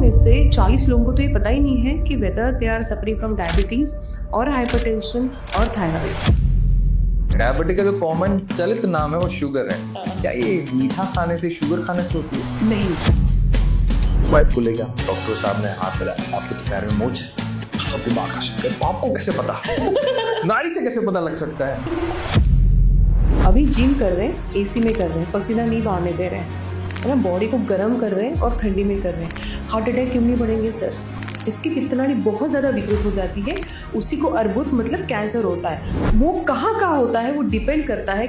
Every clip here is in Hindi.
में से 40 लोगों को तो ये पता ही नहीं है कि whether they are suffering from diabetes और हाइपरटेंशन और थायराइड। डायबिटीज का जो कॉमन चलित नाम है वो शुगर है। क्या ये मीठा खाने से, शुगर खाने से होती है? नहीं। वाइफ को लेकर डॉक्टर साहब ने हाथ मिलाया, आपके तो पैर में मोच है, आपका दिमाग का शक्कर, आपको कैसे पता? नाड़ी से कैसे पता लग सकता है? अभी जिम कर रहे हैं, एसी में कर रहे हैं, पसीना नहीं बहाने दे रहे हैं, है ना, बॉडी को गर्म कर रहे हैं और ठंडी में कर रहे हैं। हार्ट अटैक क्यों नहीं बढ़ेंगे सर? जिसकी पित्तनाली बहुत ज़्यादा विकृत हो जाती है उसी को अर्बुद मतलब कैंसर होता है। वो कहाँ होता है वो डिपेंड करता है।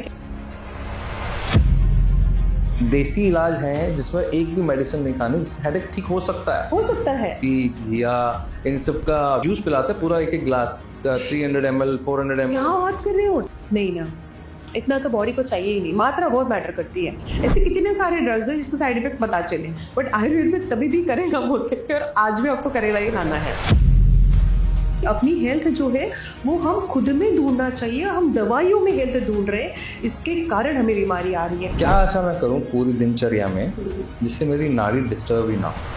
देसी इलाज है जिसमें एक भी मेडिसिन नहीं खानी, जिससे हेडेक ठीक हो सकता है। हो सकता है या इन सब का जूस पिलाते पूरा एक एक ग्लास 300 ml 400 ml। यहाँ बात कर रहे हो? नहीं ना, इतना तो बॉडी को चाहिए ही नहीं। मात्रा बहुत मैटर करती है। ऐसे कितने सारे ड्रग्स हैं जिसके साइड इफेक्ट पता चले, बट आयुर्वेद में तभी भी करेगा बोलते हैं और आज भी आपको करेला ही खाना है। अपनी हेल्थ जो है वो हम खुद में ढूंढना चाहिए। हम दवाइयों में हेल्थ ढूंढ रहे हैं, इसके कारण हमें बीमारी आ रही है। क्या ऐसा मैं करूं पूरी दिनचर्या में जिससे मेरी नाड़ी डिस्टर्ब ही ना हो?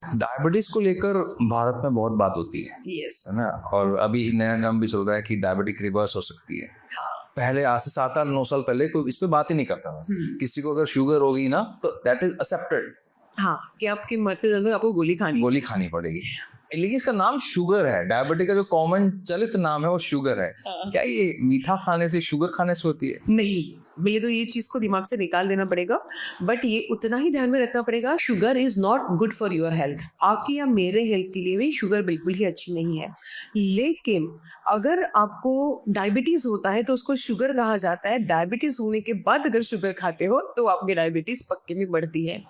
डायबिटीज को लेकर भारत में बहुत बात होती है, यस, है ना। और अभी नया नाम भी चल रहा है कि डायबिटिक रिवर्स हो सकती है। पहले आज से 7-8-9 साल पहले कोई इस पे बात ही नहीं करता था। किसी को अगर शुगर होगी ना तो दैट इज एक्सेप्टेड, हाँ, कि आपकी मरते समय आपको गोली खानी पड़ेगी। लेकिन इसका नाम शुगर है। डायबिटीज का जो कॉमन चलित नाम है वो शुगर है। क्या ये मीठा खाने से, शुगर खाने से होती है? नहीं, मुझे तो ये चीज़ को दिमाग से निकाल देना पड़ेगा। बट ये उतना ही ध्यान में रखना पड़ेगा, sugar is not good for your health. आपकी या मेरे हेल्थ के लिए भी शुगर बिल्कुल ही अच्छी नहीं है। लेकिन अगर आपको डायबिटीज़ होता है तो उसको शुगर कहा जाता है। डायबिटीज़ होने के बाद अगर शुगर खाते हो तो आपकी डायबिटीज़ पक्के में बढ़ती है।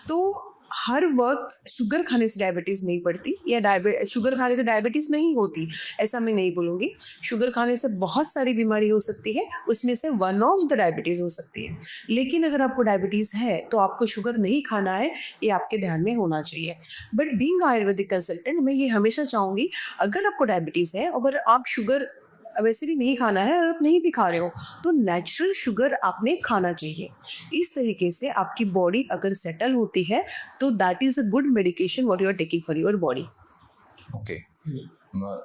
तो हर वक्त शुगर खाने से डायबिटीज़ नहीं बढ़ती या शुगर खाने से डायबिटीज़ नहीं होती, ऐसा मैं नहीं बोलूँगी। शुगर खाने से बहुत सारी बीमारी हो सकती है, उसमें से वन ऑफ द डायबिटीज़ हो सकती है। लेकिन अगर आपको डायबिटीज़ है तो आपको शुगर नहीं खाना है, ये आपके ध्यान में होना चाहिए। बट बीइंग आयुर्वेदिक कंसल्टेंट मैं ये हमेशा चाहूँगी, अगर आपको डायबिटीज़ है, अगर आप शुगर वैसे भी नहीं खाना है और आप नहीं भी खा रहे हो तो नेचुरल शुगर आपने खाना चाहिए। इस तरीके से आपकी बॉडी अगर सेटल होती है तो that is a good medication what you are taking for your body. Okay,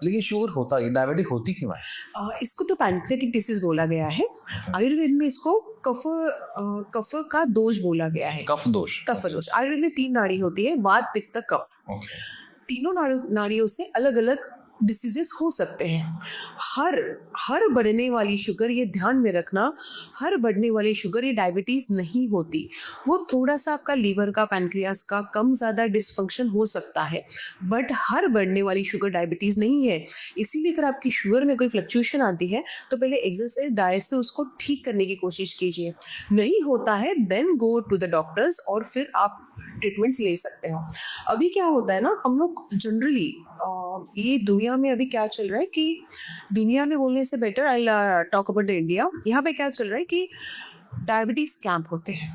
लेकिन शुगर होता है, डायबिटिक होती क्यों है? इसको तो पैनक्रेटिक डिसीज बोला गया है। आयुर्वेद में इसको कफ का दोष बोला गया है। कफ दोष। आयुर्वेद में 3 नाड़ी होती है, वात पित्त कफ। तीनों नाड़ियों से अलग अलग डिसीजेस हो सकते हैं। हर बढ़ने वाली शुगर, ये ध्यान में रखना, हर बढ़ने वाली शुगर ये डायबिटीज़ नहीं होती। वो थोड़ा सा आपका लीवर का, पैनक्रियास का कम ज़्यादा डिसफंक्शन हो सकता है, बट हर बढ़ने वाली शुगर डायबिटीज़ नहीं है। इसीलिए अगर आपकी शुगर में कोई फ्लक्चुएशन आती है तो पहले एक्सरसाइज, डाइट से उसको ठीक करने की कोशिश कीजिए। नहीं होता है then go to the doctors और फिर आप ट्रीटमेंट्स ले सकते हो। अभी क्या होता है ना, हम लोग जनरली ये दुनिया में अभी क्या चल रहा है कि दुनिया में बोलने से better I talk about the India. यहाँ पे क्या चल रहा है कि डायबिटीज कैंप होते हैं,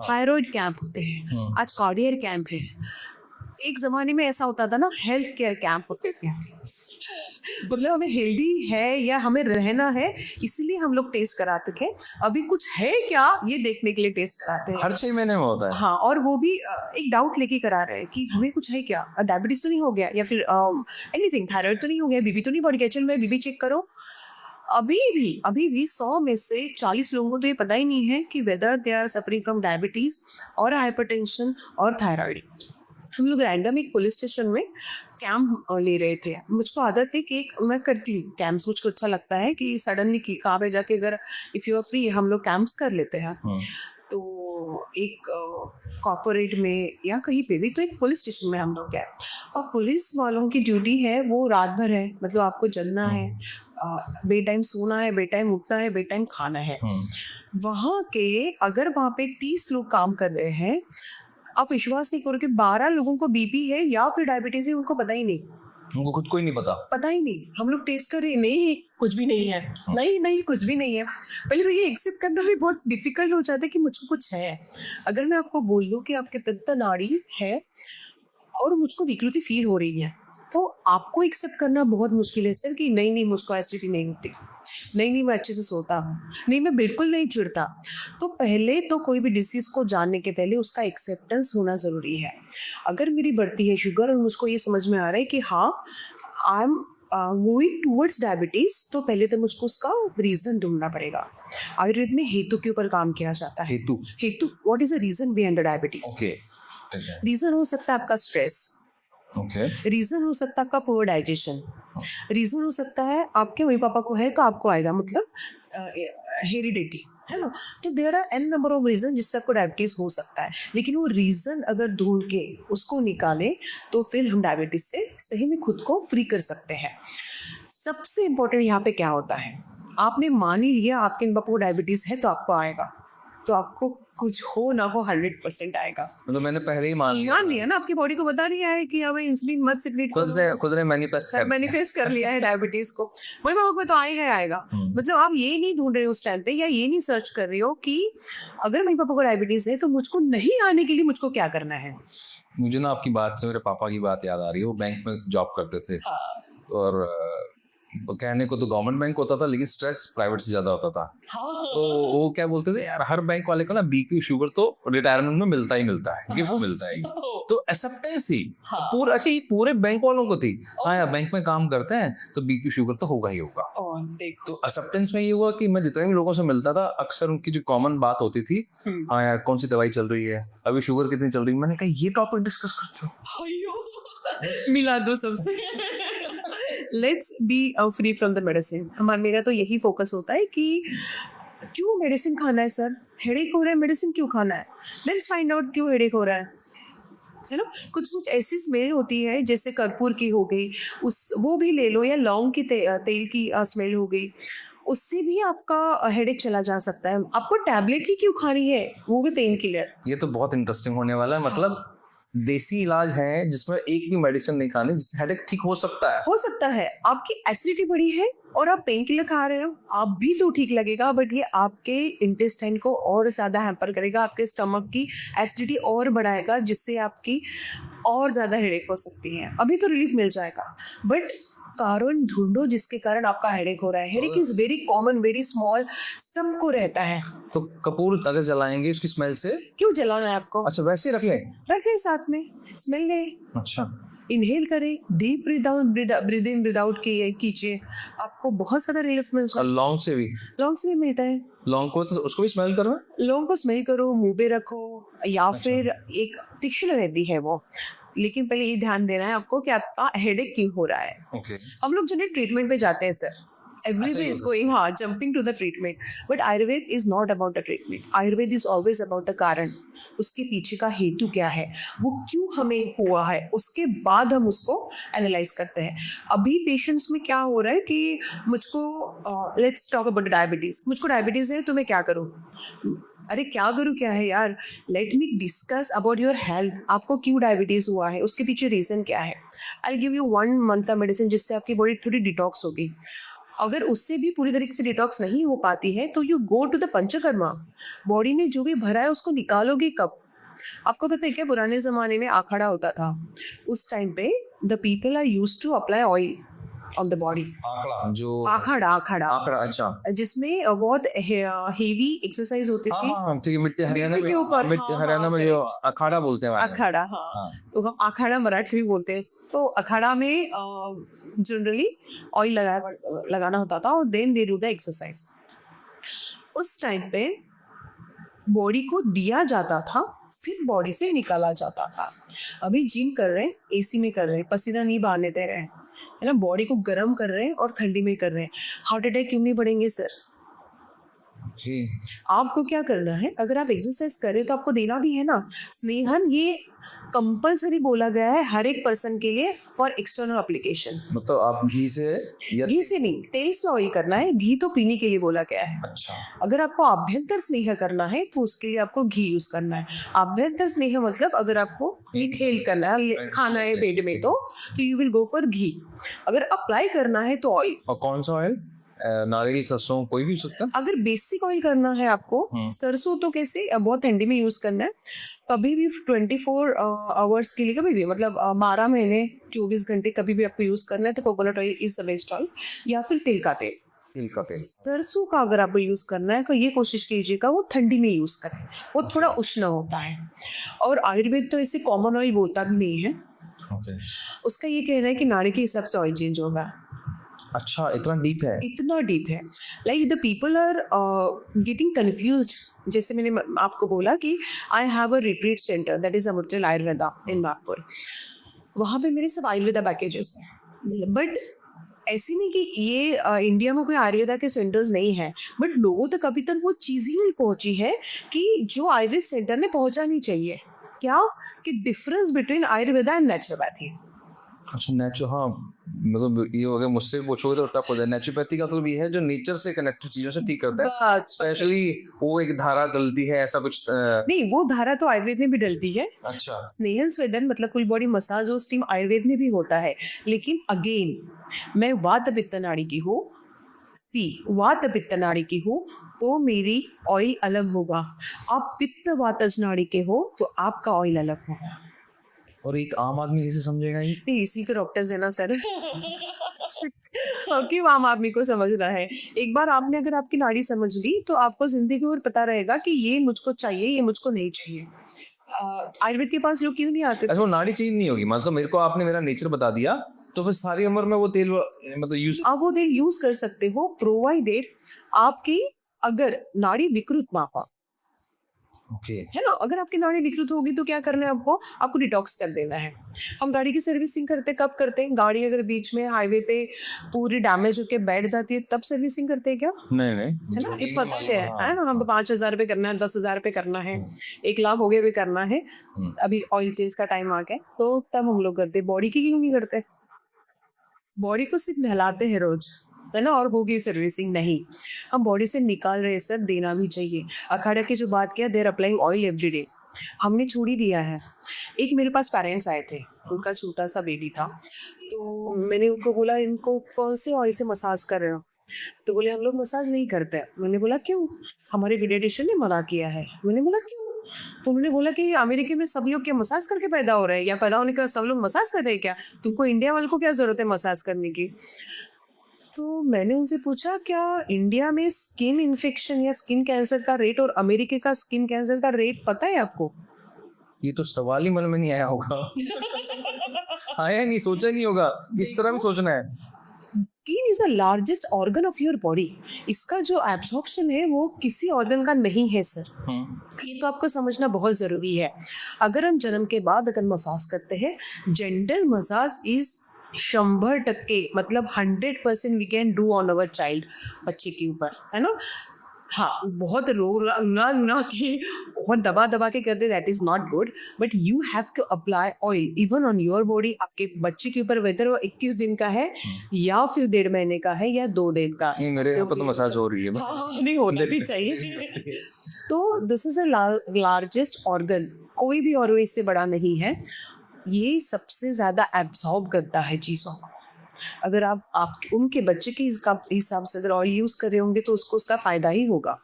थायराइड कैंप होते हैं, आज कार्डियर कैंप है। एक जमाने में ऐसा होता था ना, हेल्थ केयर कैंप होते थे। मतलब हमें हेल्दी है या हमें रहना है इसीलिए हम लोग टेस्ट कराते थे। अभी कुछ है क्या ये देखने के लिए टेस्ट कराते हैं। हर 6 महीने में होता है। हाँ, और वो भी एक डाउट लेके करा रहे हैं कि हमें कुछ है क्या, डायबिटीज तो नहीं हो गया या फिर एनीथिंग, थायराइड तो नहीं हो गया, बीपी तो नहीं बढ़ गया, चल मैं बीपी चेक करो। अभी भी 100 में से 40 लोगों को तो ये पता ही नहीं है कि whether they are suffering from diabetes और हाइपरटेंशन और थायराइड। हम लोग रैंडम एक पुलिस स्टेशन में कैंप ले रहे थे। मुझको आदत है कि मैं करती हूँ कैंप्स, मुझको अच्छा लगता है कि सडनली कहाँ पे जाके अगर इफ़ यू आर फ्री हम लोग कैंप्स कर लेते हैं। तो एक कॉर्पोरेट में या कहीं पे भी, तो एक पुलिस स्टेशन में हम लोग गए और पुलिस वालों की ड्यूटी है वो रात भर है, मतलब आपको जलना है, बे टाइम सोना है, बे टाइम उठना है, बे टाइम खाना है। वहाँ के अगर वहाँ पे 30 लोग काम कर रहे हैं, आप विश्वास नहीं करोगे 12 लोगों को बीपी है या फिर डायबिटीज है, उनको पता ही नहीं, उनको खुद को ही नहीं पता ही नहीं। हम लोग टेस्ट कर रहे, नहीं कुछ भी नहीं है, नहीं कुछ भी नहीं है। पहले तो ये एक्सेप्ट करना भी बहुत डिफिकल्ट हो जाता है कि मुझको कुछ है। अगर मैं आपको बोल दूं कि आपके पित्त नाड़ी है और मुझको विकृति फील हो रही है तो आपको एक्सेप्ट करना बहुत मुश्किल है सर कि नहीं मुझको एसिडिटी नहीं होती। नहीं मैं अच्छे से सोता हूँ, नहीं मैं बिल्कुल नहीं चिढ़ता। तो पहले तो कोई भी डिसीज़ को जानने के पहले उसका एक्सेप्टेंस होना ज़रूरी है। अगर मेरी बढ़ती है शुगर और मुझको ये समझ में आ रहा है कि हाँ, I am going towards diabetes, तो पहले तो मुझको उसका रीज़न ढूँढना पड़ेगा। आयुर्वेद में हेतु के ऊपर काम किया जाता है। हेतु, what is the reason behind the diabetes? Okay, reason हो सकता है आपका स्ट्रेस, ओके, रीज़न हो सकता है आपका पुअर डाइजेशन, रीज़न हो सकता है आपके मम्मी पापा को है तो आपको आएगा, मतलब हेरिडिटी, है ना? तो there are an number of reason जिससे आपको डायबिटीज़ हो सकता है, लेकिन वो रीज़न अगर ढूंढ के उसको निकालें तो फिर हम डायबिटीज़ से सही में खुद को फ्री कर सकते हैं। सबसे इम्पोर्टेंट यहाँ पे क्या होता है, आपने मान ही लिया आपके मम्मी पापा को डायबिटीज़ है तो आपको आएगा, तो आपको कुछ हो ना हो 100% आएगा। मतलब मैंने पहले ही मान लिया ना, आपकी बॉडी को बता दिया है कि हमें इंसुलिन मत सिक्रेट खुद ने मैनिफेस्ट कर लिया है डायबिटीज को। वही बाबा को तो आएगा ही आएगा। मतलब आप ये नहीं ढूंढ रहे हो उस टाइम पे, या ये नहीं सर्च कर रहे हो कि अगर मेरे पापा को डायबिटीज है तो मुझको नहीं आने के लिए मुझको क्या करना है। मुझे ना आपकी बात से मेरे पापा की बात याद आ रही है। वो बैंक में जॉब करते थे और कहने को तो गवर्नमेंट बैंक होता था लेकिन स्ट्रेस प्राइवेट से ज्यादा होता था। तो वो क्या बोलते थे, यार हर बैंक वाले को ना बीपी शुगर तो रिटायरमेंट में मिलता ही मिलता है, गिफ्ट मिलता है। तो एक्सेप्टेंस थी पूरा, अच्छा ये पूरे बैंक वालों को थी, हाँ यार बैंक में काम करते हैं तो बीपी शुगर तो होगा ही होगा। तो एक्सेप्टेंस में ये हुआ कि मैं जितने भी लोगों से मिलता था अक्सर उनकी जो कॉमन बात होती थी, हाँ यार कौन सी दवाई चल रही है, अभी शुगर कितनी चल रही है। मैंने कहा ये टॉपिक डिस्कस करते हो, मिला दो सबसे। Let's be free from the medicine. मेरा तो यही फोकस होता है कि क्यों मेडिसिन खाना है सर, हेडेक हो रहा है मेडिसिन क्यों खाना है, लेट्स फाइंड आउट क्यों हेडेक हो रहा है ना। कुछ ऐसी स्मेल होती है जैसे कर्पूर की हो गई, उस वो भी ले लो, या लौंग की तेल की स्मेल हो गई, उससे भी आपका हेडेक चला जा सकता है। आपको टैबलेट ही क्यों खानी है, वो भी पेन किलर। ये तो बहुत इंटरेस्टिंग होने वाला है। मतलब देसी इलाज है जिसमें एक भी मेडिसिन नहीं खानी, जिससे हेडेक ठीक हो सकता है। आपकी एसिडिटी बढ़ी है और आप पेन किलर खा रहे हो, आप भी तो ठीक लगेगा, बट ये आपके इंटेस्टाइन को और ज्यादा हैम्पर करेगा, आपके स्टमक की एसिडिटी और बढ़ाएगा, जिससे आपकी और ज्यादा हेडेक हो सकती है। अभी तो रिलीफ मिल जाएगा, बट कारण ढूंढो जिसके कारण आपका हेडेक हो रहा है। Headache is very common, very small, सबको रहता है। तो कपूर अगर जलाएंगे उसकी स्मेल से क्यों जलाना है आपको? अच्छा वैसे ही रख ले साथ में, स्मेल ले। अच्छा, इनहेल करें, deep breathe in breathe out कीजिए, आपको बहुत ज्यादा रिलीफ मिलता है। लौंग से भी मिलता है। लौंग को उसको भी स्मेल करो, लौंग को स्मेल करो, मुंह पे रखो, या फिर एक तिक्शल रहती है वो। लेकिन पहले ये ध्यान देना है आपको कि आपका हेडेक क्यों हो रहा है। हम लोग जनरल ट्रीटमेंट पे जाते हैं sir, everyone is going jumping to the treatment, but Ayurveda is not about the treatment. Ayurveda is always about the कारण, उसके पीछे का हेतु क्या है, वो क्यों हमें हुआ है, उसके बाद हम उसको एनालाइज करते हैं। अभी पेशेंट्स में क्या हो रहा है कि मुझको लेट्स टॉक अबाउट डायबिटीज, मुझको डायबिटीज है तो मैं क्या करूँ। अरे क्या करूँ क्या है यार, let me discuss about your health. आपको क्यों डायबिटीज हुआ है, उसके पीछे रीजन क्या है। आई गिव यू 1 month का मेडिसिन जिससे आपकी बॉडी थोड़ी डिटॉक्स होगी। अगर उससे भी पूरी तरीके से डिटॉक्स नहीं हो पाती है तो you go to the panchakarma. Body में जो भी भरा है उसको निकालोगे कब। आपको पता है क्या, पुराने ज़माने में आखाड़ा होता था, उस टाइम पे the people are used to apply oil on the body. आखाड़ा अच्छा, जिसमें बहुत हेवी एक्सरसाइज होती थी। ठीक है, मिट्टी हरियाणा में जो अखाड़ा बोलते हैं, अखाड़ा, तो हम अखाड़ा मराठी भी बोलते हैं। तो अखाड़ा में जनरली ऑयल लगाना होता था और then they do the exercise. उस टाइम पे बॉडी को दिया जाता था, फिर बॉडी से निकाला जाता था। अभी जिम कर रहे हैं, एसी में कर रहे हैं, पसीना नहीं बहाने दे रहे हैं, है ना, बॉडी को गर्म कर रहे हैं और ठंडी में कर रहे हैं। हार्ट अटैक क्यों नहीं बढ़ेंगे सर। आपको क्या करना है, अगर आप एक्सरसाइज कर रहे हो तो आपको देना भी है ना। स्नेहन ये कंपलसरी बोला गया है हर एक पर्सन के लिए फॉर एक्सटर्नल एप्लीकेशन। मतलब आप घी से नहीं, तेल से ऑयल करना है। घी तो पीने के लिए बोला गया है। अच्छा, अगर आपको आभ्यंतर स्नेह करना है तो उसके लिए आपको घी यूज करना है। आभ्यंतर स्नेह मतलब अगर आपको इनहेल करना है, खाना है पेट में, तो यू विल गो फॉर घी। अगर अप्लाई करना है तो ऑयल। और कौन सा ऑयल, नारियल, सरसों, कोई भी सकता है। अगर बेसिक ऑयल करना है आपको, सरसों तो कैसे बहुत ठंडी में यूज करना है, कभी भी 24 आवर्स के लिए, कभी भी मतलब 12 महीने 24 घंटे कभी भी आपको यूज करना है तो coconut oil is the best oil, या फिर तिल का तेल। तिल का तेल। सरसों का अगर आपको यूज करना है तो ये कोशिश कीजिएगा वो ठंडी में यूज करें, वो थोड़ा उष्ण होता है। और आयुर्वेद तो ऐसे कॉमन ऑयल बोलता भी नहीं है, ओके। उसका ये कहना है कि नाड़ी के हिसाब से ऑयल चेंज होगा। अच्छा, इतना डीप है? इतना डीप है, like the people are getting confused. जैसे मैंने आपको बोला कि I have a retreat centre that is Amrutal Ayurveda in Nagpur, वहाँ पे मेरे सब आयुर्वेदा पैकेजेस हैं। बट ऐसे नहीं कि ये इंडिया में कोई आयुर्वेदा के सेंटर्स नहीं है, बट लोगों तक अभी तक वो चीज़ ही नहीं पहुंची है कि जो आयुर्वेद सेंटर ने पहुंचानी चाहिए। क्या कि difference between Ayurveda and naturopathy. अच्छा, हाँ, मतलब ये अगर मुझसे पूछोगे तो टफ हो जाए। नेचुरोपैथी का मतलब ये है जो नेचर से कनेक्टेड चीजों से ठीक करता है, बस स्पेशली वो एक धारा डलती है ऐसा कुछ नहीं, वो धारा तो आयुर्वेद में भी डलती है। अच्छा। स्नेहल स्वेदन मतलब फुल बॉडी मसाज और स्टीम आयुर्वेद में भी होता है, लेकिन अगेन मैं वात पित्त नाड़ी की हूँ, वात पित्त नाड़ी की हूँ तो मेरी ऑयल अलग होगा। आप पित्त वातज नाड़ी के हो तो आपका ऑयल अलग होगा। और एक आम आदमी कैसे समझेगा ये? नहीं, इसी के डॉक्टर्स है ना सर। क्यों आम आदमी को समझना है? एक बार आपने अगर आपकी नाड़ी समझ ली तो आपको जिंदगी भर पता रहेगा कि ये मुझको चाहिए, ये मुझको नहीं चाहिए। आयुर्वेद के पास लोग क्यों नहीं आते? अच्छा, वो नाड़ी चेंज नहीं होगी, मतलब मेरे को आपने मेरा नेचर बता दिया तो फिर सारी उम्र में वो तेल मतलब यूज आप वो तेल यूज कर सकते हो प्रोवाइडेड आपकी अगर नाड़ी विकृत मापा ओके। है ना। अगर आपकी नाड़ी विकृत होगी तो क्या करना है आपको डिटॉक्स कर देना है। हम गाड़ी की सर्विसिंग कब करते हैं? गाड़ी अगर बीच में हाईवे पे पूरी डैमेज होके बैठ जाती है तब सर्विसिंग करते हैं क्या? नहीं है ना, ये पता है ना। हम 5,000 रुपये करना है, 10,000 रुपये करना है, 1 लाख हो गया भी करना है। अभी ऑयल चेंज का टाइम आ गया तो तब हम लोग करते। बॉडी की क्यों नहीं करते? बॉडी को सिर्फ नहलाते हैं रोज, है ना, और होगी सर्विसिंग नहीं। हम बॉडी से निकाल रहे सर, देना भी चाहिए। अखाड़ा की जो बात किया, देर अप्लाइंग ऑयल एवरी डे, हमने छोड़ ही दिया है। एक मेरे पास पेरेंट्स आए थे, उनका छोटा सा बेबी था, तो मैंने उनको बोला इनको कौन से ऑयल से मसाज कर रहे हो? तो बोले हम लोग मसाज नहीं करते। मैंने बोला क्यों? हमारे पीडियाट्रिशियन ने मना किया है। मैंने बोला क्यों? तो उन्होंने बोला कि अमेरिका में सब लोग क्या मसाज करके पैदा हो रहे हैं, या पैदा होने के बाद सब लोग मसाज कर रहे हैं क्या? तुमको इंडिया वालों को क्या जरूरत है मसाज करने की? तो मैंने उनसे पूछा क्या इंडिया में स्किन इन्फेक्शन या स्किन कैंसर का रेट और अमेरिका का स्किन कैंसर का रेट पता है आपको? ये तो सवाल ही मन में नहीं आया होगा। आया नहीं, सोचा नहीं होगा, इस तरह भी सोचना है। Skin is the largest organ of your body, इसका जो एब्जॉर्प्शन है वो किसी ऑर्गन का नहीं है सर। ये तो आपको समझना बहुत जरूरी है। अगर हम जन्म के बाद अगर मसाज करते हैं, जेंटल मसाज इज 100% मतलब 100% we can do on our child, बच्चे के ऊपर, है ना। हाँ, बहुत रुना के बहुत दबा के करते, that is not good, but you have to apply oil even on your body. आपके बच्चे के ऊपर वेदर वो 21 दिन का है या फिर 1.5 महीने का है या 2 दिन का, मेरे यहाँ पर तो मसाज हो रही है। हाँ, नहीं होना भी चाहिए। तो this is a largest organ, कोई भी ऑर्गन इससे बड़ा नहीं है। ये सबसे ज्यादा एब्सॉर्ब करता है चीजों को। अगर आप उनके बच्चे के हिसाब से अगर ऑयल यूज कर रहे होंगे तो उसका फायदा ही होगा।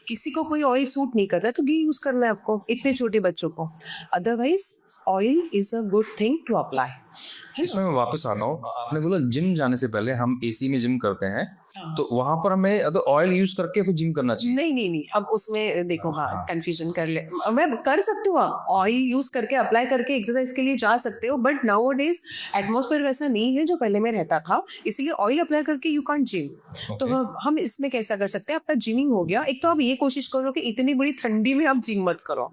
किसी को कोई ऑयल सूट नहीं कर रहा है तो घी यूज करना है आपको, इतने छोटे बच्चों को। Otherwise oil is a good thing to apply. इसमें मैं वापस आता हूँ, आपने बोला जिम जाने से पहले हम एसी में जिम करते हैं, तो वहां पर हमें अगर ऑयल यूज करके फिर जिम करना चाहिए? नहीं, अब उसमें देखो, हाँ कंफ्यूजन कर ले, मैं कर सकते हो, आप ऑयल यूज करके अप्लाई करके एक्सरसाइज के लिए जा सकते हो, बट नाउ डेज एटमॉस्फेयर वैसा नहीं है जो पहले में रहता था, इसलिए ऑयल अप्लाई करके यू कांट जिम। तो हम इसमें कैसा कर सकते हैं, आपका जिमिंग हो गया। एक तो आप ये कोशिश करो कि इतनी बड़ी ठंडी में आप जिम मत करो,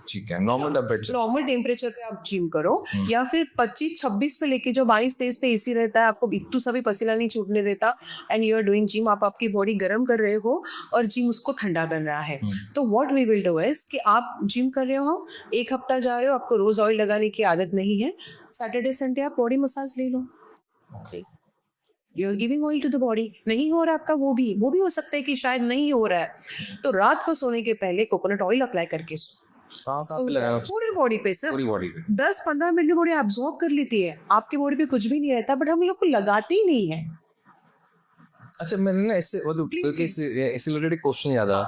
ठीक है, नॉर्मल टेम्परेचर पे आप जिम करो, या फिर 25-26 पे लेके जो 22-23 पे एसी रहता है, आपको इतू सा भी पसीना नहीं छूटने देता, and you are doing gym, आप आपकी बॉडी गर्म कर रहे हो और जिम उसको ठंडा कर रहा है। तो what we will do is कि आप जिम कर रहे हो, 1 हफ्ता जा रहे हो, आपको रोज ऑयल लगाने की आदत नहीं है, सैटरडे संडे आप बॉडी मसाज ले लो। You are giving oil to the body. नहीं हो रहा आपका, वो भी हो सकता है कि शायद नहीं हो रहा है, तो रात को सोने के पहले कोकोनट ऑयल अप्लाई करके सो। पूरी बॉडी पे सर, पूरी बॉडी पे 10-15 मिनट में बॉडी एब्जॉर्ब कर लेती है। आपकी बॉडी पे कुछ भी नहीं रहता, बट हम लोग को लगाते ही नहीं है। अच्छा, मैंने ना इससे रिलेटेड क्वेश्चन याद आया,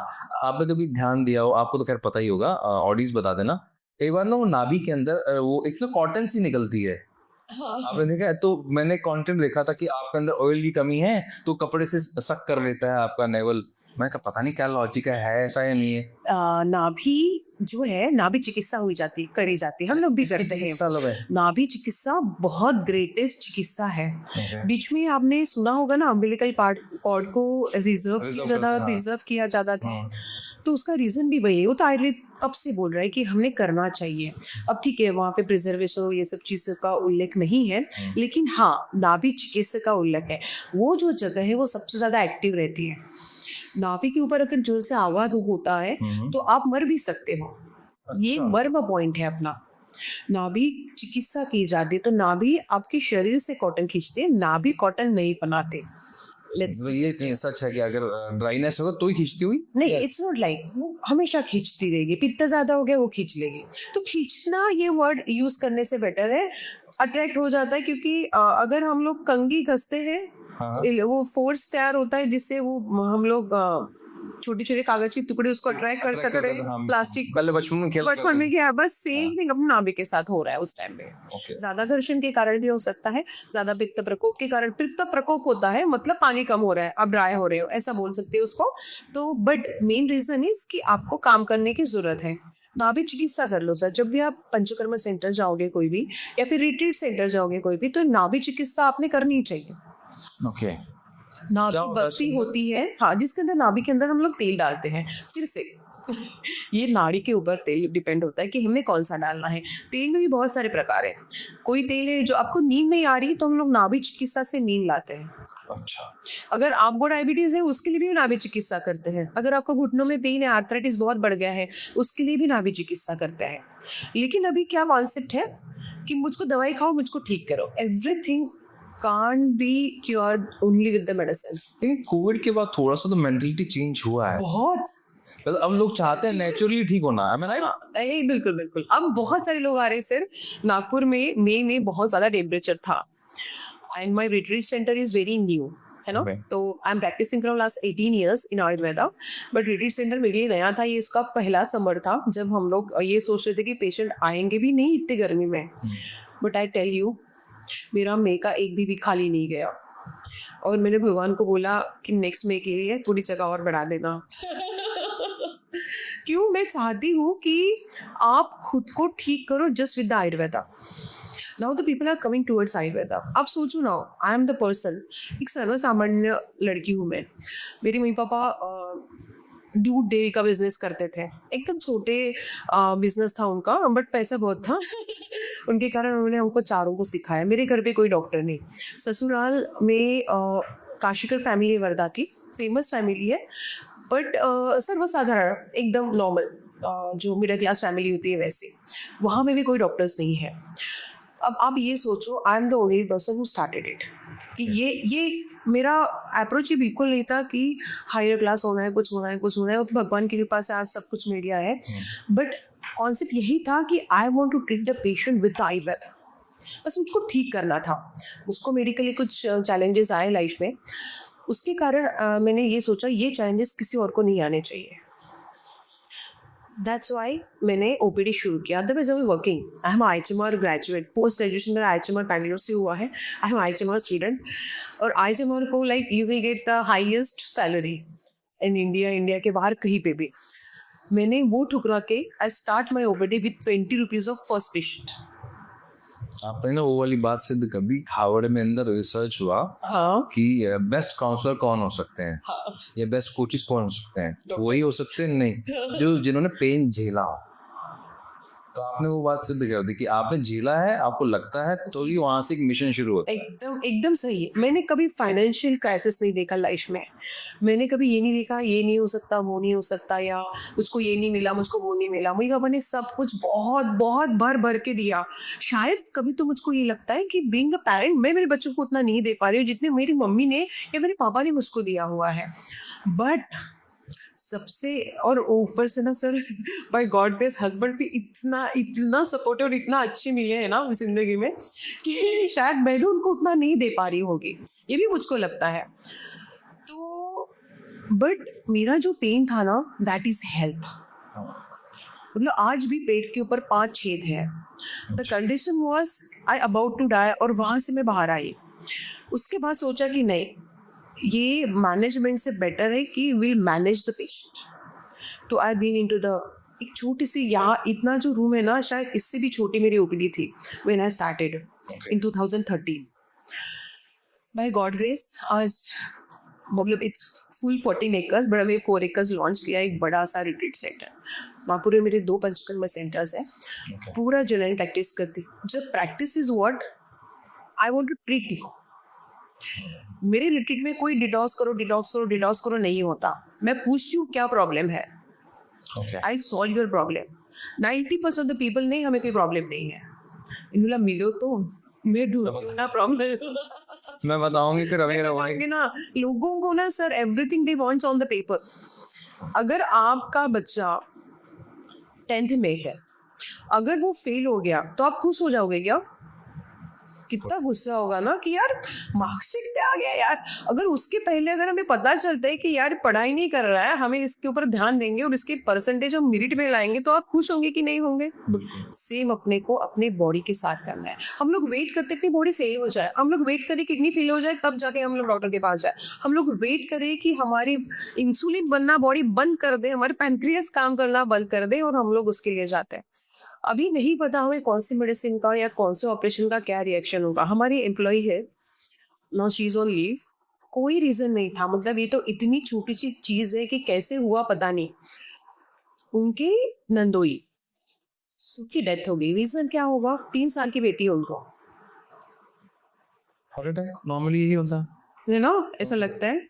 आपने कभी ध्यान दिया हो, आपको तो खैर पता ही होगा, ऑडियंस बता देना, कई बार ना वो नाभि के अंदर वो एक ना कॉटन सी निकलती है, आपने देखा है? तो मैंने कंटेंट देखा था कि आपके अंदर ऑयल की कमी है तो कपड़े से सक कर लेता है आपका नेवल। मैं कहा पता नहीं क्या लॉजिक है ऐसा या नहीं है। नाभि जो है, नाभि चिकित्सा हुई जाती करी जाती है, हम लोग भी इसकी करते हैं। चिकित्सा लोग है। नाभि चिकित्सा बहुत ग्रेटेस्ट चिकित्सा है। Okay. बीच में आपने सुना होगा ना, अम्बिलिकल कॉर्ड को रिजर्व किया जाता था। तो उसका रीजन भी वही है। वो तो आयुर्वेद कब से बोल रहा है कि हमने करना चाहिए। अब ठीक है, वहाँ पे प्रिजर्वेशन ये सब चीज़ का उल्लेख नहीं है, लेकिन हाँ नाभि चिकित्सा का उल्लेख है। वो जो जगह है वो सबसे ज़्यादा एक्टिव रहती है। नाभि के ऊपर अगर जोर से आवाज होता है तो आप मर भी सकते हो। ये मर्म पॉइंट है अपना। नाभि चिकित्सा की जाती है तो नाभि आपके शरीर से कॉटन खींचते हैं, नाभि कॉटन नहीं बनाते। तो ये सच है कि अगर ड्राइनेस होगा तो ही खींचती हुई नहीं, इट्स नॉट लाइक वो हमेशा खींचती रहेगी। पित्त ज्यादा हो गया वो खींच लेगी। तो खींचना ये वर्ड यूज करने से बेटर है, अट्रैक्ट हो जाता है। क्योंकि अगर हम लोग कंघी कसते हैं, वो फोर्स तैयार होता है जिससे वो हम लोग छोटे छोटे कागज के टुकड़े उसको अट्रैक्ट कर सकते हैं। प्लास्टिक पहले बचपन में क्या बस सेम थिंग अपने नाभि के साथ हो रहा है उस टाइम पे। ज्यादा घर्षण के कारण भी हो सकता है, ज्यादा पित्त प्रकोप के कारण। पित्त प्रकोप होता है मतलब पानी कम हो रहा है, आप ड्राई हो रहे हो, ऐसा बोल सकते हैं उसको। तो बट मेन रीजन इज कि आपको काम करने की जरूरत है। नाभि चिकित्सा कर लो सर। जब भी आप पंचकर्मा सेंटर जाओगे कोई भी, या फिर रिट्रीट सेंटर जाओगे कोई भी, तो नाभि चिकित्सा आपने करनी चाहिए। ओके। नाभि बस्ती होती है, हाँ, जिसके अंदर नाभि के अंदर हम लोग तेल डालते हैं। फिर से ये नाड़ी के ऊपर तेल डिपेंड होता है कि हमने कौन सा डालना है। तेल में भी बहुत सारे प्रकार है। कोई तेल है जो आपको नींद नहीं आ रही तो हम लोग नाभि चिकित्सा से नींद लाते हैं। अच्छा। अगर आपको डायबिटीज है उसके लिए भी नाभि चिकित्सा करते हैं। अगर आपको घुटनों में पेन है, आर्थराइटिस बहुत बढ़ गया है, उसके लिए भी नाभि चिकित्सा करते हैं। लेकिन अभी क्या कॉन्सेप्ट है कि मुझको दवाई खाओ, मुझको ठीक करो। Everything can't be cured only with the medicines। लेकिन कोविड के बाद थोड़ा सा तो मेंटलिटी चेंज हुआ है बहुत। मतलब अब लोग चाहते हैं नेचुरली ठीक होना है। राइट? बिल्कुल बिल्कुल। अब बहुत सारे लोग आ रहे हैं सर। नागपुर में मई में बहुत ज्यादा टेम्परेचर था and my retreat centre is very new, है ना। तो I am practising from last 18 years in Ayurveda, but retreat centre मेरे लिए नया था। ये इसका पहला समर था जब हम लोग ये सोच रहे थे कि पेशेंट आएंगे भी नहीं इतनी गर्मी में। बट आई टेल यू, मेरा मई का एक भी खाली नहीं गया। और मैंने भगवान को बोला कि नेक्स्ट मई के लिए थोड़ी जगह और बढ़ा देना। क्यों? मैं चाहती हूँ कि आप खुद को ठीक करो just with the Ayurveda. Now the people are coming towards Ayurveda. आप सोचो ना, आई एम द पर्सन, एक सर्वसामान्य लड़की हूँ मैं। मेरे मम्मी पापा दूध डेयरी का बिजनेस करते थे। एकदम छोटे बिजनेस था उनका, बट पैसा बहुत था। उनके कारण उन्होंने हमको चारों को सिखाया। मेरे घर पे कोई डॉक्टर नहीं। ससुराल में काशीकर फैमिली है, वर्धा की फेमस फैमिली है, बट सर्वसाधारण एकदम नॉर्मल जो मिडिल क्लास फैमिली होती है वैसे। वहाँ में भी कोई डॉक्टर्स नहीं है। अब आप ये सोचो, I am the only person who started it. कि ये मेरा अप्रोच ही बिल्कुल नहीं था कि हायर क्लास होना है, कुछ होना है, कुछ होना है। वो तो भगवान की कृपा से आज सब कुछ मिल गया है। बट कॉन्सेप्ट यही था कि I want to treat the patient with Ayurveda. बस मुझको ठीक करना था। उसको मेडिकली कुछ चैलेंजेस आए लाइफ में, उसके कारण मैंने ये सोचा ये चैलेंजेस किसी और को नहीं आने चाहिए। दैट्स वाई मैंने ओपीडी शुरू किया। Otherwise I am working. I am IHMR graduate, post graduation मेरा आईएचएमआर बैंगलोर से हुआ है। I am IHMR student. और आईएचएमआर को like you will get the highest salary in India के बाहर कहीं पे भी। मैंने वो ठुकरा के I start my OPD with 20 rupees of first patient. आपने ना वो वाली बात सिद्ध कर दी। हार्वर्ड में अंदर रिसर्च हुआ कि बेस्ट काउंसलर कौन हो सकते हैं, या बेस्ट कोचेस कौन हो सकते हैं। वही हो सकते हैं नहीं जो जिन्होंने पेन झेला। तो आपने वो बात सिद्ध कर दी कि आपने झेला है, आपको लगता है, तो ही वहां से एक मिशन शुरू होता है। एकदम सही। मैंने कभी फाइनेंशियल क्राइसिस नहीं देखा लाइफ में। मैंने कभी ये नहीं देखा ये नहीं हो सकता, वो नहीं हो सकता, या मुझको ये नहीं मिला, मुझको वो नहीं मिला। मुझे मैंने सब कुछ बहुत बहुत भर भर के दिया। शायद कभी तो मुझको ये लगता है कि बीइंग अ पेरेंट मैं मेरे बच्चों को उतना नहीं दे पा रही हूँ जितने मेरी मम्मी ने या मेरे पापा ने मुझको दिया हुआ है। बट सबसे और ऊपर से ना sir, by God grace husband भी इतना सपोर्टिव और इतना अच्छे मिले हैं ना जिंदगी में कि शायद मैं भी उनको उतना नहीं दे पा रही होगी, ये भी मुझको लगता है। तो बट मेरा जो पेन था ना, दैट इज हेल्थ। मतलब आज भी पेट के ऊपर 5 छेद है. The condition was I about to die, और वहां से मैं बाहर आई. उसके बाद सोचा कि नहीं, ये मैनेजमेंट से बेटर है कि विल मैनेज द पेशेंट. तो आई बीन इनटू द एक छोटी सी, यहाँ इतना जो रूम है ना, शायद इससे भी छोटी मेरी ओपीडी थी when I started in 2013. By God grace आज मतलब इट्स फुल 14 एकर्स, बट अभी 4 एकर्स लॉन्च किया. एक बड़ा सा रिट्रीट सेंटर वहाँ पूरे मेरे 2 पंचकर्मा सेंटर्स है. पूरा जनरल प्रैक्टिस करती. जब practice is what I want to treat you. मेरे रिट्रीट में कोई डिटॉक्स करो नहीं होता. मैं पूछती हूँ क्या प्रॉब्लम है, I solve your problem. 90% of the people नहीं, हमें कोई प्रॉब्लम नहीं है. इन्होंने मिलो तो मैं ढूंढूं ना प्रॉब्लम. मैं बताऊंगी फिर अभी बताऊंगी ना लोगों को ना, sir everything they wants on the paper. अगर आपका बच्चा 10th में है, अगर वो फेल हो गया तो आप खुश हो जाओगे क्या? कितना गुस्सा होगा ना कि यार मार्कशीट पे आ गया यार. अगर उसके पहले अगर हमें पता चलता है कि यार पढ़ाई नहीं कर रहा है, हमें इसके ऊपर ध्यान देंगे और इसके परसेंटेज हम मेरिट में लाएंगे, तो आप खुश होंगे कि नहीं होंगे? सेम अपने को अपने बॉडी के साथ करना है. हम लोग वेट करते कि बॉडी फेल हो जाए, हम लोग वेट करें किडनी फेल हो जाए तब जाके हम लोग डॉक्टर के पास जाए, हम लोग वेट करें कि हमारी इंसुलिन बनना बॉडी बंद कर दे, हमारे पैंक्रियास काम करना बंद कर दे, और हम लोग उसके लिए जाते हैं. अभी नहीं पता हमें कौन सी मेडिसिन का या कौन से ऑपरेशन का क्या रिएक्शन होगा. हमारी एम्प्लॉय है no, she is on leave. कोई रीजन नहीं था, मतलब ये तो इतनी छोटी सी चीज है कि कैसे हुआ पता नहीं. उनकी नंदोई, उनकी डेथ हो गई. रीजन क्या होगा? 3 साल की बेटी है उनको. हार्ट अटैक नॉर्मली यही होता है ना, ऐसा लगता है.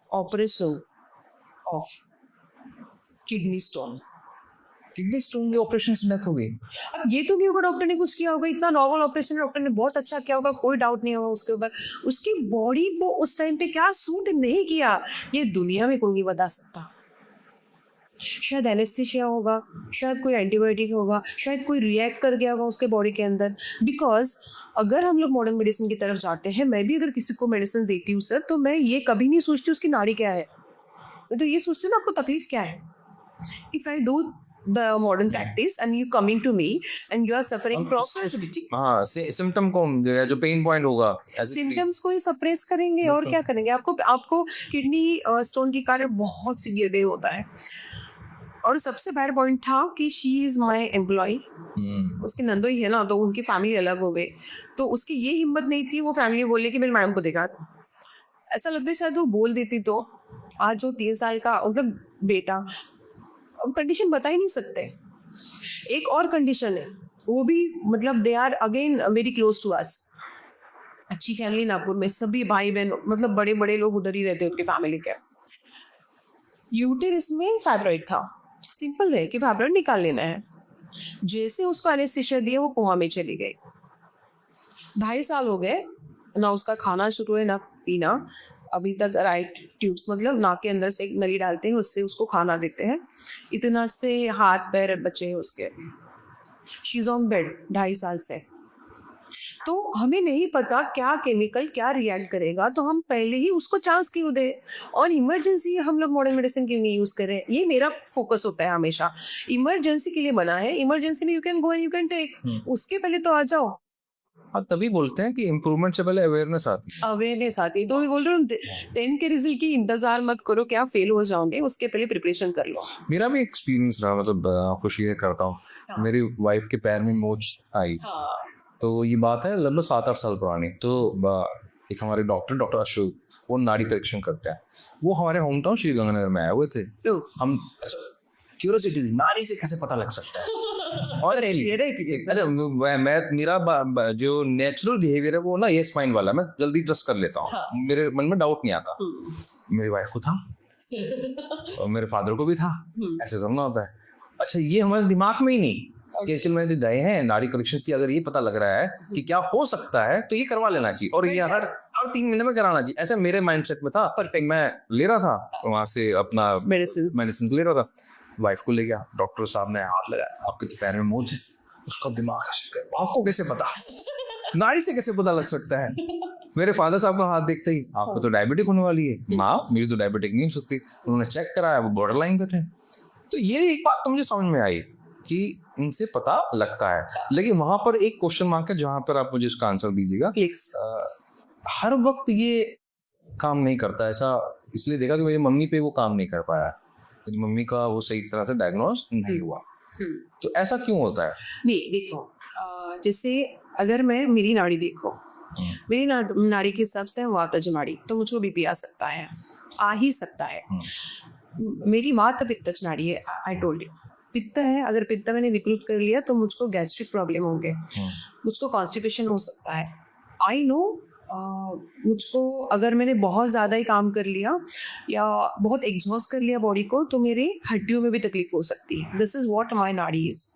ऑपरेशन ऑफ किडनी स्टोन के ऑपरेशन से डेथ हो गई. अब ये तो नहीं होगा डॉक्टर ने कुछ किया होगा, इतना नॉर्मल ऑपरेशन डॉक्टर ने बहुत अच्छा किया होगा, कोई डाउट नहीं होगा उसके ऊपर. उसकी बॉडी को उस टाइम पे क्या सूट नहीं किया, ये दुनिया में कोई नहीं बता सकता. शायद एनेस्थीसिया होगा, शायद कोई एंटीबायोटिक होगा, शायद कोई रिएक्ट कर गया होगा उसके बॉडी के अंदर. बिकॉज अगर हम लोग मॉडर्न मेडिसिन की तरफ जाते हैं, मैं भी अगर किसी को मेडिसिन देती हूँ सर, तो मैं ये कभी नहीं सोचती उसकी नाड़ी क्या है. मैं तो ये सोचती हूँ ना आपको तकलीफ क्या है. If I do the modern practice and you coming to me and you are suffering from acidity, हाँ सिम्टम को जो पेन पॉइंट होगा, सिम्टम्स को ही सप्रेस करेंगे और क्या करेंगे. आपको किडनी स्टोन के कारण बहुत सीवियर वे होता है. और सबसे बैड पॉइंट था कि शी इज माई एम्प्लॉय. उसकी नंदोई है ना, तो उनकी फैमिली अलग हो गई, तो उसकी ये हिम्मत नहीं थी वो फैमिली बोले कि मेरे मैडम को देखा. ऐसा लगता है शायद वो बोल देती तो आज जो 3 साल का मतलब बेटा, कंडीशन बता ही नहीं सकते. एक और कंडीशन है, वो भी मतलब they are again very close to us. अच्छी फैमिली नागपुर में, सभी भाई बहन मतलब बड़े बड़े लोग उधर ही रहते हैं उनकी फैमिली के. यूटेरस में फाइब्रॉइड था. सिंपल है कि फाइब्रॉइड निकाल लेना है. जैसे उसको एनेस्थीसिया दिया वो कोमा में चली गई. 2.5 साल हो गए ना, उसका खाना शुरू है ना पीना. अभी तक राइट ट्यूब्स मतलब नाक के अंदर से एक नली डालते हैं, उससे उसको खाना देते हैं. इतना से हाथ पैर बचे हैं उसके. शी इज ऑन बेड 2.5 साल से. तो हमें नहीं पता क्या केमिकल क्या रिएक्ट करेगा, तो हम पहले ही उसको चांस क्यों दे. और इमरजेंसी हम लोग मॉडर्न मेडिसिन क्यों नहीं यूज करें, ये मेरा फोकस होता है हमेशा. इमरजेंसी के लिए बना है, इमरजेंसी में you can go and you can take. उसके पहले तो आ जाओ. हाँ तभी बोलते हैं कि इम्प्रूवमेंट से पहले अवेयरनेस आती है. अवेयरनेस आती है. तो मैं बोल रहा हूँ 10 के रिजल्ट की इंतजार मत करो कि आप फेल हो जाओगे, उसके पहले प्रिपरेशन कर लो. मेरा भी एक्सपीरियंस रहा, मतलब खुशी ये करता हूँ. मेरी वाइफ के पैर में मोच आई. तो ये बात है लगभग 7-8 साल पुरानी. तो एक हमारे डॉक्टर अशोक, वो नाड़ी परीक्षण करते हैं. वो हमारे होम टाउन श्रीगंगानगर में आए हुए थे. तो हम क्यूरियोसिटी थी, नाड़ी से कैसे पता लग सकता है. और मेरा जो नेचुरल बिहेवियर है वो ना ये स्पाइन वाला, मैं जल्दी ट्रस्ट कर लेता हूँ. मेरे मन में डाउट नहीं आता. मेरी वाइफ को था और मेरे फादर को भी था. ऐसे समझना होता है. अच्छा ये हमारे दिमाग में ही नहीं कि चल मैंने दए हैं नाड़ी परीक्षण से, अगर ये पता लग रहा है कि क्या हो सकता है तो ये करवा लेना चाहिए, और ये हर 3 महीने में कराना चाहिए. ऐसे मेरे माइंडसेट में था. परफेक्ट. मैं ले रहा था वहां से अपना मेडिसिन ले रहा था. वाइफ को ले गया, डॉक्टर साहब ने हाथ लगाया, आपके तो पैर में मोच है. उसका दिमाग आपको कैसे पता, नाड़ी से कैसे पता लग सकता है. मेरे फादर साहब का हाथ देखते ही, आपको तो डायबिटिक होने वाली है. माँ मेरी तो डायबिटिक नहीं हो सकती. उन्होंने चेक कराया, वो बॉर्डर लाइन पे थे. तो ये एक बात तो मुझे समझ में आई कि इनसे पता लगता है, लेकिन वहां पर एक क्वेश्चन मार्क है जहां पर आप मुझे इसका आंसर दीजिएगा। हर वक्त ये काम नहीं करता, ऐसा इसलिए देखा कि मेरी मम्मी पे वो काम नहीं कर पाया, मेरी मम्मी का वो सही तरह से डायग्नोज नहीं हुआ। तो ऐसा क्यों होता है? नहीं देखो, जैसे अगर मैं मेरी नाड़ी देखो, मेरी नाड़ी के हिसाब से वातज नाड़ी, तो मुझको बीपी आ सकता है, आ ही सकता है। मेरी माता पित्तज नाड़ी है, आई टोल्ड यू, पित्त है, अगर पित्त मैंने विकृत कर लिया तो मुझको गैस्ट्रिक प्रॉब्लम होंगे, मुझको कॉन्स्टिपेशन हो सकता है। आई नो, मुझको अगर मैंने बहुत ज़्यादा ही काम कर लिया या बहुत एग्जॉस्ट कर लिया बॉडी को, तो मेरे हड्डियों में भी तकलीफ हो सकती है। दिस इज़ व्हाट माय नाड़ी इज।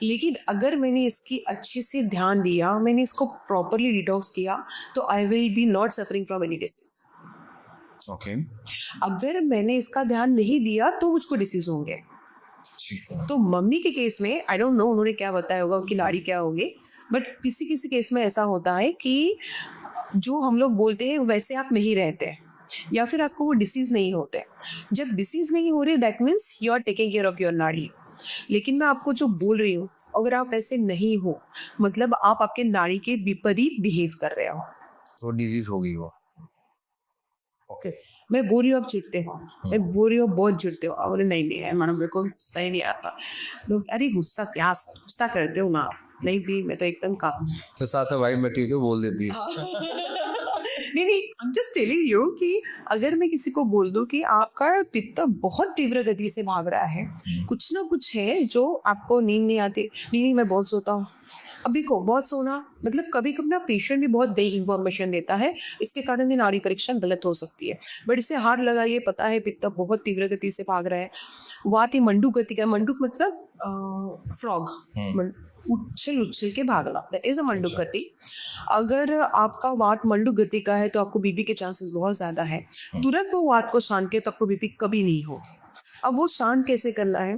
लेकिन अगर मैंने इसकी अच्छे से ध्यान दिया, मैंने इसको प्रॉपरली डिटॉक्स किया, तो I will be not suffering from any disease. Okay, अगर मैंने इसका ध्यान नहीं दिया तो मुझको डिसीज होंगे। तो मम्मी के केस में आई डोंट नो उन्होंने क्या बताया होगा, उनकी नाड़ी क्या होगी, बट किसी किसी केस में ऐसा होता है कि जो हम लोग बोलते हैं वैसे आप नहीं रहते, या फिर आपको वो डिसीज नहीं होते। जब डिसीज नहीं हो रही, that means you are taking care of your nadi. लेकिन मैं आपको जो बोल रही हूँ, अगर आप ऐसे नहीं हो, मतलब आप आपके नाड़ी के विपरीत बिहेव कर रहे हो, तो डिजीज होगी वो। ओके, मैं बोल रही हूँ आप चिढ़ते हो, मैं बोल रही हूँ बहुत चिढ़ते हो, और नहीं नहीं है मैडम, मेरे को सही नहीं आता। लोग अरे गुस्सा क्या गुस्सा करते हो ना, नहीं भी मैं तो एकदम काम। तो साथ में वाइफ बैठी होकर बोल देती है। नहीं नहीं, I am just telling you कि अगर मैं किसी को बोल दूं कि आपका पित्त बहुत तीव्र गति से भाग रहा है, कुछ ना कुछ है जो आपको नींद नहीं आती, नहीं मैं बहुत सोता हूँ। अब देखो, बहुत सोना मतलब कभी कभी ना पेशेंट भी बहुत देरी इन्फॉर्मेशन देता है, इसके कारण ये नाड़ी परीक्षण गलत हो सकती है। बट इसे हाथ लगाइए, पता है पित्त बहुत तीव्र गति से भाग रहा है। वात ही मंडूक गति का, मंडूक मतलब फ्रॉग, उछल उछल के भागना, दैट इज अ मंडूक गति। अगर आपका वात मंडूक गति का है तो आपको बीपी के चांसेस बहुत ज्यादा है। तुरंत वो वात को शांत के तो आपको बीपी कभी नहीं हो। अब वो शांत कैसे करना है,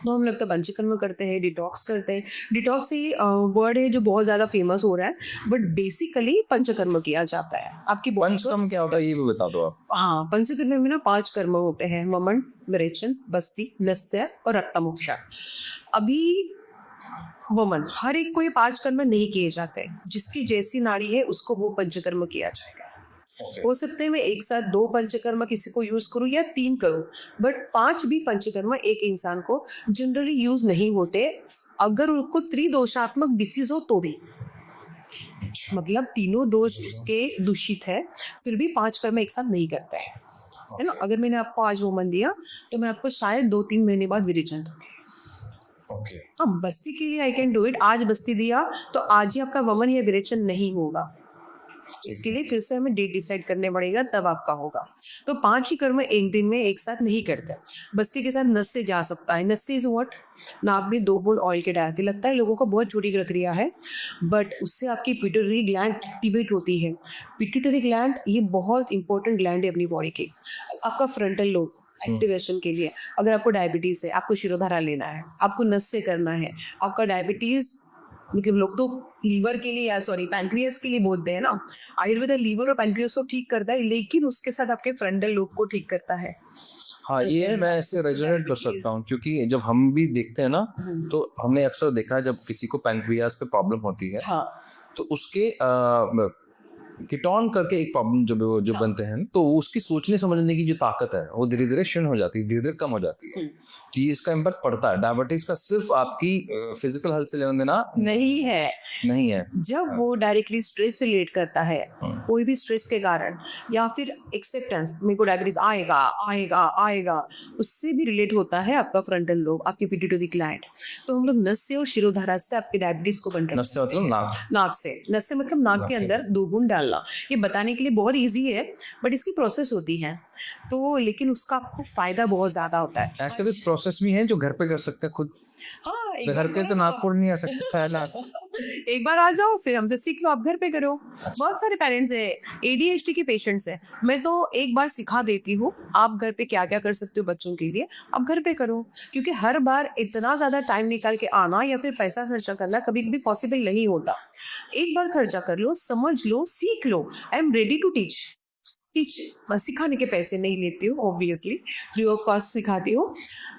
तो हम लोग तो पंचकर्म करते हैं, डिटॉक्स करते हैं। डिटॉक्स ही वर्ड है जो बहुत ज्यादा फेमस हो रहा है, बट बेसिकली पंचकर्म किया जाता है। आपकी पंचकर्म क्या होता है ये भी बता दो आप। हाँ, पंचकर्म में ना 5 कर्म होते हैं: वमन, विरेचन, बस्ती, नस्य और रक्तमोक्षा। अभी वमन, हर एक को ये 5 कर्म नहीं किए जाते, जिसकी जैसी नाड़ी है उसको वो पंचकर्म किया जाएगा। हो सकते हैं मैं एक साथ 2 पंचकर्म किसी को यूज करूं या 3 करूं, बट 5 भी पंचकर्म एक इंसान को जनरली यूज नहीं होते अगर उनको त्रिदोषात्मक डिसीज हो तो भी। मतलब तीनों दोष उसके दूषित है, फिर भी 5 कर्म एक साथ नहीं करते हैं, है ना। अगर मैंने आपको आज वमन दिया तो मैं आपको शायद 2-3 महीने बाद विरेचन दूंगी। हाँ, बस्ती के लिए आई कैन डू इट। आज बस्ती दिया तो आज ही आपका वमन या विरेचन नहीं होगा, इसके लिए फिर से हमें डेट डिसाइड करने पड़ेगा, तब आपका होगा। तो 5 ही कर्म एक दिन में एक साथ नहीं करते। बस्ती के साथ नस्य जा सकता है। नस्य इज व्हाट, नाक में 2 बूंद ऑयल के डालते, लगता है लोगों को बहुत छोटी प्रक्रिया है, बट उससे आपकी पिट्यूटरी ग्लैंड एक्टिवेट होती है। पिट्यूटरी ग्लैंड ये बहुत इंपॉर्टेंट ग्लैंड है अपनी बॉडी की। आपका फ्रंटल लोब एक्टिवेशन के लिए, अगर आपको डायबिटीज है, आपको शिरोधारा लेना है, आपको नस्य करना है, आपका डायबिटीज मतलब लोग तो लीवर के लिए या सॉरी पैंक्रियास के लिए बोलते हैं ना, आयुर्वेद लीवर और पैंक्रियास को ठीक करता है, लेकिन उसके साथ आपके फ्रंटल लोब को ठीक करता है। हाँ, ये मैं इससे रेजोनेट कर सकता हूँ, क्योंकि जब हम भी देखते हैं ना, तो हमने अक्सर देखा है जब किसी को पैंक्रियास पे प्रॉब्लम होती है, हाँ, तो उसके कीटोन करके एक प्रॉब्लम जो बनते हैं, तो उसकी सोचने समझने की जो ताकत है वो धीरे धीरे क्षीण हो जाती है, धीरे धीरे कम हो जाती है। तो ये इसका इम्पैक्ट पड़ता है। डायबिटीज का सिर्फ आपकी फिजिकल हेल्थ से लेना देना नहीं है। जब वो डायरेक्टली स्ट्रेस से रिलेट करता है, कोई भी स्ट्रेस के कारण, या फिर एक्सेप्टेंस, मेरे को डायबिटीज आएगा, उससे भी रिलेट होता है आपका फ्रंटल लोब, आपकी पिट्यूटरी ग्लैंड। तो हम लोग नस से और शिरोधारा से आपके डायबिटीज को कंट्रोल, नस से मतलब नाक से, नस से मतलब नाक के अंदर 2 बूंद डालना। ये बताने के लिए बहुत इजी है, बट इसकी प्रोसेस होती है, तो लेकिन उसका आपको फायदा बहुत ज्यादा होता है। ऐसे भी प्रोसेस भी हैं जो घर पे कर सकते हैं खुद। हाँ, घर पे तो नागपुर नहीं आ सकता है ना। एक बार आ जाओ, फिर हमसे सीख लो, आप घर पे करो। बहुत सारे पेरेंट्स है, ADHD के पेशेंट्स है, मैं तो एक बार सिखा देती हूँ, आप घर पे क्या क्या कर सकते हो बच्चों के लिए, आप घर पे करो। क्योंकि हर बार इतना ज्यादा टाइम निकाल के आना या फिर पैसा खर्चा करना कभी कभी पॉसिबल नहीं होता। एक बार खर्चा कर लो, समझ लो, सीख लो, I am ready to teach. सिखाने के पैसे नहीं लेती हूँ, ऑब्वियसली फ्री ऑफ कॉस्ट सिखाती हूँ।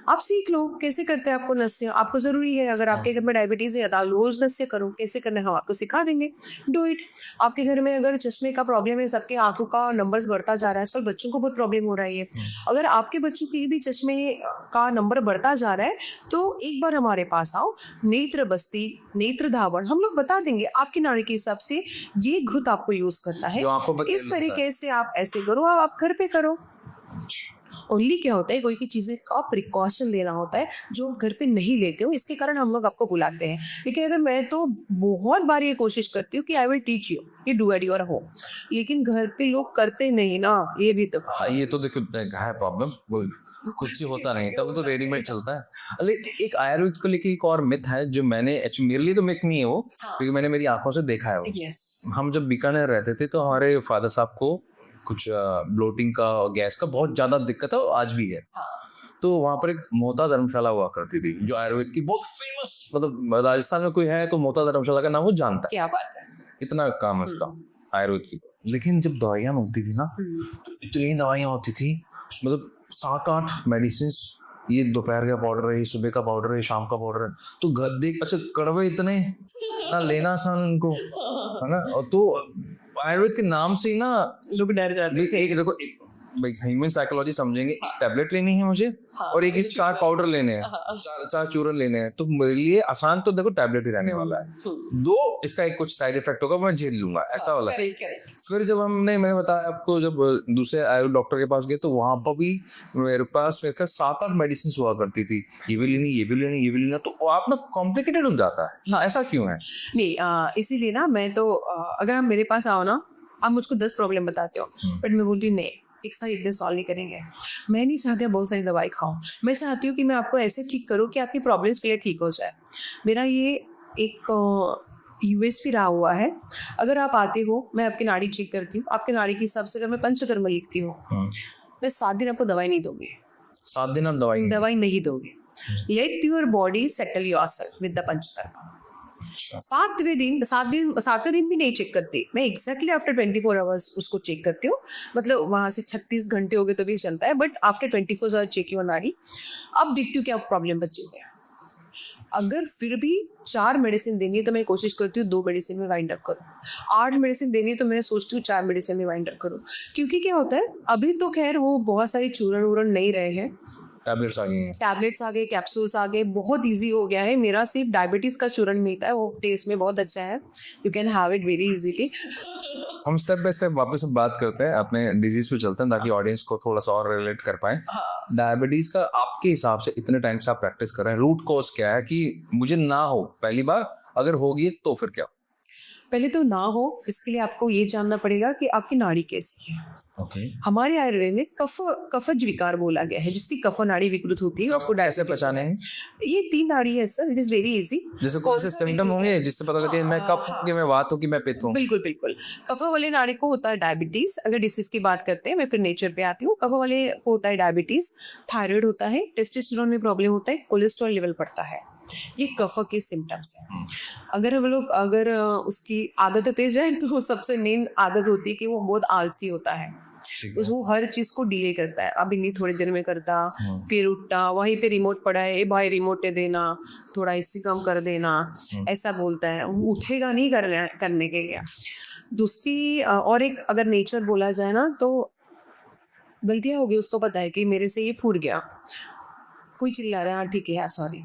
आप सीख लो कैसे करते हैं आपको नस्य, आपको ज़रूरी है, अगर आपके घर में डायबिटीज़ है तो रोज़ नस्य करो, कैसे करना है हम आपको सिखा देंगे, डू इट। आपके घर में अगर चश्मे का प्रॉब्लम है, सबके आंखों का नंबर्स बढ़ता जा रहा है, आजकल बच्चों को बहुत प्रॉब्लम हो रही है, अगर आपके बच्चों के भी चश्मे का नंबर बढ़ता जा रहा है तो एक बार हमारे पास आओ, नेत्र बस्ती, नेत्र धावन, हम लोग बता देंगे आपकी नाड़ी के हिसाब से ये घृत आपको यूज करना है, जो आंखों पर इस तरीके से आप ऐसे करो, आप घर पे करो। ओनली क्या होता है, कोई की चीज़ें का प्रिकॉशन लेना होता है जो हम घर पे नहीं लेते हो, इसके कारण हम लोग आपको बुलाते हैं। लेकिन अगर मैं तो बहुत बार ये कोशिश करती हूँ कि आई विल टीच यू, ये डू एट योर होम, लेकिन घर पे लोग करते नहीं ना, ये भी तो हाँ, ये तो देखो है प्रॉब्लम, वो कुछ ही होता नहीं था, वो तो रेडीमेड चलता है। अरे एक आयुर्वेद को लेके एक और मिथ है जो मैंने एक्चुअली, मेरे लिए तो मिथ नहीं है वो, क्योंकि मैंने मेरी आंखों से देखा है वो। यस, हम जब बीकानेर रहते थे तो हमारे फादर साहब को कुछ ब्लोटिंग का और गैस का बहुत ज्यादा दिक्कत है, और आज भी है। तो वहाँ पर एक मोहता धर्मशाला हुआ करती थी जो आयुर्वेद की बहुत फेमस, मतलब राजस्थान में कोई है तो मोहता धर्मशाला का नाम वो जानता है, क्या बात है। इतना काम है उसका आयुर्वेद की। लेकिन जब दवाइयाँ मिलती थी ना तो इतनी दवाइयाँ होती थी, मतलब 7-8 मेडिसिन, ये दोपहर का पाउडर है, ये सुबह का पाउडर है, शाम का पाउडर है, तो घर देख, अच्छा कड़वे इतने ना, लेना आसान उनको, है ना। और तो आयुर्वेद के नाम से ही ना लोग डर जाते हैं। एक देखो, एक ह्यूमन साइकोलॉजी समझेंगे, एक टैबलेट लेनी है मुझे और एक 4 पाउडर लेने हैं, 4 चूरन लेने हैं, तो मेरे लिए आसान तो देखो टैबलेट ही रहने वाला है, दो इसका एक कुछ साइड इफेक्ट होगा मैं झेल लूंगा, ऐसा वाला है। फिर जब मैंने बताया आपको, जब दूसरे आयुर्वेद डॉक्टर के पास गए तो वहां पर भी मेरे पास 7-8 मेडिसिन हुआ करती थी, ये भी लेनी, ये भी लेनी, ये भी लेना, तो आप ना कॉम्प्लिकेटेड हो जाता है। हाँ, ऐसा क्यों है? नहीं, इसीलिए ना मैं तो अगर आप मेरे पास आओ ना, आप मुझको 10 प्रॉब्लम बताते हो, बट मैं बोलती हूँ नहीं, एक साथ इतने सॉल्व नहीं करेंगे। मैं नहीं चाहती आप बहुत सारी दवाई खाओ, मैं चाहती हूँ कि मैं आपको ऐसे ठीक करूँ कि आपकी प्रॉब्लम्स पहले ठीक हो जाए। मेरा ये एक यूएसपी रहा हुआ है। अगर आप आते हो, मैं आपकी नाड़ी चेक करती हूँ, आपके नाड़ी के हिसाब से अगर मैं पंचकर्म लिखती हूँ, मैं 7 दिन आपको दवाई नहीं दूंगी। 7 दिन आप दवाई नहीं दोगे। Let your body settle yourself with the panchakarma. 7वें दिन भी नहीं चेक करती मैं, एग्जैक्टली आफ्टर 24 आवर्स उसको चेक करती हूँ, मतलब वहां से 36 घंटे हो गए तो भी चलता है, but after 24 hours check your nadi. अब देखती हूँ क्या प्रॉब्लम बची हुई है। अगर फिर भी 4 मेडिसिन देनी है तो मैं कोशिश करती हूँ 2 मेडिसिन में वाइंड अप करूँ, 8 मेडिसिन देनी है तो मैं सोचती हूँ 4 मेडिसिन में वाइंड अप करूँ। क्योंकि क्या होता है, अभी तो खैर वो बहुत सारी चूरन वूरन नहीं रहे हैं, टैबलेट्स आ गए, कैप्सूल्स आ गए, बहुत इजी हो गया है। मेरा सिर्फ डायबिटीज का चूरन मिलता है, वो टेस्ट में बहुत अच्छा है, you can have it very easily. हम स्टेप बाय स्टेप वापस बात करते हैं, अपने डिजीज पे चलते हैं ताकि ऑडियंस को थोड़ा सा और रिलेट कर पाए। डायबिटीज का आपके हिसाब से इतने टाइम से आप प्रैक्टिस कर रहे हैं, रूट कॉज क्या है कि मुझे ना हो पहली बार, अगर होगी तो फिर क्या? पहले तो ना हो, इसके लिए आपको ये जानना पड़ेगा कि आपकी नाड़ी कैसी है। हमारे आयुर्वेद में कफज विकार बोला गया है, जिसकी कफ नाड़ी विकृत होती है। आपको कैसे पहचाने हैं? ये 3 नाड़ी है sir, it is very easy. जैसे कौन से सिम्टम होंगे जिससे पता लगे मैं कफ की, मैं वात हूं कि मैं पित्त हूं? बिल्कुल। कफ वाले नाड़ी को होता है डायबिटीज। अगर डिसीज की बात करते हैं, मैं फिर नेचर पे आती हूँ। कफ वाले को होता है डायबिटीज, थायराइड होता है, टेस्टोस्टेरोन में प्रॉब्लम होता है, कोलेस्ट्रॉल लेवल बढ़ता है। ये कफ के सिम्टम्स हैं। अगर हम लोग उसकी आदत पे जाए तो सबसे मेन आदत होती है कि वो बहुत आलसी होता है, वो हर चीज को डिले करता है। अभी नहीं, थोड़ी देर में करता, फिर उठता, वहीं पे रिमोट पड़ा है, भाई रिमोट दे देना, थोड़ा इससे कम कर देना, ऐसा बोलता है, उठेगा नहीं करने के लिए। दूसरी और एक अगर नेचर बोला जाए ना, तो गलतियां होगी, उसको पता है कि मेरे से ये फूट गया, कोई चिल्ला रहा है, हाँ ठीक है, सॉरी,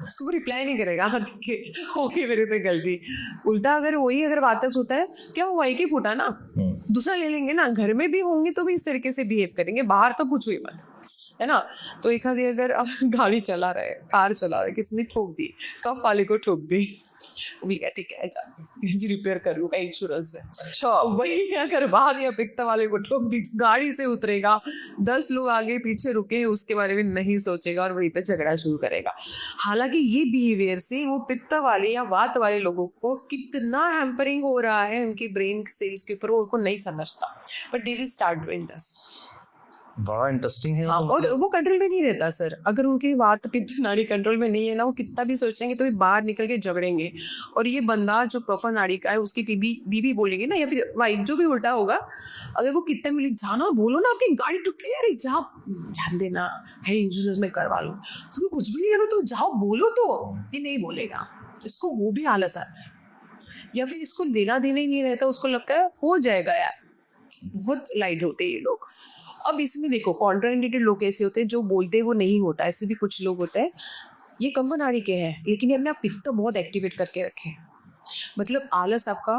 उसको रिप्लाई नहीं करेगा, हाँ ठीक है, होगी मेरे पे गलती। उल्टा अगर वातक होता है, क्या हुआ, एक ही फूटा ना, दूसरा ले लेंगे ना। घर में भी होंगे तो भी इस तरीके से बिहेव करेंगे, बाहर तो पूछो ही मत, है ना। तो एक आधी अगर आप गाड़ी चला रहे, कार चला रहे, किसी ने ठोक दी, कफ वाले को ठोक दी, भी क्या ठीक है, रिपेयर कर लूंगा इंश्योरेंस से। अच्छा, वही अगर बाहर या पित्त वाले को ठोक दी, गाड़ी से उतरेगा, 10 लोग आगे पीछे रुके, उसके बारे में नहीं सोचेगा और वहीं पे झगड़ा शुरू करेगा। हालांकि ये बिहेवियर से वो पित्त वाले या वात वाले लोगों को कितना हैम्परिंग हो रहा है उनकी ब्रेन सेल्स के ऊपर, वो उनको नहीं समझता, but they will start doing this. बड़ा इंटरेस्टिंग है। हाँ, और वो कंट्रोल में नहीं रहता सर। अगर उनकी वात पित्त नाड़ी कंट्रोल में नहीं है ना, वो कितना भी सोचेंगे तो भी बाहर निकल के झगड़ेंगे। और ये बंदा जो कफन नाड़ी का है, उसकी बीबी बोलेगी ना, या फिर वाइफ, जो भी उल्टा होगा, अगर वो कितना मिली जाना, बोलो ना आपकी गाड़ी टुकी, अरे जाओ ध्यान देना है, इंश्योरेंस में करवा लो, तुम्हें कुछ भी नहीं करो तो जाओ, बोलो तो ये नहीं बोलेगा। इसको वो भी आलस आता है, या फिर इसको देना देना ही नहीं रहता, उसको लगता है हो जाएगा यार। बहुत लाइट होते हैं ये लोग। अब इसमें देखो कॉन्ट्राइंडिकेटेड लोग ऐसे होते हैं जो बोलते हैं वो नहीं होता, ऐसे भी कुछ लोग होते हैं ये कफन नाड़ी के हैं लेकिन ये अपने आप पित्त बहुत एक्टिवेट करके रखे, मतलब आलस आपका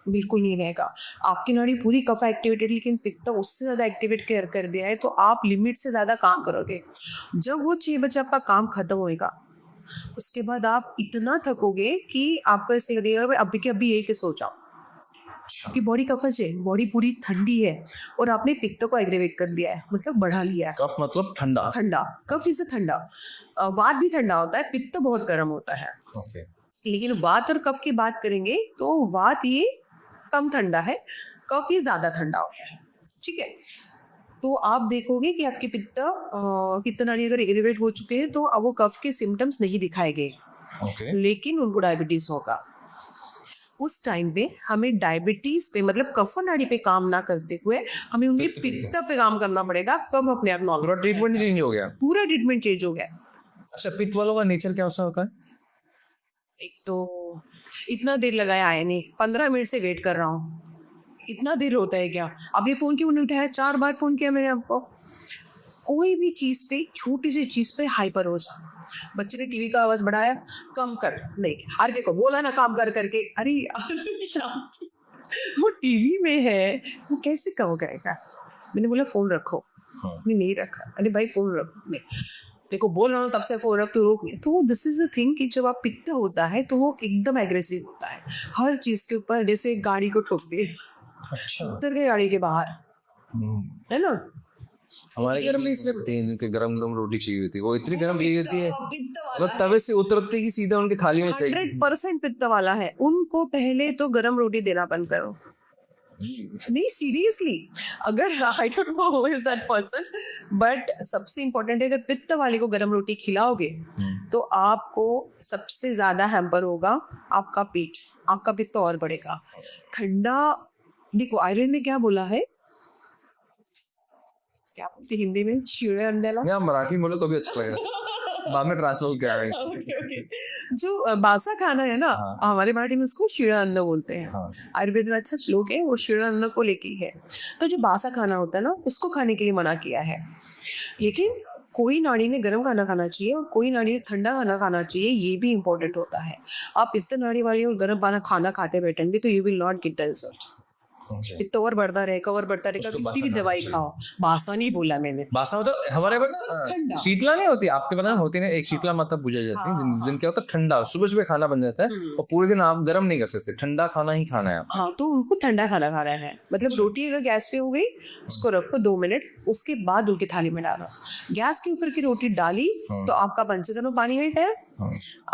बिल्कुल नहीं रहेगा। आपकी नाड़ी पूरी कफ एक्टिवेटेड लेकिन पित्त उससे ज़्यादा एक्टिवेट कर दिया है, तो आप लिमिट से ज़्यादा काम करोगे। जब वो 6 बजे आपका काम खत्म होएगा, उसके बाद आप इतना थकोगे कि आपको ऐसे लगेगा अभी के अभी यही सो जाओ, क्योंकि बॉडी कफज है, बॉडी पूरी ठंडी है और आपने पित्त को एग्रेवेट कर दिया है, मतलब बढ़ा लिया है। कफ मतलब ठंडा, ठंडा, कफ इसे ठंडा, वात भी ठंडा होता है, पित्त बहुत गर्म होता है। ओके। लेकिन वात और कफ की बात करेंगे तो वात ये कम ठंडा है, कफ ये ज्यादा ठंडा होता है, ठीक है। तो आप देखोगे कि आपके पित्त नाड़ी अगर एग्रेवेट हो चुके हैं तो अब वो कफ के सिम्टम्स नहीं दिखाएंगे, ओके। लेकिन उनको डायबिटीज होगा। उस टाइम पे हमें डायबिटीज पे, मतलब कफन नाड़ी पे काम ना करते हुए हमें उनके पित्त पे काम करना पड़ेगा, कब अपने आप नॉर्मल। पूरा ट्रीटमेंट चेंज हो गया। पूरा ट्रीटमेंट चेंज हो गया। अच्छा, पित्त वालों का नेचर क्या होता है? एक तो इतना देर लगाया आए नहीं, 15 मिनट से वेट कर रहा हूँ, इतना देर होता है क्या? अब ये फोन क्यों नहीं उठाया? 4 बार फोन किया मैंने आपको। कोई भी चीज पे, छोटी सी चीज पे हाइपर हो जा। बच्चे ने टीवी का आवाज बढ़ाया, कम कर, नहीं अरे देखो बोला ना काम कर करके, अरे शाम वो टीवी में है, वो कैसे कम करेगा? मैंने बोला फोन रखो, नहीं रखा। अरे भाई फोन रखो, नहीं देखो बोल रहा हूँ तब से फोन रख, तो रोक नहीं। तो दिस इज अ थिंग कि जब आप पित्त होता है तो वो एकदम एग्रेसिव होता है हर चीज के ऊपर, जैसे गाड़ी को ठोक दिए, अच्छा, उतर के गाड़ी के बाहर, है ना। हमारे घर में इसलिए तीन के गरम गरम रोटी चाहिए होती है, वो इतनी गरम चाहिए होती है पित्त मतलब तवे से उतरते ही सीधा उनके थाली में चाहिए। 100% पित्त वाला है, उनको पहले तो गरम रोटी देना बंद करो। नहीं सीरियसली, अगर I don't know who is that person, but सबसे इम्पोर्टेंट है, अगर पित्त वाले को गरम रोटी खिलाओगे तो आपको सबसे ज्यादा हैम्पर होगा आपका पेट, आपका पित्त और बढ़ेगा। ठंडा, देखो आयुर्वेद में क्या बोला है, क्या बोलते हिंदी में, शिळे अंड्याला, या मराठी में बोलो तो भी अच्छा लगेगा, बाद में ट्रांसलेट क्या है। ओके। जो बासा खाना है ना, हमारे मराठी में उसको शिळा अन्न बोलते हैं। आयुर्वेद में अच्छा श्लोक है, वो शिळा अन्न को लेके है। तो जो बासा खाना होता है ना, उसको खाने के लिए मना किया है। लेकिन कोई नाड़ी ने गर्म खाना खाना चाहिए और कोई नाड़ी ने ठंडा खाना खाना चाहिए, ये भी इंपॉर्टेंट होता है। आप पित्त नाड़ी वाली और गर्म खाना खाते बैठेंगे तो you will not get the result. पित्त और बढ़ता रहेगा और बढ़ता रहेगा, कितनी भी दवाई खाओ। बासा नहीं बोला मैंने, बासा मतलब हमारे पास शीतला नहीं होती, आपके पता होती ना, एक शीतला माता पूजा जाती है जिनके होता है ठंडा, सुबह सुबह खाना बन जाता है और पूरे दिन आप गर्म नहीं कर सकते, ठंडा खाना ही खाना है। हाँ, तो उनको ठंडा खाना खाना है, मतलब रोटी अगर गैस पे हो गई उसको रखो 2 मिनट, उसके बाद उनकी थाली में डालो। गैस के ऊपर की रोटी डाली तो आपका पंचकर्म पानी में गया,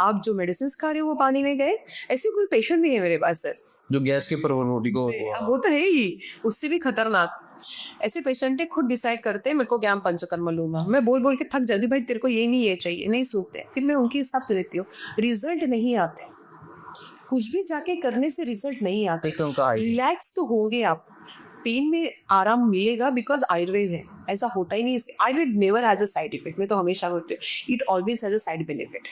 आप जो मेडिसिन खा रहे हो वो पानी में गए। ऐसे कोई पेशेंट नहीं है मेरे पास सर जो गैस के ऊपर रोटी को, वो तो है ही, उससे भी खतरनाक। ऐसे पेशेंट है खुद डिसाइड करते हैं मेरे को क्या पंचकर्म लूंगा, मैं बोल बोल के थक जाती, भाई तेरे को ये नहीं ये चाहिए, नहीं सुनते, फिर मैं उनके हिसाब से देती हूँ, रिजल्ट नहीं आते, कुछ भी जाके करने से रिजल्ट नहीं आते। रिलैक्स तो होगे आप, पेन में आराम मिलेगा, बिकॉज आयुर्वेद है, ऐसा होता ही नहीं। Ayurveda never has a side effect, मैं तो हमेशा बोलती हूँ, it always has a side benefit,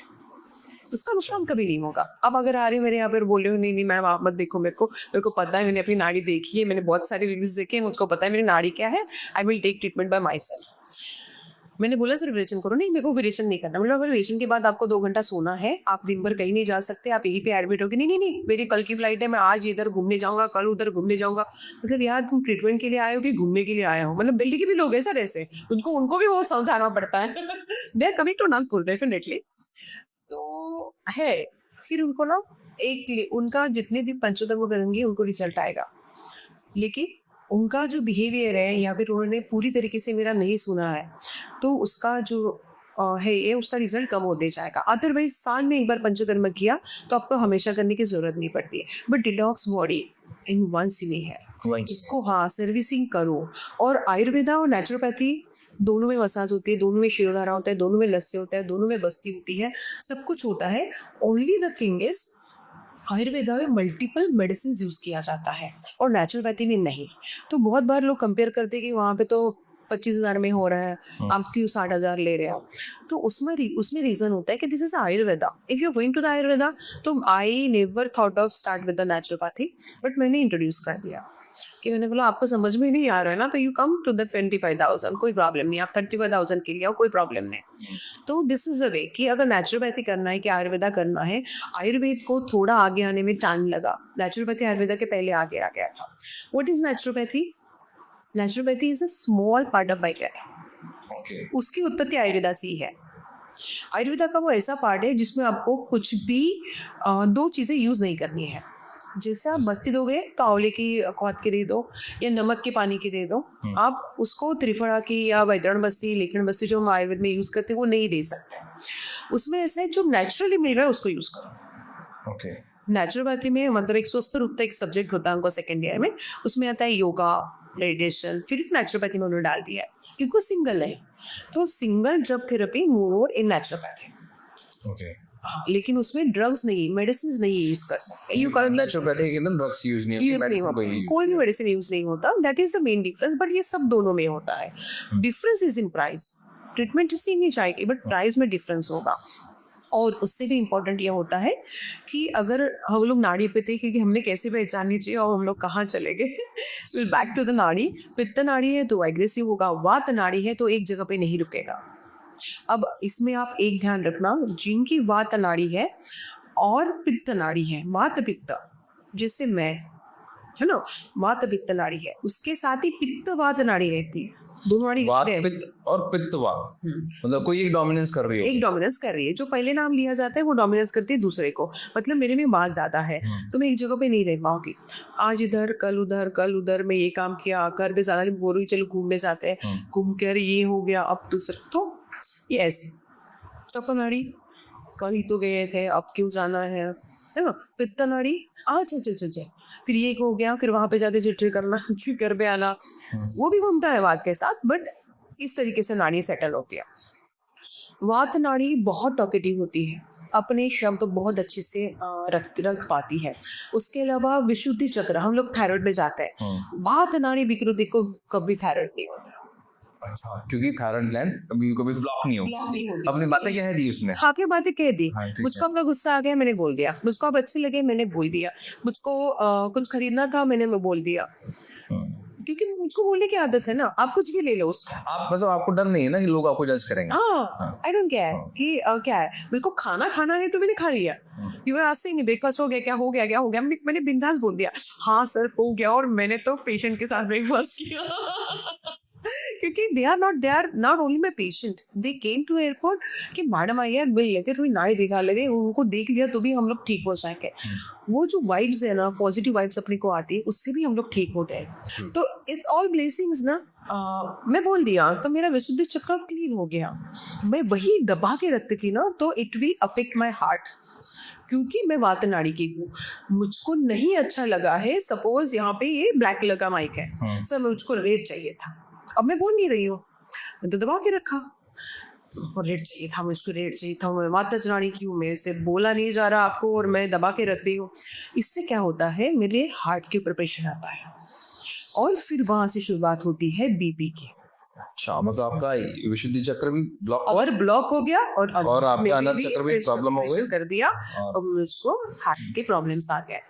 उसका नुकसान कभी नहीं होगा। अब अगर आ रहे हो मेरे यहाँ पर बोल रहे हो नहीं नहीं मैम आप मत देखो, मेरे को पता है, मैंने अपनी नाड़ी देखी है, मैंने बहुत सारी रिव्यूज देखे हैं, मुझको पता है मेरी नाड़ी क्या है, I will take treatment by myself. मैंने बोला सर विरेचन करो, नहीं मेरे को विरेचन नहीं करना। मतलब विरेचन के बाद आपको 2 घंटा सोना है, आप दिन भर कहीं नहीं जा सकते, आप यहीं पे एडमिट होगे। नहीं नहीं नहीं, मेरी कल की फ्लाइट है, मैं आज इधर घूमने जाऊंगा, कल उधर घूमने जाऊंगा। मतलब यार तुम ट्रीटमेंट के लिए आए हो कि घूमने के लिए आए हो? मतलब दिल्ली के भी लोग हैं सर ऐसे, उनको भी वो समझाना पड़ता है। They are coming to Nagpur definitely. तो है, फिर उनको ना उनका जितने दिन पंचोधर्म करेंगे उनको रिजल्ट आएगा, लेकिन उनका जो बिहेवियर है या फिर उन्होंने पूरी तरीके से मेरा नहीं सुना है तो उसका जो है ये उसका रिजल्ट कम होते जाएगा। अदरवाइज साल में एक बार पंचकर्म किया तो आपको हमेशा करने की ज़रूरत नहीं पड़ती है। But detox body in once ही नहीं है, जिसको हाँ सर्विसिंग करो। और आयुर्वेदा और नेचुरोपैथी दोनों में मसाज होती है, दोनों में शिरोधारा होता है, दोनों में लस्सी होता है, दोनों में बस्ती होती है, सब कुछ होता है। Only the thing is Ayurveda में मल्टीपल मेडिसिन यूज किया जाता है और नेचुरोपैथी में नहीं। तो बहुत बार लोग कंपेयर करते हैं कि वहाँ पे तो 25,000 में हो रहा है, आप क्यों 60,000 ले रहे हो। तो उसमें रीजन होता है कि this is Ayurveda. If you are going to the Ayurveda, तो I never thought of start with the naturopathy, but मैंने इंट्रोड्यूस कर दिया कि मैंने बोला आपको समझ में नहीं आ रहा है ना, तो यू कम टू द 25,000, कोई प्रॉब्लम नहीं, आप 35,000 के लिए आओ, कोई प्रॉब्लम नहीं। तो दिस इज अ वे कि अगर नेचुरोपैथी करना है कि आयुर्वेदा करना है, आयुर्वेद को थोड़ा आगे आने में टाइम लगा। नेचुरोपैथी आयुर्वेदा के पहले आगे आ गया था। What is naturopathy? Naturopathy is a small part of Ayurveda. उसकी उत्पत्ति आयुर्वेदा से ही है। आयुर्वेदा का वो ऐसा पार्ट है जिसमें आपको कुछ भी दो चीज़ें यूज़ नहीं करनी है। जैसे आप बस्ती दोगे तो आंवले की खौद के दे दो या नमक के पानी के दे दो, आप उसको त्रिफला की या वैतरण बस्ती, लेखन बस्ती जो हम आयुर्वेद में यूज़ करते हैं वो नहीं दे सकते। उसमें ऐसा है जो नेचुरली मिल रहा है उसको यूज़ करो। ओके। नेचुरोपैथी में मतलब एक स्वस्थ रूप का एक सब्जेक्ट होता है उनको सेकेंड ईयर में, उसमें आता है योगा, मेडिटेशन, फिर नेचुरोपैथी में उन्होंने डाल दिया है क्योंकि वो सिंगल है। तो सिंगल ड्रग थेरेपी मोर इन नेचुरोपैथी। ओके। हाँ, लेकिन उसमें ड्रग्स नहीं, मेडिसिन नहीं यूज कर सकते। यू कर नेचुरोपैथी के अंदर ड्रग्स यूज नहीं होती, मेडिसिन कोई भी मेडिसिन यूज नहीं होता। That is the main difference. But ये सब दोनों में होता है। Difference is in price. Treatment same ही जाएगी बट प्राइस में डिफरेंस होगा। और उससे भी इम्पोर्टेंट ये होता है कि अगर हम लोग नाड़ी पे थे, क्योंकि हमने कैसे पहचाननी चाहिए और हम लोग कहाँ चले गए। बैक टू द नाड़ी। पित्त नाड़ी है तो एग्रेसिव होगा, वात नाड़ी है तो एक जगह पे नहीं रुकेगा। अब इसमें आप एक ध्यान रखना, जिनकी वात नाड़ी है और पित्त नाड़ी है, वात पित्त जैसे मैं है ना, वात पित्त नाड़ी है, उसके साथ ही पित्त वात नाड़ी रहती है। दोनों नाड़ी वात पित्त और पित्त वात, मतलब कोई एक डोमिनेंस कर रही है। एक डोमिनेंस कर रही है। जो पहले नाम लिया जाता है वो डोमिनेंस करती है दूसरे को। मतलब मेरे में बात ज्यादा है तो मैं एक जगह पे नहीं रह पाऊंगी। आज इधर कल उधर, कल उधर, मैं ये काम किया, कर भी ज्यादा बोल रही, चलो घूमने जाते हैं, घूम कर ये हो गया, अब दूसरा। तो ये ऐसे सफर नाड़ी, कल ही तो गए थे, अब क्यों जाना है ना। पित्त नाड़ी, अच्छा चल फिर ये हो गया, फिर वहां पे जाके चिट्ठी करना, फिर घर पे आना, वो भी घूमता है वात के साथ। बट इस तरीके से नाड़ी सेटल होती है। वात नाड़ी बहुत टॉकेटिव होती है, अपने शब्द बहुत अच्छे से रख पाती है। उसके अलावा विशुद्धि चक्र, हम लोग थायराइड में जाते हैं, वात नाड़ी विकृति को कभी थायराइड नहीं होता। अच्छा, क्योंकि थायराइड ग्लैंड कभी ब्लॉक नहीं होती। अपनी बातें कह दी उसने। हाँ, अपनी बातें कह दी। हाँ, मुझको आपका गुस्सा आ गया, मैंने बोल दिया। मुझको आप अच्छे लगे, मैंने बोल दिया। मुझको कुछ खरीदना था, मैंने बोल दिया। क्योंकि मुझको बोलने की आदत है ना। आप कुछ भी ले लो उसको, आप मतलब आपको डर नहीं है ना कि लोग आपको जज करेंगे। हाँ, आई डोंट केयर कि क्या है। मेरे को खाना है तो मैंने खा लिया। यू आर आस्किंग ब्रेकफास्ट हो गया, क्या हो गया, मैंने बिंदास बोल दिया हाँ सर हो गया। और मैंने तो पेशेंट के साथ ब्रेकफास्ट किया। क्योंकि they are not only my patient, they came to airport कि मैडम आइए यार बिल लेते, थोड़ी नाड़ी दिखा लेते। उनको देख लिया तो भी हम लोग ठीक हो जाएंगे। वो जो वाइब्स है ना, पॉजिटिव वाइब्स अपने को आती है, उससे भी हम लोग ठीक होते हैं। तो इट्स ऑल ब्लेसिंग्स ना। मैं बोल दिया तो मेरा विशुद्धि चक्र क्लीन हो गया। मैं वही दबा के रखती थी ना, तो it will affect my heart, क्योंकि मैं वात नाड़ी की हूँ। मुझको नहीं अच्छा लगा है, सपोज यहाँ पे ये ब्लैक कलर का माइक है सर, मुझको रेड चाहिए था। अब मैं बोल नहीं रही हूँ, मैं तो दबा के रखा। रेड चाहिए था, मुझको रेड चाहिए था, मैं माता नाड़ी की हूँ, मेरे से बोला नहीं जा रहा आपको और मैं दबा के रख रही हूँ। इससे क्या होता है, मेरे हार्ट के ऊपर प्रेशर आता है और फिर वहां से शुरुआत होती है बीपी की। अच्छा, मतलब आपका विशुद्धि चक्र भी ब्लॉक हो गया और आपका अनंत चक्र भी प्रॉब्लम हो गई कर दिया और मुझको हार्ट के प्रॉब्लम्स आ गए।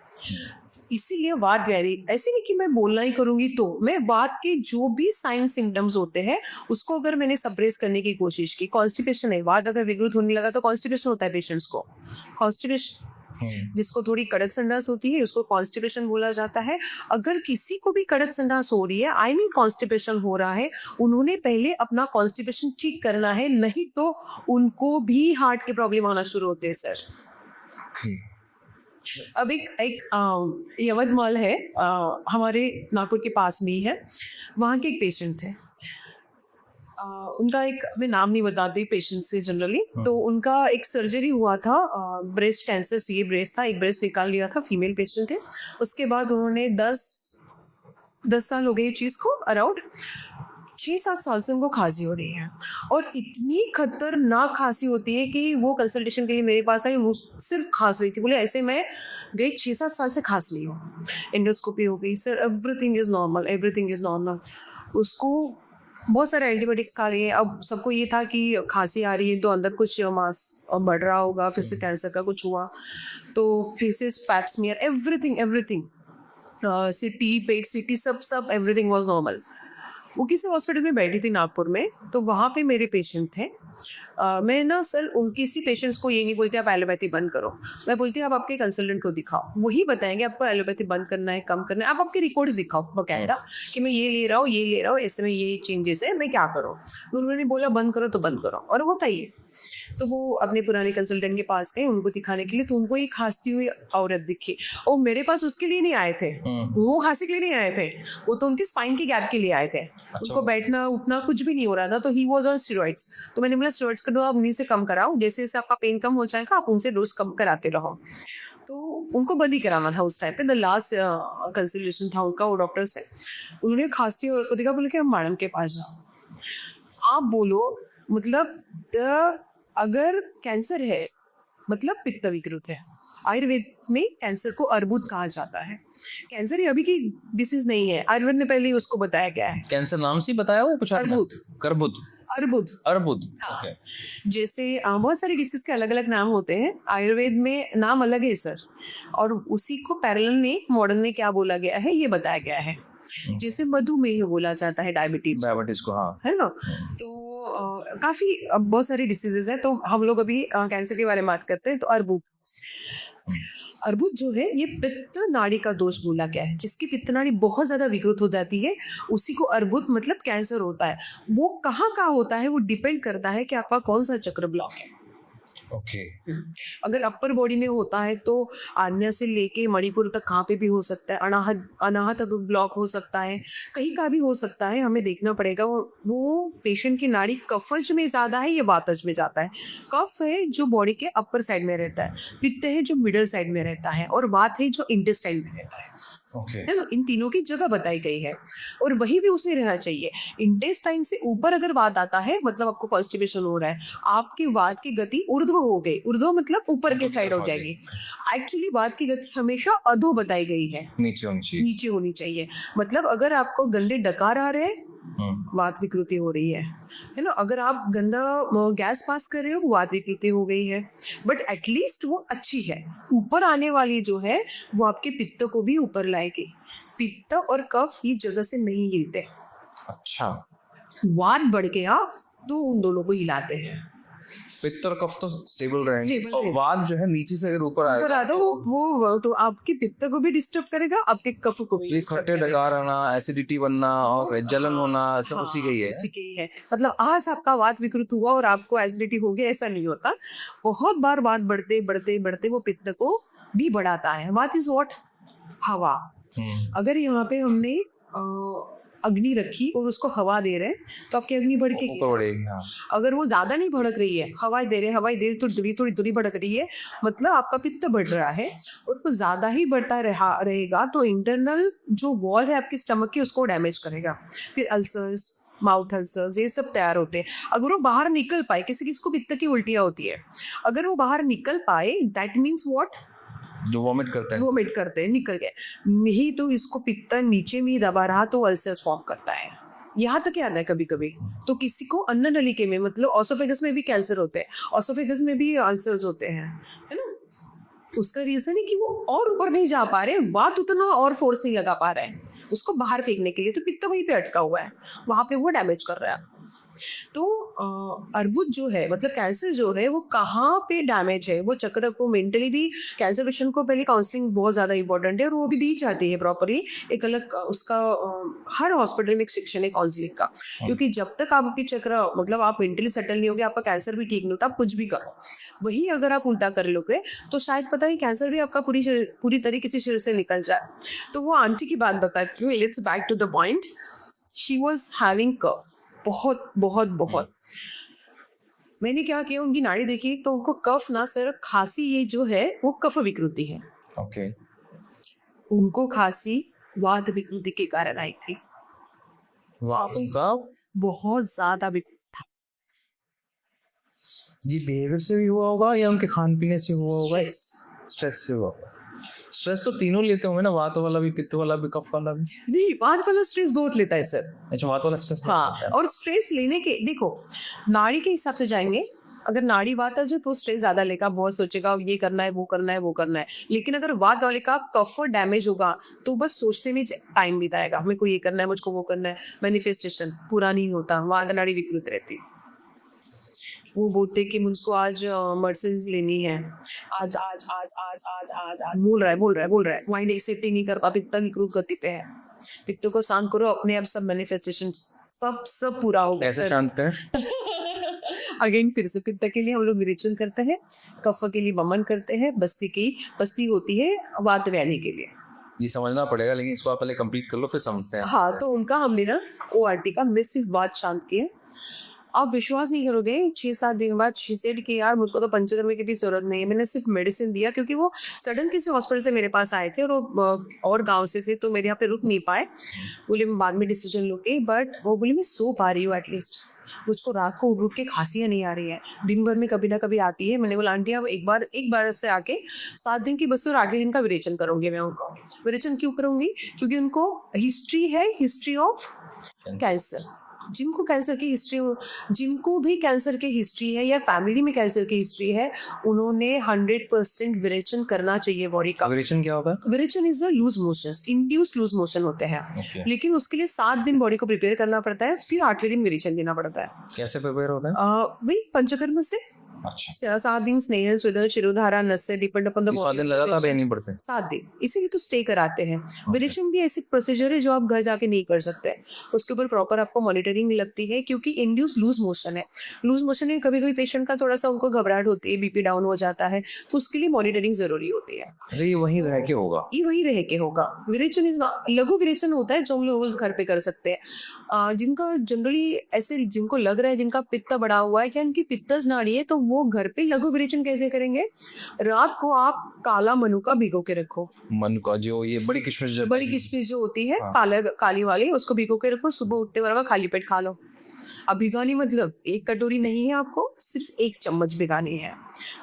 इसीलिए वात गहरी, ऐसे नहीं कि मैं बोलना ही करूंगी, तो मैं वात के जो भी साइन सिम्टम्स होते हैं उसको अगर मैंने सप्रेस करने की कोशिश की। कॉन्स्टिपेशन है, वात अगर विकृत होने लगा तो कॉन्स्टिपेशन होता है पेशेंट्स को। कॉन्स्टिपेशन जिसको थोड़ी कड़क संडास होती है उसको कॉन्स्टिपेशन बोला जाता है। अगर किसी को भी कड़क संडास हो रही है, आई मीन कॉन्स्टिपेशन हो रहा है, उन्होंने पहले अपना कॉन्स्टिपेशन ठीक करना है, नहीं तो उनको भी हार्ट के प्रॉब्लम आना शुरू होते हैं सर। अब एक यवतमाल है, हमारे नागपुर के पास में ही है, वहाँ के एक पेशेंट थे। उनका एक, मैं नाम नहीं बताती पेशेंट से जनरली, तो उनका एक सर्जरी हुआ था, ब्रेस्ट कैंसर से, ये ब्रेस्ट था, एक ब्रेस्ट निकाल लिया था, फीमेल पेशेंट है। उसके बाद उन्होंने 10 साल हो गए ये चीज़ को, अराउंड 6-7 साल से उनको खांसी हो रही है, और इतनी खतरनाक खांसी होती है कि वो कंसल्टेशन के लिए मेरे पास आई, वो सिर्फ खांस रही थी। बोले ऐसे मैं गई 6-7 साल से खांस रही हूँ, एंडोस्कोपी हो गई, sir everything is normal, everything is normal. उसको बहुत सारे एंटीबायोटिक्स खा लिए। अब सबको ये था कि खांसी आ रही है तो अंदर कुछ मास बढ़ रहा होगा, फिर से कैंसर का कुछ हुआ, तो फिर से pap smear, everything CT, PET CT, सब एवरीथिंग वाज नॉर्मल। वो किसी हॉस्पिटल में बैठी थी नागपुर में, तो वहाँ पे मेरे पेशेंट थे। मैं ना सर उनकी किसी पेशेंट्स को ये नहीं बोलती आप एलोपैथी बंद करो, मैं बोलती हूँ आप आपके कंसल्टेंट को दिखाओ, वही बताएंगे आपको एलोपैथी बंद करना है, कम करना है। आप आपके रिकॉर्ड्स दिखाओ बकायदा कि मैं ये ले रहा हूँ, ऐसे में ये चेंजेस है, मैं क्या करूँ। उन्होंने बोला बंद करो तो बंद करो, और होता ही है। तो वो अपने पुराने कंसल्टेंट के पास गए उनको दिखाने के लिए, तो उनको एक खांसती हुई औरत दिखी। और मेरे पास उसके लिए नहीं आए थे, वो खांसी के लिए नहीं आए थे, वो तो उनके स्पाइन के गैप के लिए आए थे। उनको बैठना उठना कुछ भी नहीं हो रहा था, तो ही वाज ऑन स्टेरॉइड्स। तो मैंने बोला स्टेरॉइड्स का डोज आप उन्हीं से कम कराओ, जैसे जैसे आपका पेन कम हो जाएगा आप उनसे डोज कम कराते रहो। तो उनको बंद ही कराना था उस टाइम पे। द लास्ट कंसल्टेशन था उनका वो डॉक्टर से। उन्होंने खांसी औरत को देखा, बोले कि हम मैडम के पास जाओ, आप बोलो मतलब अगर कैंसर है मतलब पित्त विकृत है। आयुर्वेद में कैंसर को अर्बुद कहा जाता है। कैंसर ये अभी की डिसीज नहीं है, आयुर्वेद में पहले ही उसको बताया गया है। कैंसर नाम से बताया वो कुछ? अर्बुद। ओके। जैसे बहुत सारी डिसीज के अलग अलग नाम होते हैं, आयुर्वेद में नाम अलग है सर, और उसी को पैरेलल में मॉडर्न में क्या बोला गया है ये बताया गया है। जैसे मधुमेह बोला जाता है डायबिटीज को, हाँ है ना। तो काफी बहुत सारी डिसीजेज हैं, तो हम लोग अभी कैंसर के बारे में बात करते हैं। तो अर्बुद जो है ये पित्त नाड़ी का दोष बोला गया है। जिसकी पित्त नाड़ी बहुत ज्यादा विकृत हो जाती है उसी को अर्बुद मतलब कैंसर होता है। वो कहाँ का होता है वो डिपेंड करता है कि आपका कौन सा चक्र ब्लॉक है। ओके। अगर अपर बॉडी में होता है तो आज्ञा से लेके मणिपुर तक कहाँ पे भी हो सकता है, अनाहत तक ब्लॉक हो सकता है, कहीं का भी हो सकता है। हमें देखना पड़ेगा वो पेशेंट की नाड़ी कफज में ज्यादा है या वातज में जाता है। कफ है जो बॉडी के अपर साइड में रहता है, पित्त है जो मिडल साइड में रहता है, और वात है जो इंटेस्टाइन में रहता है। है ना, इन तीनों की जगह बताई गई है और वही भी उसमें रहना चाहिए। इंटेस्टाइन से ऊपर अगर वात आता है मतलब आपको कॉन्स्टिपेशन हो रहा है, आपकी वात की गति ऊर्ध्व हो गई, ऊर्ध्व मतलब ऊपर के साइड हो जाएगी। एक्चुअली वात की गति हमेशा अधो बताई गई है, नीचे होनी चाहिए। मतलब अगर आपको गंदे डकार आ रहे हैं वात विकृति हो रही है ना। अगर आप गंदा गैस पास कर रहे हो वात विकृति हो गई है, बट एटलीस्ट वो अच्छी है। ऊपर आने वाली जो है वो आपके पित्त को भी ऊपर लाएगी। पित्त और कफ ये जगह से नहीं हिलते। अच्छा। वात बढ़ गया तो उन दोनों को हिलाते हैं। पित्त और कफ तो स्टेबल रहेंगे, और वात जो है नीचे से अगर ऊपर आएगा तो वो तो आपके पित्त को भी डिस्टर्ब करेगा, आपके कफ को भी। खट्टे डकार आना, एसिडिटी बनना और जलन होना सब उसी के ही है। मतलब आज आपका वात विकृत हुआ और आपको एसिडिटी हो गया ऐसा नहीं होता। बहुत बार वात बढ़ते बढ़ते बढ़ते वो पित्त को भी बढ़ाता है। वात इज व्हाट? हवा। अगर यहाँ पे हमने अग्नि रखी और उसको हवा दे रहे हैं तो आपकी अग्नि बढ़ेगी। हाँ। अगर वो ज्यादा नहीं भड़क रही है, हवाई दे रहे तो थोड़ी दूरी भड़क रही है, मतलब आपका पित्त बढ़ रहा है। और वो ज्यादा ही बढ़ता रहेगा तो इंटरनल जो वॉल है आपके स्टमक की उसको डैमेज करेगा। फिर अल्सर्स, माउथ अल्सर्स ये सब तैयार होते हैं। अगर वो बाहर निकल पाए, किसी किसी को पित्त की उल्टियाँ होती है, अगर वो बाहर निकल पाए दैट मीन्स व्हाट? जो वोमिट करते हैं निकल गए नहीं, तो इसको पित्त नीचे में ही दबा रहा तो अल्सर्स फॉर्म करता है। यहाँ तक याद है कभी कभी तो किसी को अन्न नलिका में मतलब ऑसोफेगस में भी कैंसर होते हैं, ऑसोफेगस में भी अल्सर्स होते हैं, है ना। उसका रीजन है कि वो और ऊपर नहीं जा पा रहे, वात उतना और फोर्स नहीं लगा पा रहे हैं उसको बाहर फेंकने के लिए, तो पित्त वहीं पे अटका हुआ है, वहां पे वो डैमेज कर रहा है। तो अर्बुद जो है मतलब कैंसर जो है वो कहाँ पे डैमेज है, वो चक्र को मेंटली भी कैंसर पेशेंट को पहले काउंसलिंग बहुत ज़्यादा इंपॉर्टेंट है और वो भी दी जाती है प्रॉपरली। एक अलग उसका हर हॉस्पिटल में एक सेक्शन है काउंसलिंग का, क्योंकि जब तक आपकी चक्र मतलब आप मेंटली सेटल नहीं होगे, आपका कैंसर भी ठीक नहीं होता, आप कुछ भी करो। वही अगर आप उल्टा कर लोगे तो शायद पता नहीं कैंसर भी आपका पूरी तरीके से शरीर से निकल जाए। तो वो आंटी की बात बताती हूँ, let's back to the point. She was having cough, बहुत बहुत बहुत। मैंने क्या किया, उनकी नाड़ी देखी तो उनको कफ ना सर, खांसी ये जो है वो कफ विकृति है। ओके। उनको खांसी वात विकृति के कारण आई थी, वाह, बहुत ज्यादा ये बिहेवियर से भी हुआ होगा या उनके खान पीने से हुआ होगा? स्ट्रेस। स्ट्रेस से हुआ होगा। स्ट्रेस तो तीनों लेते होंगे ना, वात वाला भी, पित्त वाला भी, कफ वाला भी। नहीं, वात वाला स्ट्रेस बहुत लेता है सर। अच्छा, वात वाला स्ट्रेस। हाँ, और स्ट्रेस लेने के देखो, नाड़ी के हिसाब से जाएंगे, अगर नाड़ी वात है जो तो स्ट्रेस ज्यादा लेगा, बहुत सोचेगा ये करना है वो करना है वो करना है। लेकिन अगर वात वाले का कफ डैमेज होगा तो बस सोचने में टाइम बिताएगा, मेरे को ये करना है, मुझको वो करना है, मैनिफेस्टेशन पूरा नहीं होता, वात नाड़ी विकृत रहती। वो बोलते कि मुझको आज मर्सिडीज लेनी है, आज आज आज आज आज आज आज बोल रहा है माइंड एक्सेप्ट नहीं कर पा, पित्त विकृत गति पे है। पित्त को शांत करो, अपने आप सब मैनिफेस्टेशन सब पूरा होगा। कैसे शांत है? अगेन फिर से पित्त के लिए हम लोग विरेचन करते हैं, कफ के लिए वमन करते हैं, बस्ती होती है वात व्याधि के लिए। ये समझना पड़ेगा, लेकिन इसको आप पहले कंप्लीट कर लो फिर समझते हैं। हाँ, तो उनका हमने ना ORT का मिसिस बात शांत किया। आप विश्वास नहीं करोगे, 6-7 दिन बाद शी सेड कि यार मुझको तो पंचकर्म की भी जरूरत नहीं है, मैंने सिर्फ मेडिसिन दिया, क्योंकि वो सडन किसी हॉस्पिटल से मेरे पास आए थे और गांव से थे, तो मेरे यहाँ पे रुक नहीं पाए। बोले मैं बाद में डिसीजन लूँगी, बट वो बोली मैं सो पा रही हूँ एटलीस्ट, मुझको रात को उठ के खांसियाँ नहीं आ रही है, दिन भर में कभी ना कभी आती है। मैंने बोला आंटी आप एक बार से आके 7 दिन की बस और 8 दिन का विरेचन करूँगी मैं उनको। विरेचन क्यों करूँगी? क्योंकि उनको हिस्ट्री ऑफ कैंसर, जिनको कैंसर की हिस्ट्री, जिनको भी कैंसर की हिस्ट्री है या फैमिली में कैंसर की हिस्ट्री है, उन्होंने 100% विरेचन करना चाहिए बॉडी का। विरेचन क्या होता है? Virechan is a loose motion, induce loose motion होते हैं। Okay. लेकिन उसके लिए 7 दिन बॉडी को प्रिपेयर करना पड़ता है, फिर 8वें दिन विरेचन देना पड़ता है। कैसे प्रिपेयर होता है? वही पंचकर्म से। अच्छा। 7 दिन स्नेहल स्वेदन शिरोधारा नस्य डिपेंड अपॉन द 7 दिन लगातार रहनी पड़ते हैं। 7 दिन, इसीलिए तो स्टे कराते हैं। विरेचन भी ऐसी प्रोसीजर है जो आप घर जाके नहीं कर सकते, उसके ऊपर प्रॉपर आपको मॉनिटरिंग लगती है, क्योंकि इंड्यूस लूज मोशन है। लूज मोशन में कभी कभी पेशेंट का थोड़ा सा उनको घबराहट होती है, बीपी डाउन हो जाता है, तो उसके लिए मॉनिटरिंग जरूरी होती है। अच्छा, ये वहीं रह के होगा? ये वही रह के होगा। विरेचन इज लघु विरेचन होता है जो हम लोग घर पे कर सकते हैं। जिनका जनरली ऐसे, जिनको लग रहा है जिनका पित्त बढ़ा हुआ है या इनकी पित्तज नाड़ी है, तो वो घर पे लघु विरेचन कैसे करेंगे? रात को आप काला मनुका भिगो के रखो। मनुका जो ये बड़ी किशमिश जो होती है, हाँ। काली वाली, उसको भिगो के रखो, सुबह उठते बराबर खाली पेट खा लो। अब भिगानी मतलब 1 कटोरी नहीं है, आपको सिर्फ 1 चम्मच भिगानी है।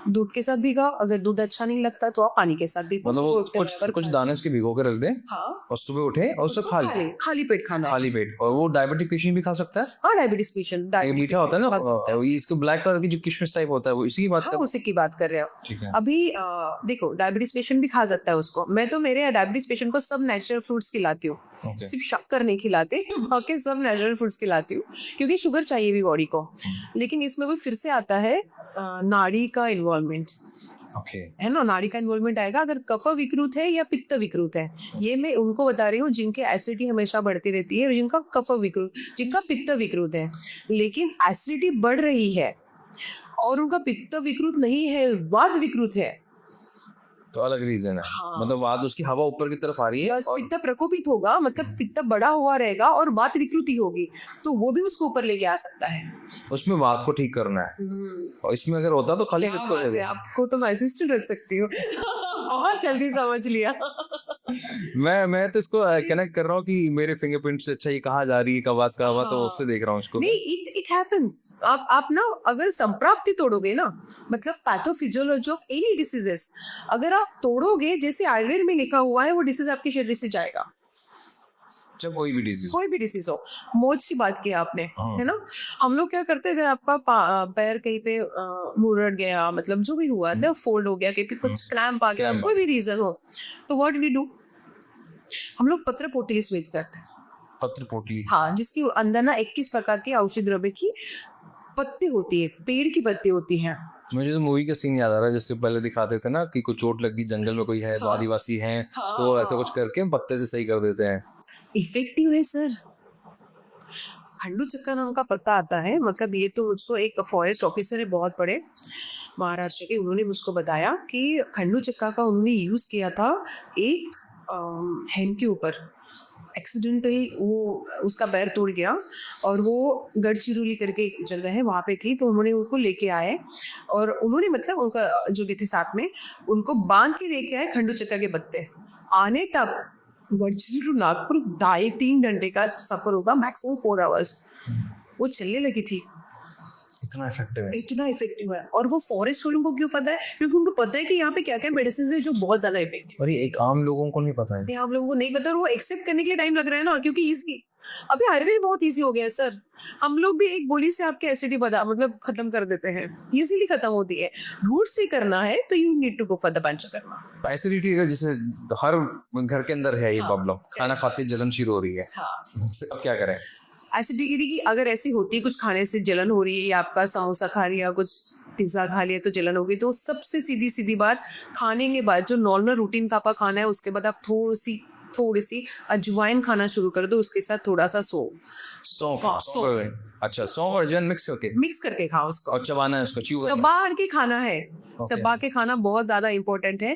दूध के साथ भिगाओ, अगर दूध अच्छा नहीं लगता तो आप पानी के साथ भिगो। मतलब कुछ दाने उसके भिगो के रख दे। हाँ, और सुबह उठे और उसको खा ले, खाली पेट खाना। खाली पेट। और वो डायबिटिक पेशेंट भी खा सकता है? हाँ, डायबिटीज पेशेंट, ये मीठा होता है ना, ये इसको ब्लैक कलर की जो किशमिश टाइप होता है, वो इसी की बात उसी की बात कर रहे हो। ठीक है। अभी देखो, डायबिटीज पेशेंट भी खा सकता है उसको। मैं तो मेरे डायबिटीज पेशेंट को सब नेचुरल फ्रूट्स खिलाती हूँ, सिर्फ शक्कर नहीं खिलाते, बाकी सब नेचुरल फ्रूट्स खिलाती हूँ, क्योंकि शुगर चाहिए भी बॉडी को। लेकिन इसमें भी फिर से आता है नाड़ी का इन्वॉल्वमेंट। है ना, नाड़ी का इन्वॉल्वमेंट आएगा अगर कफ विकृत है या पित्त विकृत है। ये मैं उनको बता रही हूँ जिनके एसिडिटी हमेशा बढ़ती रहती है, जिनका कफ विकृत, जिनका पित्त विकृत है, लेकिन एसिडिटी बढ़ रही है और उनका पित्त विकृत नहीं है, वात विकृत है, तो अलग रीजन है। हाँ। मतलब वात उसकी हवा ऊपर की तरफ आ रही है, और पित्त प्रकोपित होगा, मतलब पित्त बड़ा हुआ रहेगा और वात विकृति होगी, तो वो भी उसको ऊपर लेके आ सकता है। उसमें वात को ठीक करना है। और इसमें अगर होता तो खाली आपको तो मैं असिस्टेंट रख सकती हूँ। बहुत जल्दी समझ लिया। मैं तो इसको कनेक्ट कर रहा हूँ कि मेरे फिंगरप्रिंट से अच्छा ये कहाँ जा रही है, कब बात का तो उससे देख रहा हूँ इसको। नहीं, इट हैपेंस। आप ना अगर संप्राप्ति तोड़ोगे ना, मतलब पैथोफिजियोलॉजी ऑफ एनी डिसीजेस अगर आप तोड़ोगे, जैसे आयुर्वेद में लिखा हुआ है, वो डिसीज आपके शरीर से जाएगा। जब कोई भी डिसीज हो, मोच की बात की आपने, है ना। हम लोग क्या करते हैं, अगर आपका पैर कहीं पे मुरड़ गया, मतलब जो भी हुआ ना, फोल्ड हो गया, कहीं कुछ क्रैम्प आ गया, कोई भी रीजन हो, तो व्हाट वी डू, हम लोग पत्र पोटली स्वेद करते हैं। पत्र पोटली? हाँ, जिसकी अंदर ना 21 प्रकार की औषधि द्रव्य की पत्ती होती है, पेड़ की पत्ती होती है। मुझे तो मूवी का सीन याद आ रहा है, जिससे पहले दिखाते थे ना कि कोई चोट लगी, जंगल में कोई है, तो आदिवासी हैं, तो ऐसा कुछ करके पत्ते से सही कर देते हैं। इफेक्टिव है सर। खंडू चक्का नाम का पत्ता आता है, मतलब ये तो मुझको एक फॉरेस्ट ऑफिसर है बहुत बड़े महाराष्ट्र के, उन्होंने मुझको बताया कि खंडू चक्का का उन्होंने यूज किया था एक हेम के ऊपर। एक्सीडेंटली वो उसका पैर टूट गया और वो गढ़चिरौली करके एक जगह है वहाँ पे थी, तो उन्होंने उनको लेके आए और उन्होंने मतलब उनका जो भी थे साथ में उनको बांध के लेके आए खंडू चक्कर के पत्ते आने तक। गढ़चिरौली टू नागपुर 2.5-3 घंटे का सफर होगा, मैक्सिमम 4 आवर्स। वो चलने लगी थी, इतना इफेक्टिव है। इतना इफेक्टिव है। और वो फॉरेस्ट वालों को क्यों पता है? क्योंकि उनको पता है कि यहाँ पे क्या क्या मेडिसिन है जो बहुत ज्यादा इफेक्टिव और ये एक आम लोगों को नहीं पता है। है। आप लोगों को नहीं पता और वो एक्सेप्ट करने के लिए टाइम लग रहा है ना, क्योंकि इजी अभी आयुर्वेद बहुत इजी हो गया है सर। हम लोग भी एक गोली से आपके एसिडिटी बता मतलब खत्म कर देते हैं, इजीली खत्म होती है। रूट से करना है तो you need to go for the panchakarma. Acidity का जैसे हर घर के अंदर है ये प्रॉब्लम, खाना खाते जलन शुरू हो रही है। अब क्या करें? एसिडिटी की अगर ऐसी होती है, कुछ खाने से जलन हो रही है या आपका समोसा खा लिया, कुछ पिज्जा खा लिया तो जलन हो गई, तो सबसे सीधी सीधी बात, खाने के बाद जो नॉर्मल रूटीन का आपका खाना है उसके बाद आप थोड़ी सी अजवाइन खाना शुरू कर दो, उसके साथ थोड़ा सा सौंफ। अच्छा, सौंफ और अजवाइन मिक्स करके खाओ उसको और चबाना है उसको, चबा के खाना है। चबा के खाना बहुत ज्यादा इंपॉर्टेंट है।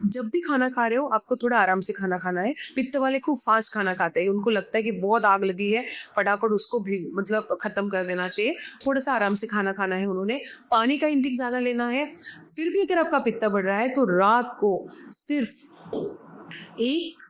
जब भी खाना खा रहे हो आपको थोड़ा आराम से खाना खाना है। पित्त वाले खूब फास्ट खाना खाते हैं, उनको लगता है कि बहुत आग लगी है, फटाफट उसको भी मतलब खत्म कर देना चाहिए। थोड़ा सा आराम से खाना खाना है उन्होंने। पानी का इंटेक ज्यादा लेना है। फिर भी अगर आपका पित्त बढ़ रहा है तो रात को सिर्फ एक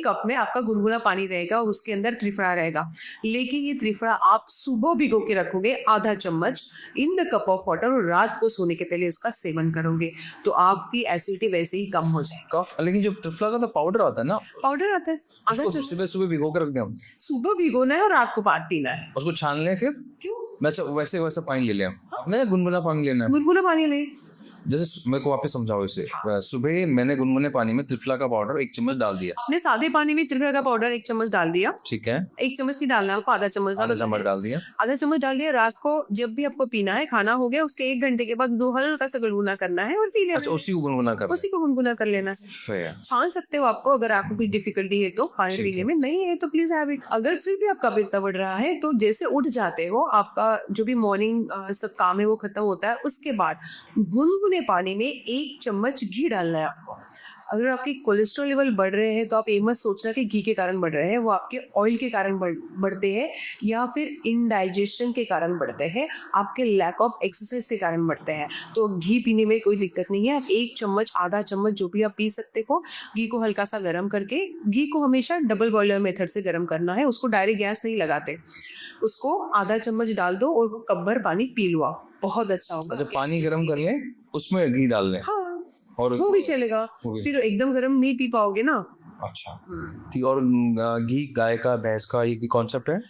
कप में आपका गुनगुना पानी रहेगा और उसके अंदर त्रिफला रहेगा। लेकिन ये त्रिफला आप सुबह भिगो के रखोगे आधा चम्मच in the cup of water और रात को सोने के पहले उसका सेवन करोगे तो आपकी एसिडिटी वैसे ही कम हो जाएगी। लेकिन जो त्रिफला का तो पाउडर आता है ना, पाउडर आता है, अगर सुबह भिगो कर रख दें, सुबह भिगोना है और रात को पानी पीना है। उसको छान लें फिर क्यों? अच्छा वैसे पानी ले लें, आपने गुनगुना पानी लेना है। गुनगुना पानी ले, जैसे मेरे को वापस समझाओ इसे। सुबह मैंने गुनगुने पानी में त्रिफला का पाउडर 1 चम्मच डाल दिया। अपने सादे पानी में त्रिफला का पाउडर 1 चम्मच डाल दिया। ठीक है, 1 चम्मच नहीं डालना आपको, आधा चम्मच डाल दिया। आधा चम्मच डाल दिया। रात को जब भी आपको पीना है, खाना हो गया उसके 1 घंटे के बाद दो हल्का सा गुनगुना करना है और पी लेना। अच्छा, उसी को गुनगुना कर लेना है। छान सकते हो आपको, अगर आपको कुछ डिफिकल्टी है तो खाने पीने में, नहीं है तो प्लीज हैव इट। अगर फिर भी आपका पित्त बढ़ रहा है तो जैसे उठ जाते हो, आपका जो भी मॉर्निंग सब काम है वो खत्म होता है, उसके बाद गुनगुने पानी में 1 चम्मच घी डालना है आपको। अगर आपकी कोलेस्ट्रॉल लेवल बढ़ रहे हैं तो आप ये मत सोचना कि घी के कारण बढ़ रहे हैं, वो आपके ऑयल के कारण बढ़ते हैं या फिर इनडाइजेशन के कारण बढ़ते हैं, आपके लैक ऑफ एक्सरसाइज के कारण बढ़ते हैं। तो घी पीने में कोई दिक्कत नहीं है। आप 1 चम्मच आधा चम्मच जो भी आप पी सकते हो। घी को हल्का सा गर्म करके, घी को हमेशा डबल बॉयलर मेथड से गर्म करना है, उसको डायरेक्ट गैस नहीं लगाते। उसको आधा चम्मच डाल दो और वो कप भर पानी पी लो आप, बहुत अच्छा होगा। अच्छा, पानी गर्म कर लें, उसमें घी डाल लें। हाँ, और वो भी चलेगा, फिर एकदम गर्म नहीं पी पाओगे ना। अच्छा ठीक। और घी गाय का, भैंस का, ये कॉन्सेप्ट है?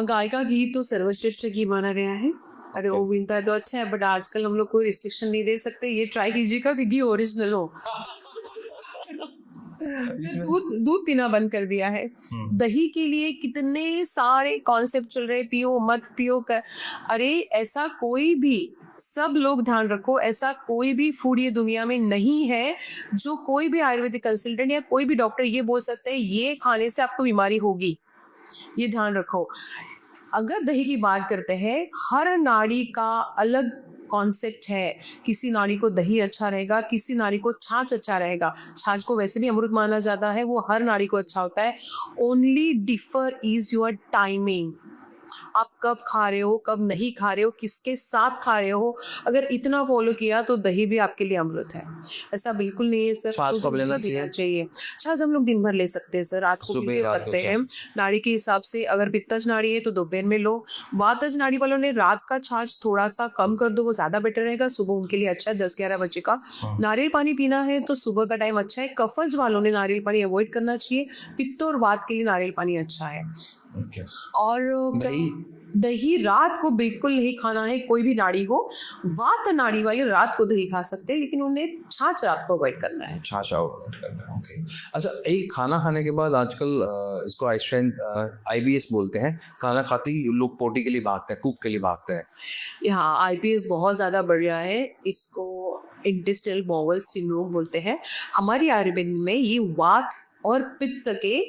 गाय का घी तो सर्वश्रेष्ठ घी माना गया है। अरे वो मिलता है तो अच्छा है, बट आजकल हम लोग कोई रिस्ट्रिक्शन नहीं दे सकते। ये ट्राई कीजिएगा कि घी ओरिजिनल हो। दूध पीना बंद कर दिया है। दही के लिए कितने सारे कॉन्सेप्ट चल रहे, पियो मत पियो कर। अरे ऐसा कोई भी, सब लोग ध्यान रखो, ऐसा कोई भी फूड ये दुनिया में नहीं है जो कोई भी आयुर्वेदिक कंसल्टेंट या कोई भी डॉक्टर ये बोल सकते हैं ये खाने से आपको बीमारी होगी। ये ध्यान रखो। अगर दही की बात करते हैं, हर नाड़ी का अलग कॉन्सेप्ट है। किसी नाड़ी को दही अच्छा रहेगा, किसी नाड़ी को छाछ अच्छा रहेगा। छाछ को वैसे भी अमृत माना जाता है, वो हर नाड़ी को अच्छा होता है। Only differ is your timing. आप कब खा रहे हो, कब नहीं खा रहे हो, किसके साथ खा रहे हो। अगर इतना फॉलो किया तो दही भी आपके लिए अमृत है। ऐसा बिल्कुल नहीं है सर। छाछ कब लेना चाहिए? छाछ हम लोग दिन भर ले सकते हैं सर, रात को भी ले सकते हैं। नाड़ी के हिसाब से अगर पित्तज नाड़ी है तो दोपहर में लो। वातज नाड़ी वालों ने रात का छाछ थोड़ा सा कम कर दो, वो ज्यादा बेटर रहेगा। सुबह उनके लिए अच्छा है, 10-11 बजे का। नारियल पानी पीना है तो सुबह का टाइम अच्छा है। कफज वालों ने नारियल पानी अवॉइड करना चाहिए। पित्त और वात के लिए नारियल पानी अच्छा है। और दही रात को बिल्कुल नहीं खाना है, कोई भी नाड़ी हो। वात नाड़ी वाले रात को दही खा सकते हैं, लेकिन उन्हें छाछ रात को अवॉइड करना है। छाछ अवॉइड करना है, ओके। अच्छा, ये खाना खाने के बाद आजकल इसको आई स्ट्रेंथ IBS बोलते हैं। खाना खाते ही लोग पोटी के लिए भागते हैं, कुक के लिए भागते हैं। यहाँ IBS बहुत ज़्यादा बढ़ गया है। इसको इंटेस्टाइनल बाउल सिंड्रोम बोलते हैं। हमारी आयुर्वेद में ये वात और पित्त के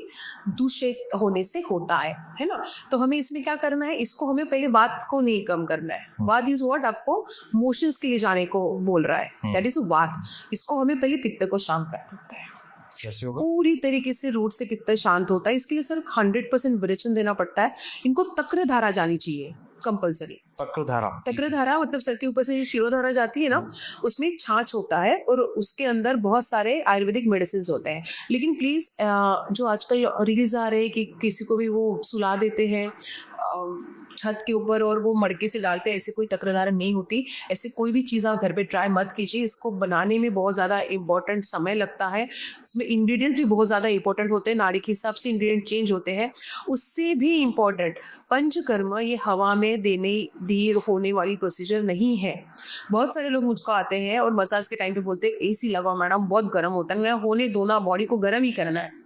दूषित होने से होता है ना। तो हमें इसमें क्या करना है, इसको हमें पहले वात को नहीं कम करना है। वात इज व्हाट आपको मोशंस के लिए जाने को बोल रहा है, दैट इज वात। इसको हमें पहले पित्त को शांत करना होता है। कैसे होगा? पूरी तरीके से रूट से पित्त शांत होता है। इसके लिए सर 100% विरेचन देना पड़ता है। इनको तक्र धारा जानी चाहिए कंपलसरी। तक्रधारा? तक्रधारा मतलब सर के ऊपर से जो शिरोधारा जाती है ना, उसमें एक छाछ होता है और उसके अंदर बहुत सारे आयुर्वेदिक मेडिसिन होते हैं। लेकिन प्लीज जो आजकल रिलीज आ रहे हैं कि किसी को भी वो सुला देते हैं छत के ऊपर और वो मड़के से डालते हैं, ऐसे कोई तक्रधारा नहीं होती। ऐसे कोई भी चीज़ आप घर पे ट्राई मत कीजिए। इसको बनाने में बहुत ज़्यादा इंपॉर्टेंट समय लगता है। इसमें इंग्रेडिएंट्स भी बहुत ज़्यादा इंपॉर्टेंट होते हैं। नाड़ी के हिसाब से इंग्रेडिएंट चेंज होते हैं। उससे भी इम्पॉर्टेंट पंचकर्म ये हवा में दी होने वाली प्रोसीजर नहीं है। बहुत सारे लोग मुझको आते हैं और मसाज के टाइम पे बोलते हैं एसी लगाओ मैडम, बहुत गर्म होता है। मैं होने दो ना, बॉडी को गर्म ही करना है।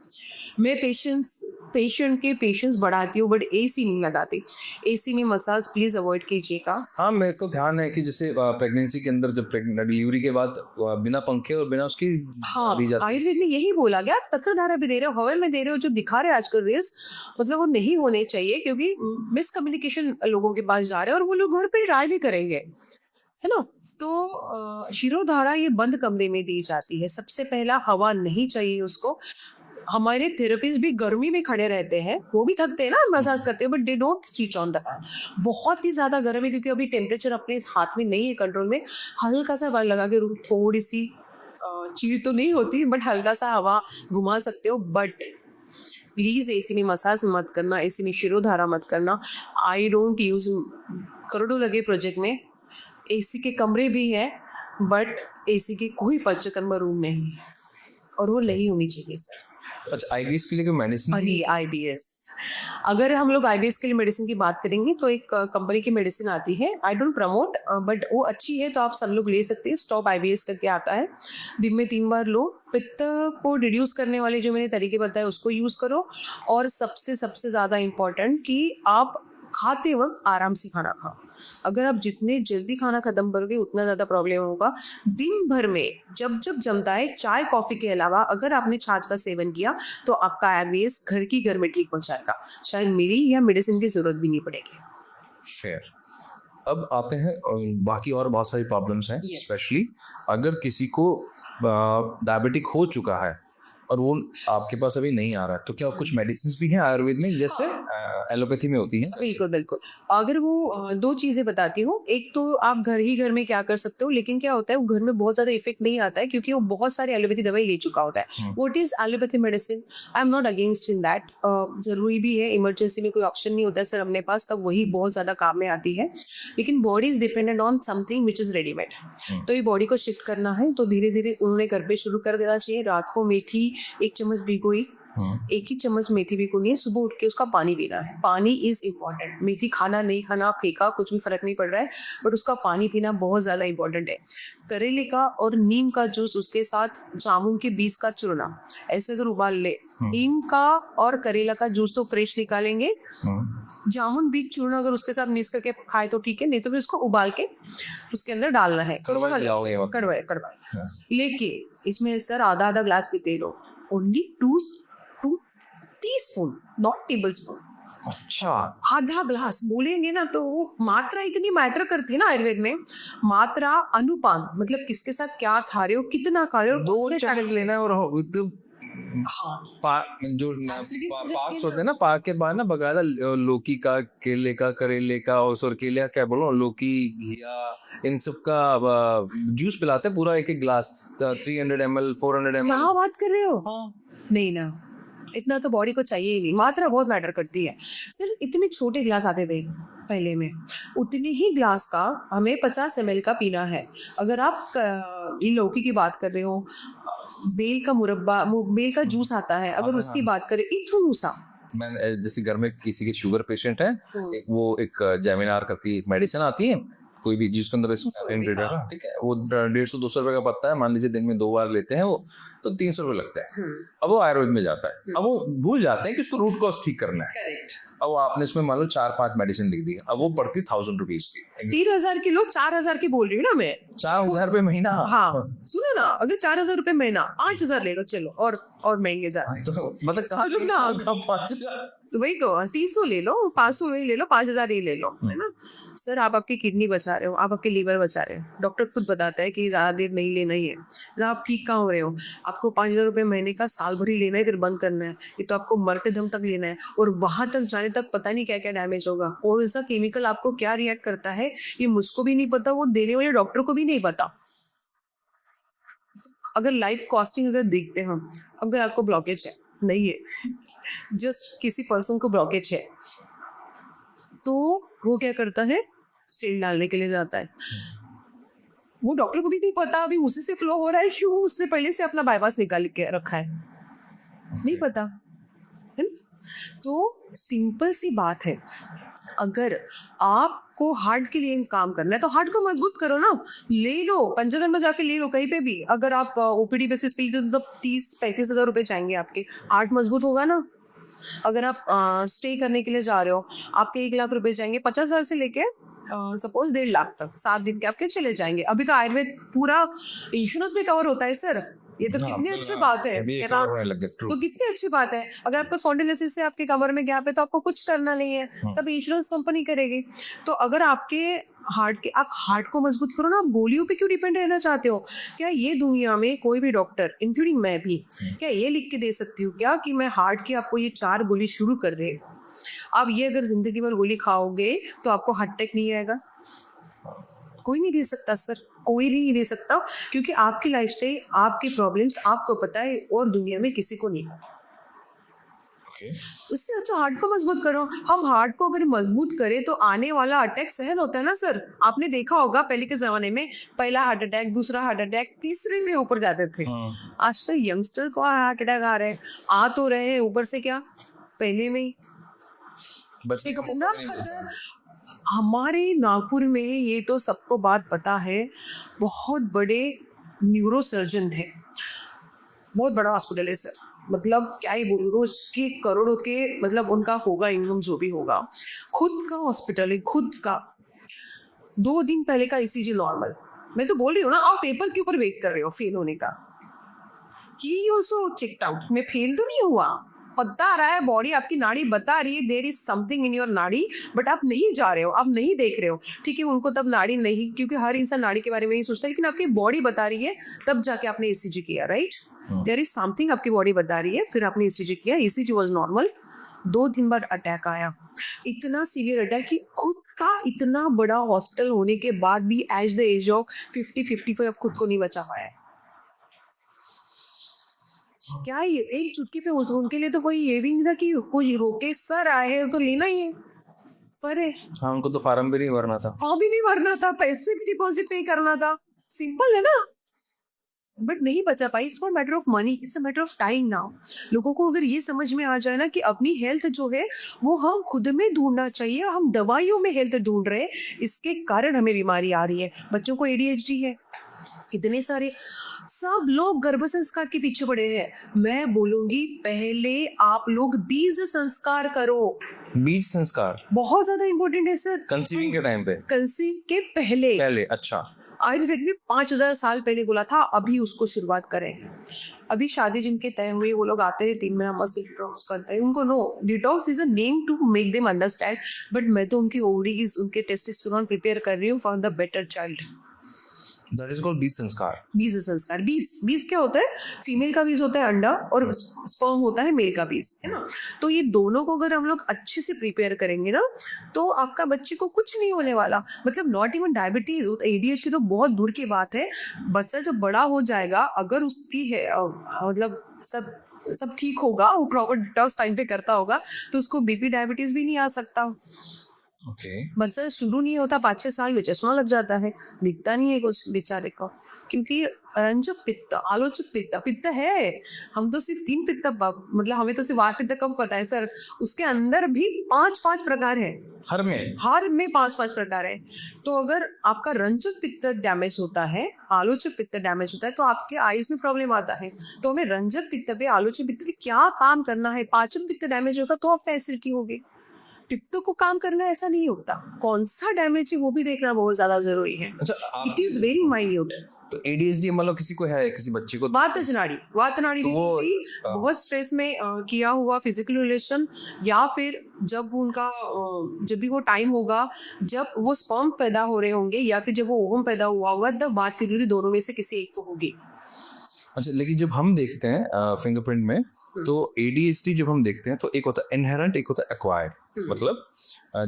मैं पेशेंट के पेशेंस बढ़ाती हूँ बट एसी नहीं लगाती। एसी में मसाज प्लीज अवॉइड कीजिएगा। हाँ, मेरे को ध्यान है कि जैसे प्रेगनेंसी के अंदर जब डिलीवरी के बाद बिना पंखे और बिना उसकी हाँ, दी जाती है। आयुर्वेद में यही बोला गया। तक्रधारा भी दे रहे हो, हवा में दे रहे हो, जो दिखा रहे हैं आजकल रील्स, मतलब वो नहीं होने चाहिए क्योंकि मिसकम्युनिकेशन लोगों के पास जा रहे हैं और वो लोग घर पे ट्राई भी करेंगे, है ना। तो शिरोधारा ये बंद कमरे में दी जाती है। सबसे पहला हवा नहीं चाहिए उसको। हमारे थेरेपिस्ट भी गर्मी में खड़े रहते हैं, वो भी थकते हैं ना मसाज करते हैं, but they don't switch on the fan. बहुत ही ज्यादा गर्म है क्योंकि अभी टेम्परेचर अपने हाथ में नहीं है कंट्रोल में। हल्का सा वायर लगा के थोड़ी सी चीड़ तो नहीं होती बट हल्का सा हवा घुमा सकते हो। बट प्लीज एसी में मसाज मत करना, एसी में शिरोधारा मत करना। आई डोंट यूज, करोड़ों लगे प्रोजेक्ट में, एसी के कमरे भी हैं बट एसी के कोई पंचकर्म रूम नहीं है और वो नहीं होनी चाहिए सर। अच्छा, आईबीएस के लिए कोई मेडिसिन? अरे आईबीएस, अगर हम लोग आईबीएस के लिए मेडिसिन की बात करेंगे तो एक कंपनी की मेडिसिन आती है, आई डोंट प्रमोट बट वो अच्छी है तो आप सब लोग ले सकते हैं। स्टॉप आईबीएस करके आता है, दिन में 3 बार लो। पित्त को रिड्यूस करने वाले जो मैंने तरीके बताए उसको यूज करो। और सबसे ज़्यादा इम्पोर्टेंट कि आप खाते वक्त आराम से खाना खाओ। अगर आप जितने जल्दी खाना खत्म करोगे उतना ज़्यादा प्रॉब्लम होगा। दिन भर में जब जमता है, चाय कॉफ़ी के अलावा अगर आपने छाछ का सेवन किया तो आपका आईबीएस घर की घर में ठीक हो जाएगा। शायद मेरी या मेडिसिन की ज़रूरत भी नहीं पड़ेगी। फेयर। अब आते हैं बाकी और बहुत सारी प्रॉब्लम्स हैं। Yes. स्पेशली अगर किसी को डायबिटिक हो चुका है और वो आपके पास अभी नहीं आ रहा है, तो क्या कुछ मेडिसिन भी हैं आयुर्वेद में जैसे एलोपैथी में होती हैं? बिल्कुल बिल्कुल। अगर वो 2 चीज़ें बताती हूँ। एक तो आप घर में क्या कर सकते हो, लेकिन क्या होता है वो घर में बहुत ज़्यादा इफेक्ट नहीं आता है क्योंकि वो बहुत सारी एलोपैथी दवाई ले चुका होता है। What is allopathy medicine? I am not against in that. जरूरी भी है, इमरजेंसी में कोई ऑप्शन नहीं होता है सर अपने पास, तब वही बहुत ज़्यादा काम में आती है। लेकिन body is dependent on something which is readymade. तो ये बॉडी को शिफ्ट करना है तो धीरे धीरे उन्होंने घर पे शुरू कर देना चाहिए। रात को मेथी 1 चम्मच भिगोई, 1 ही चम्मच मेथी भिगोनी है। सुबह उठ के उसका पानी पीना है। पानी इज इम्पॉर्टेंट। मेथी खाना नहीं खाना, फेंका, कुछ भी फर्क नहीं पड़ रहा है बट उसका पानी पीना बहुत ज़्यादा इंपॉर्टेंट है। करेले का और नीम का जूस, उसके साथ जामुन के बीज का चूर्णा, ऐसे अगर उबाल ले। नीम का और करेला का जूस तो फ्रेश निकालेंगे, जामुन बीज चूर्णा अगर उसके साथ मिक्स करके खाए तो ठीक है, नहीं तो फिर उसको उबाल के उसके अंदर डालना है। कड़वा लेके इसमें सर आधा ग्लास पीते लो। Only 2 teaspoon, not tablespoon. अच्छा, आधा ग्लास बोलेंगे ना तो वो मात्रा इतनी मैटर करती है ना आयुर्वेद में। मात्रा, अनुपान, मतलब किसके साथ क्या खा रहे हो, कितना खा रहे हो। 2 चम्मच लेना है। और तो जो पार्क्स होते हैं ना, पार्क के बाद ना बकायदा लौकी का, केले का, करेले का और केले का क्या बोलो, लौकी, घिया, इन सब का जूस पिलाते हैं पूरा 1 गिलास, 300 ml 400 ml। क्या बात कर रहे हो? नहीं ना, इतना तो बॉडी को चाहिए ही नहीं। मात्रा बहुत मैटर करती है। सिर्फ इतने छोटे गिलास आते थे पहले में, उतने ही ग्लास का हमें 50 ml का पीना है। अगर आप लौकी की बात कर रहे हो, बेल का मुरब्बा, बेल का जूस आता है, अगर उसकी बात करें, इतना सा। मैं जैसे घर में किसी के शुगर पेशेंट है, वो एक जेमिनार करती मेडिसिन आती है, कोई भी जिसके अंदर ठीक है, वो 150-200 रुपए का पत्ता है। मान लीजिए दिन में 2 बार लेते हैं वो, तो 300 रुपए लगता है। अब वो आयुर्वेद में जाता है। अब वो भूल जाते हैं कि उसको रूट कॉज ठीक करना है। अब आपने इसमें मान लो 4-5 मेडिसिन लिख दी, अब वो पड़ती 1000 रुपीज की। 3000 की लो, 4000 की बोल रही हूँ ना मैं। 4000 रुपए महीना? हाँ सुनो ना, अगर 4000 रुपए महीना, 5000 ले लो, चलो और महंगे जा। तो मतलब वही तो 300 ले लो, 500 वही ले लो, 5,000 ही ले लो, है ना सर। आप आपकी किडनी बचा रहे हो, आप आपके लीवर बचा रहे हो, डॉक्टर खुद बताता है कि ज़्यादा देर नहीं लेना ही है। ना आप ठीक कहाँ हो रहे हो, आपको 5,000 रुपये महीने का साल भर ही लेना है, फिर बंद करना है। ये तो आपको मरते दम तक लेना है, और वहां तक जाने तक पता नहीं क्या क्या डैमेज होगा, और ऐसा केमिकल आपको क्या रिएक्ट करता है ये मुझको भी नहीं पता, वो देने वाले डॉक्टर को भी नहीं पता। अगर लाइफ कॉस्टिंग अगर देखते हैं, अगर आपको ब्लॉकेज है, नहीं है, जस्ट किसी पर्सन को ब्लॉकेज है, तो वो क्या करता है, स्टेल डालने के लिए जाता है। वो डॉक्टर को भी नहीं पता अभी उसी से फ्लो हो रहा है कि वो उसने पहले से अपना बाईपास निकाल के रखा है, नहीं पता है ना? तो सिंपल सी बात है, अगर आपको हार्ट के लिए काम करना है तो हार्ट को मजबूत करो ना, ले लो पंचगन में जाके ले लो, कहीं पे भी। अगर आप ओपीडी बेसिस पे तो 30-35 हज़ार रुपए जाएंगे आपके, हार्ट मजबूत होगा ना। अगर आप स्टे करने के लिए जा रहे हो, आपके 1 लाख रुपए जाएंगे, 50,000 से लेके सपोज 1.5 लाख तक, 7 दिन के आपके चले जाएंगे। अभी तो आयुर्वेद पूरा इंश्योरेंस में कवर होता है सर, ये तो कितनी अच्छी बात है ना? तो कितनी अच्छी बात है। अगर आपका स्पॉन्डिलोसिस से आपके कमर में गैप है तो आपको कुछ करना नहीं है, सब इंश्योरेंस कंपनी करेगी। तो अगर आपके आप हार्ट को मजबूत करो ना, आप गोलियों पे क्यों डिपेंड रहना चाहते हो? क्या ये दुनिया में कोई भी डॉक्टर, इंक्लूडिंग मैं भी, क्या ये लिख के दे सकती हूँ क्या कि मैं हार्ट की आपको ये 4 गोली शुरू कर रहे हैं, आप ये अगर जिंदगी भर गोली खाओगे तो आपको हार्ट अटैक नहीं आएगा? कोई नहीं दे सकता सर, कोई नहीं दे सकता, क्योंकि आपकी लाइफस्टाइल, आपकी प्रॉब्लम्स आपको पता है और दुनिया में किसी को नहीं। उससे अच्छा हार्ट को मजबूत करो। हम हार्ट को अगर मजबूत करें तो आने वाला अटैक सहन होता है ना सर। आपने देखा होगा पहले के जमाने में पहला हार्ट अटैक, दूसरा हार्ट अटैक, तीसरे में ऊपर जाते थे। आज तो यंगस्टर को हार्ट अटैक आ रहे हैं, आ तो रहे हैं, ऊपर से क्या पहले में ही। हमारे नागपुर में ये तो सबको बात पता है, बहुत बड़े न्यूरो सर्जन थे, बहुत बड़ा हॉस्पिटल है सर, मतलब क्या ही बोलूं, रोज के करोड़ों के, मतलब उनका होगा इनकम जो भी होगा, खुद का हॉस्पिटल है, खुद का। 2 दिन पहले का ईसीजी नॉर्मल। मैं तो बोल रही हूँ ना, आप पेपर के ऊपर वेट कर रहे हो फेल होने का। ही ऑल्सो चेक्ड आउट, मैं फेल तो नहीं हुआ, बता रहा है बॉडी, आपकी नाड़ी बता रही है there is something in your nadi, but आप नहीं जा रहे हो, आप नहीं देख रहे हो। ठीक है, उनको तब नाड़ी नहीं, क्योंकि हर इंसान नाड़ी के बारे में नहीं सोचता, लेकिन आपकी बॉडी बता रही है, तब जाके आपने ईसीजी किया, राइट? देयर इज समथिंग आपकी बॉडी बता रही है, फिर आपने ईसीजी किया, ईसीजी वाज नॉर्मल। 2 दिन बाद अटैक आया, इतना सीवियर अटैक कि खुद का इतना बड़ा हॉस्पिटल होने के बाद भी एज द एज ऑफ 50-55 खुद को नहीं बचा पाया है। क्या ये एक चुटकी पे उनके लिए तो कोई ये भी नहीं था कि कोई रोके, सर आए हैं तो लेना ही है, सर है। हाँ, उनको तो फार्म भी नहीं भरना था, फॉर्म भी नहीं भरना था, पैसे भी डिपॉजिट नहीं करना था, सिंपल है ना, बट नहीं बचा पाई। It's not matter of money, it's a matter of time now. लोगों को अगर ये समझ में आ जाए ना कि अपनी हेल्थ जो है वो हम खुद में ढूंढना चाहिए, हम दवाइयों में हेल्थ ढूंढ रहे हैं, इसके कारण हमें बीमारी आ रही है। बच्चों को ADHD है, इतने सारे, सब लोग गर्भ संस्कार के पीछे पड़े हैं। मैं बोलूंगी पहले आप लोग बीज संस्कार करो। बीज संस्कार बहुत ज्यादा इंपॉर्टेंट है सर, कंसीविंग के टाइम पे, कंसीव के पहले। अच्छा, आयुर्वेद में 5,000 साल पहले बोला था, अभी उसको शुरुआत करें। अभी शादी जिनके तय हुए वो लोग आते हैं 3 महीना मस्त डिटॉक्स करते हैं, उनको no, detox is a name to make them understand, but मैं तो उनकी ओवरीज, उनके टेस्टोस्टेरोन प्रिपेयर कर रही हूँ for the better child. That is called बीज संस्कार। बीज संस्कार, बीज क्या होता है? फीमेल का बीज होता है अंडा, और स्पर्म होता है मेल का बीज, है ना। तो ये दोनों को अगर हम लोग अच्छे से प्रिपेयर करेंगे ना, तो आपका बच्चे को कुछ नहीं होने वाला, मतलब नॉट इवन डायबिटीज, ADHD तो बहुत दूर की बात है। बच्चा जब बड़ा हो जाएगा, अगर उसकी है मतलब सब ठीक होगा, वो प्रॉपर डिटॉक्स टाइम पे करता होगा, तो उसको BP डायबिटीज भी नहीं आ सकता। बच्चा शुरू नहीं होता, 5-6 साल में चश्मा लग जाता है, दिखता नहीं है कुछ बेचारे को, क्योंकि रंजक पित्त, आलोचक पित्त है। हम तो सिर्फ 3 पित्त, मतलब हमें तो सिर्फ 8 पित्त कब पता है सर, उसके अंदर भी 5-5 प्रकार है, हर में 5-5 प्रकार है। तो अगर आपका रंजक पित्त डैमेज होता है, आलोचक पित्त डैमेज होता है, तो आपके आईज में प्रॉब्लम आता है। तो हमें रंजक पित्त पे, आलोचक पित्त पे क्या काम करना है? पाचन पित्त डैमेज होगा तो आपका एसिडिटी होगी। पित्त को काम करना ऐसा नहीं होता, कौन सा डैमेज है वो भी देखना बहुत ज्यादा जरूरी है। अच्छा, इट इज वेरी माइन्यूट। तो ADHD मतलब किसी को है, किसी बच्चे को वात नाड़ी तो वो बहुत स्ट्रेस में किया हुआ फिजिकल रिलेशन, या फिर जब उनका जब भी वो टाइम होगा जब वो स्पर्म पैदा हो रहे होंगे या फिर जब वो ओवम पैदा हुआ होगा, तब वात विकृति दोनों में से किसी एक को होगी। अच्छा, लेकिन जब हम देखते हैं फिंगरप्रिंट में, तो ADHD जब हम देखते हैं तो एक होता है इनहेरेंट, एक होता है एक्वायर्ड। मतलब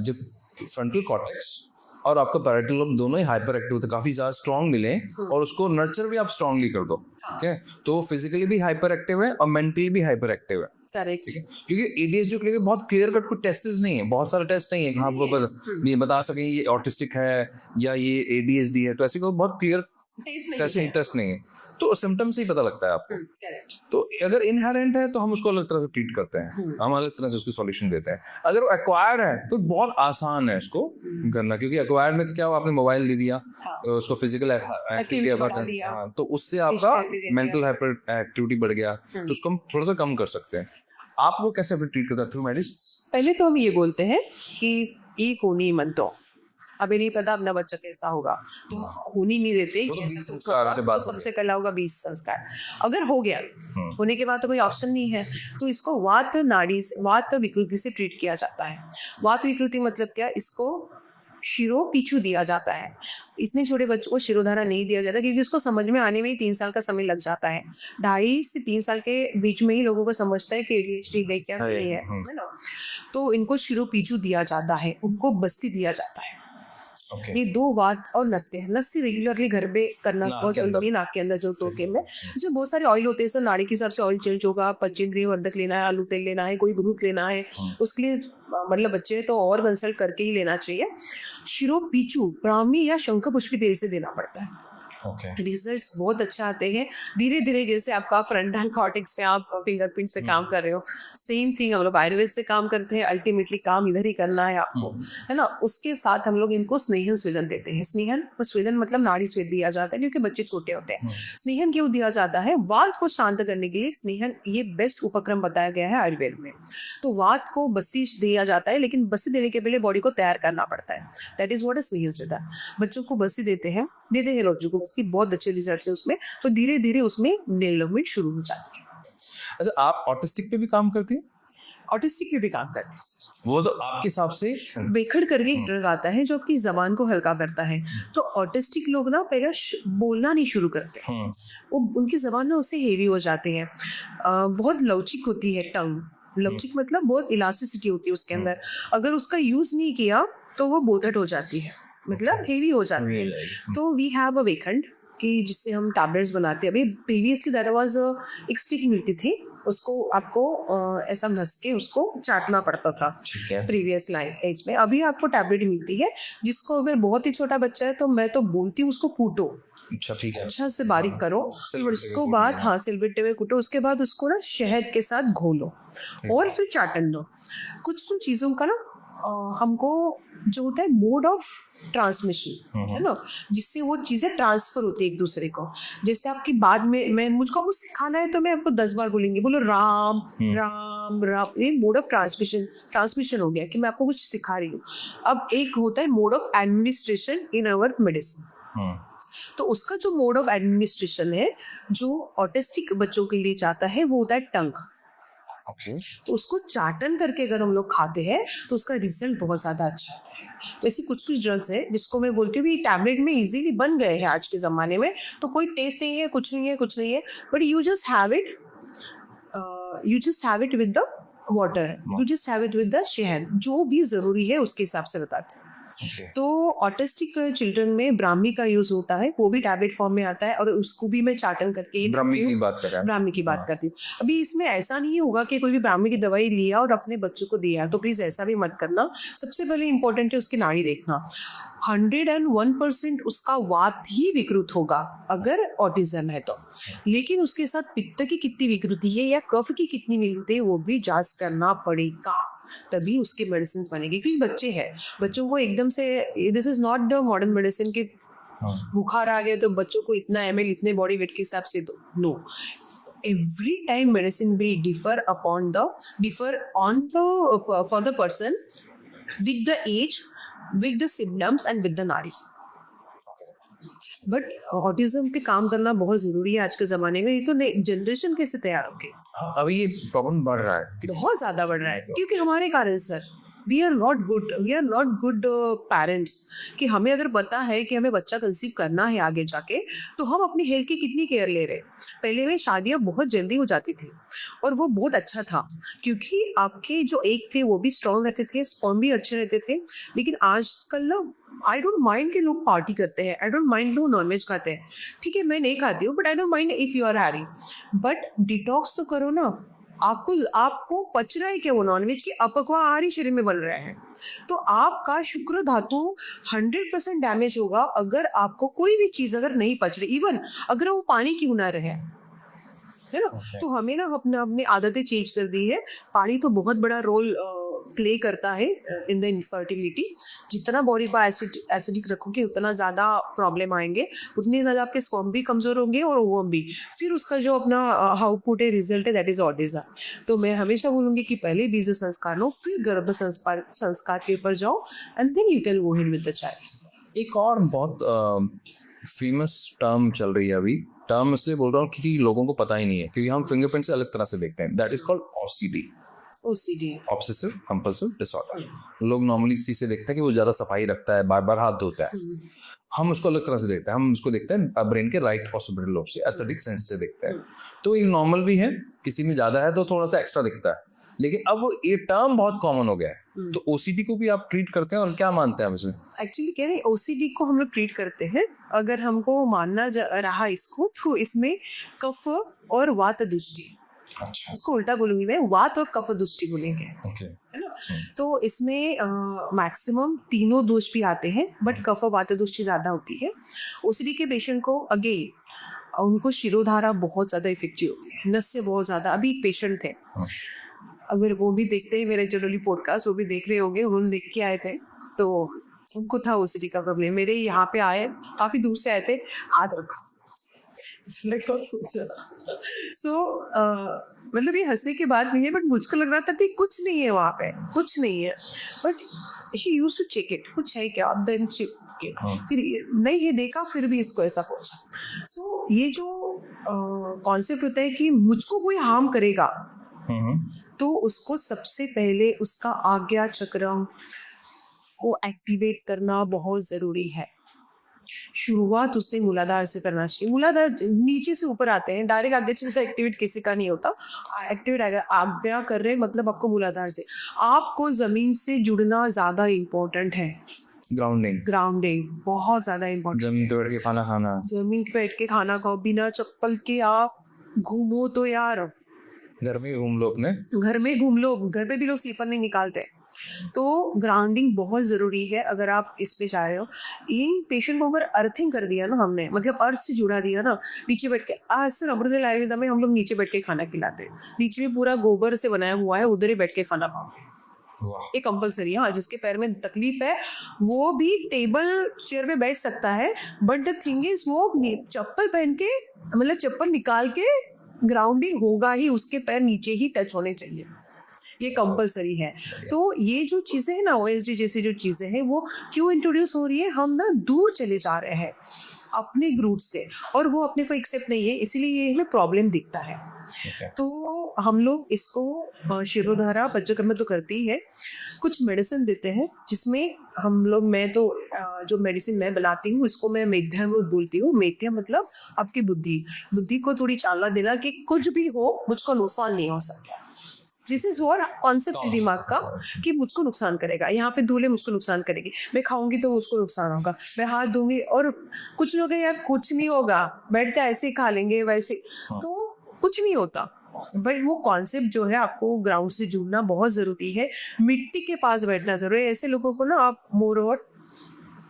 जब फ्रंटल कॉर्टेक्स और आपका पैराइटल लोब दोनों ही हाइपर एक्टिव होते हैं, काफी ज्यादा स्ट्रांग मिले और उसको नर्चर भी आप स्ट्रांगली कर दो, ठीक है, तो फिजिकली भी हाइपर एक्टिव है और मेंटली भी हाइपर एक्टिव है। करेक्ट। ठीक है, क्योंकि ADHD के लिए बहुत क्लियर कट कोई टेस्ट नहीं है, बहुत सारे टेस्ट नहीं है कि हाँ आपको ये बता सकें ये ऑटिस्टिक है या ये ADHD है, तो ऐसे कोई बहुत क्लियर टेस्ट नहीं है, तो सिम्टम से ही पता लगता है आपको। तो अगर इनहेरेंट है तो हम उसको अलग तरह से ट्रीट करते हैं, हम अलग तरह से उसको सॉल्यूशन देते हैं। अगर वो एक्वायर्ड है तो बहुत आसान है इसको करना, क्योंकि एक्वायर्ड में तो क्या आपने मोबाइल दे दिया, उसको फिजिकल एक्टिविटी बढ़ा दिया, तो उससे आपका मेंटल हाइपर एक्टिविटी बढ़ गया, तो उसको हम थोड़ा सा कम कर सकते हैं। आप वो कैसे ट्रीट करते हैं? Through medicine? पहले तो हम ये बोलते हैं कि ये होनी मत दो, अभी नहीं पता अपना बच्चा कैसा होगा, तो होनी नहीं देते, तो सबसे पहला होगा बीज संस्कार। अगर हो गया, होने के बाद तो कोई ऑप्शन नहीं है, तो इसको वात विकृति से ट्रीट किया जाता है। वात विकृति मतलब क्या, इसको शिरो पीछू दिया जाता है। इतने छोटे बच्चों को शिरोधारा नहीं दिया जाता क्योंकि उसको समझ में आने में ही 3 साल का समय लग जाता है। 2.5 से 3 साल के बीच में ही लोगों को समझता है कि ADHD है क्या नहीं है ना। तो इनको शिरो पीछू दिया जाता है, उनको बस्ती दिया जाता है। ये 2 वात और लस्सी रेगुलरली घर पे करना बहुत जरूरी है। नाक के अंदर जो टोके में इसमें बहुत सारे ऑयल होते हैं, सर नाड़ी के हिसाब से ऑयल चेंज होगा, पंचेंद्रिय वर्धक लेना है, आलू तेल लेना है, कोई ग्रूथ लेना है, उसके लिए मतलब बच्चे तो और कंसल्ट करके ही लेना चाहिए। शिरो पीचू ब्राह्मी या शंख पुष्पी तेल से देना पड़ता है। रिजल्ट्स बहुत अच्छा आते हैं। धीरे धीरे जैसे आपका फ्रंटल कॉर्टेक्स पे आप फिंगरप्रिंट से काम कर रहे हो, सेम थिंग हम लोग आयुर्वेद से काम करते हैं। अल्टीमेटली काम इधर ही करना है आपको, है ना। उसके साथ हम लोग इनको स्नेहन स्वेदन देते हैं। स्वेदन मतलब नाड़ी स्वेद दिया जाता है क्योंकि बच्चे छोटे होते हैं। स्नेहन क्यों दिया जाता है? वात को शांत करने के लिए स्नेहन ये बेस्ट उपक्रम बताया गया है आयुर्वेद में। तो वात को बस्सी दिया जाता है, लेकिन बस्सी देने के पहले बॉडी को तैयार करना पड़ता है। दैट इज व्हाट इज स्नेहन स्वेदन। बच्चों को बस्सी देते हैं बच्चों को बस्सी, बहुत अच्छे रिजल्ट है उसमें। तो धीरे धीरे उसमें डेवलपमेंट शुरू हो जाती है। अच्छा, आप ऑटिस्टिक पे भी काम करती हैं? ऑटिस्टिक पे भी काम करते हैं। वो तो आपके हिसाब से वेखड़ करके एक ड्रग आता है जो आपकी जबान को हल्का करता है। तो ऑटिस्टिक लोग ना पहले बोलना नहीं शुरू करते, वो उनकी जबान ना उससे हेवी हो जाते हैं। बहुत लवचिक होती है टंग, लवचिक मतलब बहुत इलास्टिसिटी होती है उसके अंदर। अगर उसका यूज नहीं किया तो वो बोथट हो जाती है, मतलब हेवी हो जाती है। तो वी हैव अ वेखंड कि जिससे हम टैबलेट्स बनाते हैं। अभी प्रीवियसली देयर वाज एक स्टिक मिलती थी, उसको आपको ऐसा घस के उसको चाटना पड़ता था प्रीवियस एज में। अभी आपको टैबलेट मिलती है, जिसको अगर बहुत ही छोटा बच्चा है तो मैं तो बोलती हूँ उसको कूटो, अच्छा ठीक है, अच्छा से बारीक करो, और उसको बाद सिलबट्टे में कूटो। उसके बाद उसको ना शहद के साथ घोलो और फिर चाटन दो। कुछ चीज़ों का ना हमको जो होता है मोड ऑफ ट्रांसमिशन, है ना, जिससे वो चीजें ट्रांसफर होती है एक दूसरे को। जैसे आपकी बाद में मैं मुझको कुछ सिखाना है तो मैं आपको 10 बार बोलेंगी, बोलो राम राम राम। ये मोड ऑफ ट्रांसमिशन हो गया कि मैं आपको कुछ सिखा रही हूँ। अब एक होता है mode of administration in our medicine. तो उसका जो मोड ऑफ एडमिनिस्ट्रेशन है जो ऑटिस्टिक बच्चों के लिए जाता है वो होता है टंग। तो उसको चाटन करके अगर हम लोग खाते हैं तो उसका रिजल्ट बहुत ज्यादा अच्छा आता है। तो ऐसी कुछ ड्रग्स है जिसको मैं बोलती हूँ टैबलेट में इजीली बन गए हैं आज के जमाने में। तो कोई टेस्ट नहीं है, कुछ नहीं है, but you just have it with the water, you just have it with the शहद, जो भी जरूरी है उसके हिसाब से बताते हैं। तो ऑटिस्टिक चिल्ड्रन में ब्राह्मी का यूज होता है, वो भी टैबलेट फॉर्म में आता है और उसको भी मैं चाटन करके ब्राह्मी की बात करती हूँ। अभी इसमें ऐसा नहीं होगा कि कोई भी ब्राह्मी की दवाई लिया और अपने बच्चों को दिया, तो प्लीज ऐसा भी मत करना। सबसे पहले इंपॉर्टेंट है उसकी नाड़ी देखना। 101% उसका वात ही विकृत होगा अगर ऑटिज्म है तो, लेकिन उसके साथ पित्त की कितनी विकृति है या कफ की कितनी विकृति है वो भी जांच करना पड़ेगा, तभी उसके मेडिसिन बनेगी। क्योंकि बच्चे हैं, बच्चों को एकदम से, this is not the modern medicine के बुखार आ गए तो बच्चों को इतना ml इतने बॉडी वेट के हिसाब से दो। No, every time medicine will differ for the person with the age, with the symptoms and with the nadi. But autism पे काम करना बहुत ज़रूरी है आज के ज़माने में, नहीं तो नई जनरेशन कैसे तैयार होगी। अभी ये प्रॉब्लम बढ़ रहा है। बहुत ज़्यादा बढ़ रहा है क्योंकि हमारे कारण sir we are not good parents, कि हमें अगर पता है कि हमें बच्चा कंसीव करना है आगे जाके, तो हम अपनी हेल्थ की कितनी केयर ले रहे हैं। पहले में शादियाँ बहुत जल्दी हो जाती थी और वो बहुत अच्छा था क्योंकि आपके जो एग थे वो भी स्ट्रॉन्ग रहते थे, स्पर्म भी अच्छे रहते थे। लेकिन आजकल ना आई डोंट माइंड कि लोग पार्टी करते हैं, आई डोंट माइंड लोग नॉनवेज खाते हैं, ठीक है मैं नहीं खाती हूँ, but I don't mind if you are having, but detox तो करो ना। आपको पच रहा है क्या वो नॉनवेज की अपक्वा आहार ही शरीर में बन रहे हैं, तो आपका शुक्र धातु 100% डैमेज होगा अगर आपको कोई भी चीज़ अगर नहीं पच रही, इवन अगर वो पानी क्यों ना रहे, है ना। तो हमें ना अपनी आदतें चेंज कर दी है। पानी तो बहुत बड़ा रोल प्ले करता है इन द इनफर्टिलिटी। जितना बॉडी पर एसिडिक रखोगे उतना ज़्यादा प्रॉब्लम आएंगे, उतने ज़्यादा आपके स्पर्म भी कमज़ोर होंगे और ओवम भी, फिर उसका जो अपना आउटपुट है, रिजल्ट है, दैट इज ऑटिज्म। तो मैं हमेशा बोलूँगी कि पहले बीज संस्कार लो, फिर गर्भ संस्कार के ऊपर जाओ, and then you can go in with the child. एक और बहुत फेमस टर्म चल रही है अभी, टर्म इसलिए बोल रहा हूँ क्योंकि लोगों को पता ही नहीं है, क्योंकि हम फिंगरप्रिंट से अलग तरह से देखते हैं, that is called OCD, obsessive compulsive disorder. लोग नॉर्मली इसी से देखते हैं कि वो ज़्यादा सफाई रखता है, बार बार हाथ धोता है। हम उसको अलग तरह से देखते हैं, हम उसको देखते हैं ब्रेन के राइट ऑसिपिटल लोब से, एस्थेटिक सेंस से देखते हैं। तो ये नॉर्मल भी है, किसी में ज़्यादा है तो थोड़ा सा एक्स्ट्रा दिखता है, लेकिन अब वो ये टर्म बहुत कॉमन हो गया है। तो OCD को भी आप ट्रीट करते हैं और क्या मानते हैं आप इसमें? एक्चुअली कह रहे हैं OCD को हम लोग ट्रीट करते हैं, अगर हमको मानना रहा इसको, तो इसमें कफ और वात दुष्टि, अच्छा, उसको उल्टा बोलूंगी मैं, वात और कफ दुष्टि बोलेंगे, ओके। है ना। तो इसमें मैक्सिमम तीनों दोष भी आते हैं, बट कफ और वात दुष्टि ज़्यादा होती है। OCD के पेशेंट को अगेन उनको शिरोधारा बहुत ज़्यादा इफेक्टिव होती है, नस से बहुत ज़्यादा। अभी एक पेशेंट थे, अगर वो भी देखते हैं मेरे जनरली पॉडकास्ट, वो भी देख रहे होंगे, उन्होंने देख के आए थे, तो उनको था OCD का प्रॉब्लम। मेरे यहाँ पे आए, काफ़ी दूर से आए थे, हाथ रखो सो मतलब ये हंसने की बात नहीं है, बट मुझको लग रहा था कि कुछ नहीं है वहाँ पे, कुछ नहीं है, but she used to check it, कुछ है क्या, देन शी फिर नहीं ये देखा, फिर भी इसको ऐसा पहुंचा। सो ये जो कॉन्सेप्ट होता है कि मुझको कोई हार्म करेगा, तो उसको सबसे पहले उसका आज्ञा चक्र को एक्टिवेट करना बहुत ज़रूरी है। शुरुआत उसने मूलाधार से करना चाहिए। मूलाधार नीचे से ऊपर आते हैं, डायरेक्ट आगे चलकर एक्टिवेट किसी का नहीं होता। एक्टिवेट अगर आज्ञा कर रहे मतलब आपको मूलाधार से, आपको जमीन से जुड़ना ज्यादा इम्पोर्टेंट है। ग्राउंडिंग बहुत ज्यादा इम्पोर्टेंट। जमीन पे बैठ के खाना खाना, जमीन पे बैठ के खाना खाओ, बिना चप्पल के आप घूमो तो यार, घर में घूम लो, अपने घर में घूम लो, घर पे भी लोग स्लीपर नहीं निकालते। तो ग्राउंडिंग बहुत ज़रूरी है अगर आप इस पे चाह रहे हो। इन पेशेंट को अगर अर्थिंग कर दिया ना हमने, मतलब अर्थ से जुड़ा दिया ना, नीचे बैठ के, सर अमृतल आयुर्वेदा में हम लोग नीचे बैठ के खाना खिलाते हैं, नीचे में पूरा गोबर से बनाया हुआ है, उधर ही बैठ के खाना खाओ, ये कंपलसरी है। हाँ, जिसके पैर में तकलीफ है वो भी टेबल चेयर पे बैठ सकता है, बट द थिंग इज वो चप्पल पहन के, मतलब चप्पल निकाल के ग्राउंडिंग होगा ही, उसके पैर नीचे ही टच होने चाहिए, ये कंपलसरी है। तो ये जो चीज़ें हैं ना, OSD जैसी जो चीज़ें हैं, वो क्यों इंट्रोड्यूस हो रही है, हम ना दूर चले जा रहे हैं अपने ग्रूट से, और वो अपने को एक्सेप्ट नहीं है, इसीलिए ये हमें प्रॉब्लम दिखता है। तो हम लोग इसको शिरोधारा पंचकर्म तो करती है, कुछ मेडिसिन देते हैं जिसमें हम लोग, मैं तो जो मेडिसिन मैं बनाती हूँ इसको मैं मेध्यामृत बोलती हूँ। मेध्या मतलब आपकी बुद्धि को थोड़ी चालना देना कि कुछ भी हो मुझको नुकसान नहीं हो सकता। दिस इज व्हाट कॉन्सेप्ट है दिमाग का, कि मुझको नुकसान करेगा, यहाँ पे धूले मुझको नुकसान करेगी, मैं खाऊंगी तो मुझको नुकसान होगा, मैं हाथ दूंगी, और कुछ लोग यार कुछ नहीं होगा, बैठ जा ऐसे ही खा लेंगे वैसे, तो कुछ नहीं होता। बट वो कॉन्सेप्ट जो है, आपको ग्राउंड से जुड़ना बहुत ज़रूरी है, मिट्टी के पास बैठना ज़रूरी है। ऐसे लोगों को ना आप मोर ओवर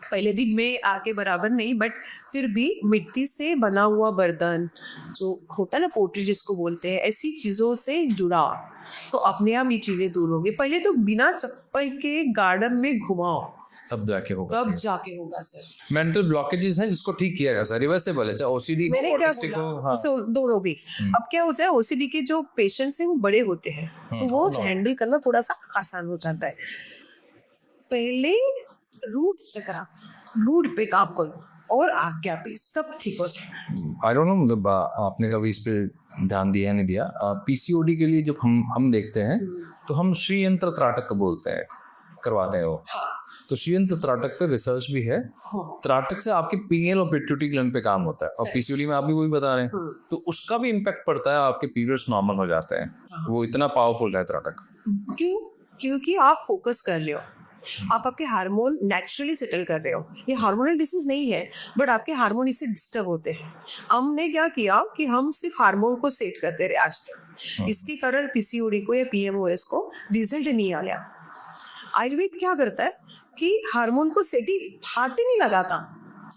पहले दिन में आके बराबर नहीं, बट फिर भी मिट्टी से बना हुआ बर्तन जो होता है ना, पोट्री जिसको बोलते हैं, ऐसी चीज़ों से जुड़ा तो अपने आप ये चीज़ें दूर होगी। पहले तो बिना चप्पल के गार्डन में घुमाओ, तब जाके होगा सर। मेंटल ब्लॉकेजेस हैं जिसको ठीक किया जा सकता है, रिवर्सेबल है, चाहे OCD मैंने क्या बोला, दोनों भी। अब क्या होता है, OCD के जो पेशेंट्स हैं वो बड़े होते हैं, तो वो हैंडल करना थोड़ा सा आसान हो जाता है। पहले रूट पे काम करो, और आज्ञा भी सब ठीक हो जाए। आई डोंट नो, मतलब आपने कभी इस पे ध्यान दिया नहीं दिया। पीसीओडी के लिए जब हम देखते हैं तो हम श्री यंत्र त्राटक बोलते हैं, करवाते हैं वो। तो श्री यंत्र त्राटक पे रिसर्च भी है। त्राटक से आपके पीनियल और पिट्यूटरी ग्लैंड पे काम होता है, और पीसीओडी में आप भी वही बता रहे हैं, तो उसका भी इम्पैक्ट पड़ता है, आपके पीरियड्स नॉर्मल हो जाते हैं। वो इतना पावरफुल है त्राटक। क्यों? क्योंकि आप फोकस कर रहे हो, आप आपके हार्मोन नेचुरली सेटल कर रहे हो। ये हार्मोनल डिसीज नहीं है, बट आपके हार्मोन इससे डिस्टर्ब होते हैं। हमने क्या किया कि हम सिर्फ हार्मोन को सेट करते रहे आज तक, इसके कारण पीसीओडी को या पीएमओएस को रिजल्ट नहीं आया। आयुर्वेद क्या करता है कि हार्मोन को सेट ही हाथ ही नहीं लगाता,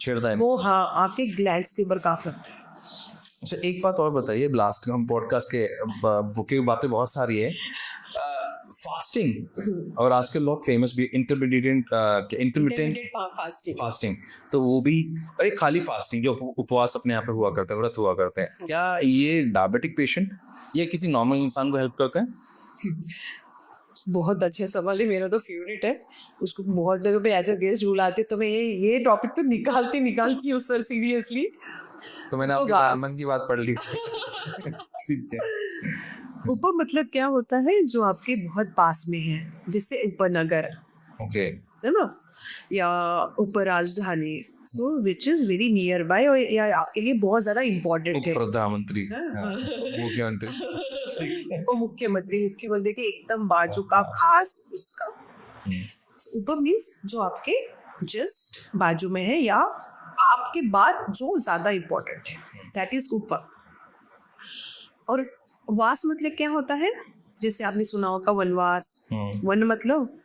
छेड़ता है वो हाँ आपके ग्लैंड्स के ऊपर काफ रखता है। अच्छा, एक बात और बताइए, लास्ट हम पॉडकास्ट के बुके बातें बहुत सारी है। फास्टिंग, और आजकल लोग फेमस भी इंटरमिटेंट फास्टिंग, तो वो भी, अरे खाली फास्टिंग जो उपवास अपने यहाँ पे हुआ करते हैं, व्रत हुआ करते हैं, क्या ये डायबिटिक पेशेंट या किसी नॉर्मल इंसान को हेल्प करते हैं? बहुत अच्छे सवाल है, मेरा तो फेवरेट है। उसको बहुत जगह पे एज अ गेस्ट बुलाते, तो मैं ये टॉपिक तो निकालती हूँ सर, सीरियसली। तो मैंने आपके मन की बात पढ़ ली। ठीक है। ऊपर मतलब क्या होता है, जो आपके बहुत पास में है, जैसे उपनगर, ओके, है ना, या ऊपर राजधानी, so which is very near by, और या आपके लिए बहुत ज्यादा इम्पोर्टेंट है। प्रधानमंत्री, मुख्यमंत्री, वो मुख्यमंत्री के एकदम बाजू का खास उसका ऊपर मीन्स जो आपके जस्ट बाजू में है, या आपके बाद जो ज्यादा इम्पोर्टेंट है, दैट इज ऊपर। और वास मतलब क्या होता है, जैसे आपने सुना होगा वनवास, वन मतलब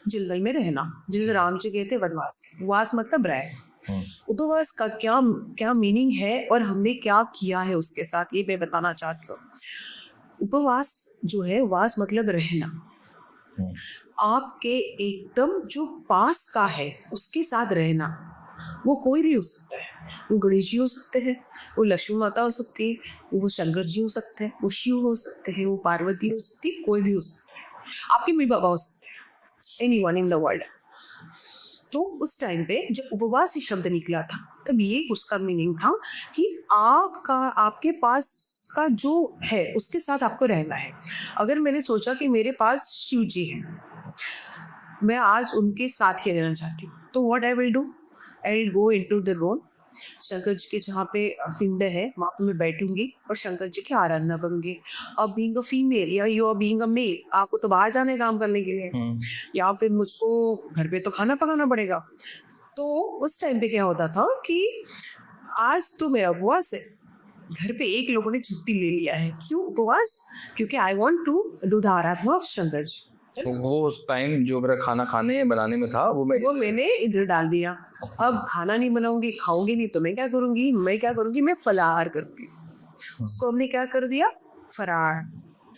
जंगल में रहना, जिसे राम जी कहते वनवास, वास मतलब रहे। उपवास का क्या मीनिंग है और हमने क्या किया है उसके साथ, ये मैं बताना चाहती हूँ। उपवास जो है, वास मतलब रहना, आपके एकदम जो पास का है उसके साथ रहना। वो कोई भी हो सकता है, वो गणेश जी हो सकते हैं, वो लक्ष्मी माता हो सकती है, वो शंकर जी हो सकते हैं, वो शिव हो सकते हैं, वो पार्वती हो सकती है, कोई भी हो सकता है, आपके मम्मी पापा हो सकते हैं, एनीवन इन द वर्ल्ड। तो उस टाइम पे जब उपवास ही शब्द निकला था, तब ये उसका मीनिंग था कि आपके पास का जो है उसके साथ आपको रहना है। अगर मैंने सोचा कि मेरे पास शिव जी हैं, मैं आज उनके साथ ही रहना चाहती हूँ, तो what I will do, I will go into the road, Shankar ji के जहाँ पे पिंड है वहाँ पे मैं बैठूंगी और शंकर जी की आराधना करूंगी। अब बीइंग अ फीमेल या you are being a male, आपको तो बाहर जाने काम करने के लिए, या फिर मुझको घर पे तो खाना पकाना पड़ेगा। तो उस टाइम पे क्या होता था कि आज तो मेरा उपवास है, घर पे एक लोगों ने छुट्टी ले लिया है, क्यों उपवास, क्योंकि I want to do the आराधना ऑफ शंकर जी। तो वो उस टाइम जो मेरा खाना खाने बनाने में था वो मैंने इधर डाल दिया। अब खाना नहीं बनाऊंगी, खाऊंगी नहीं, तो मैं क्या करूंगी, मैं फलाहार करूंगी। उसको हमने क्या कर दिया, फरार।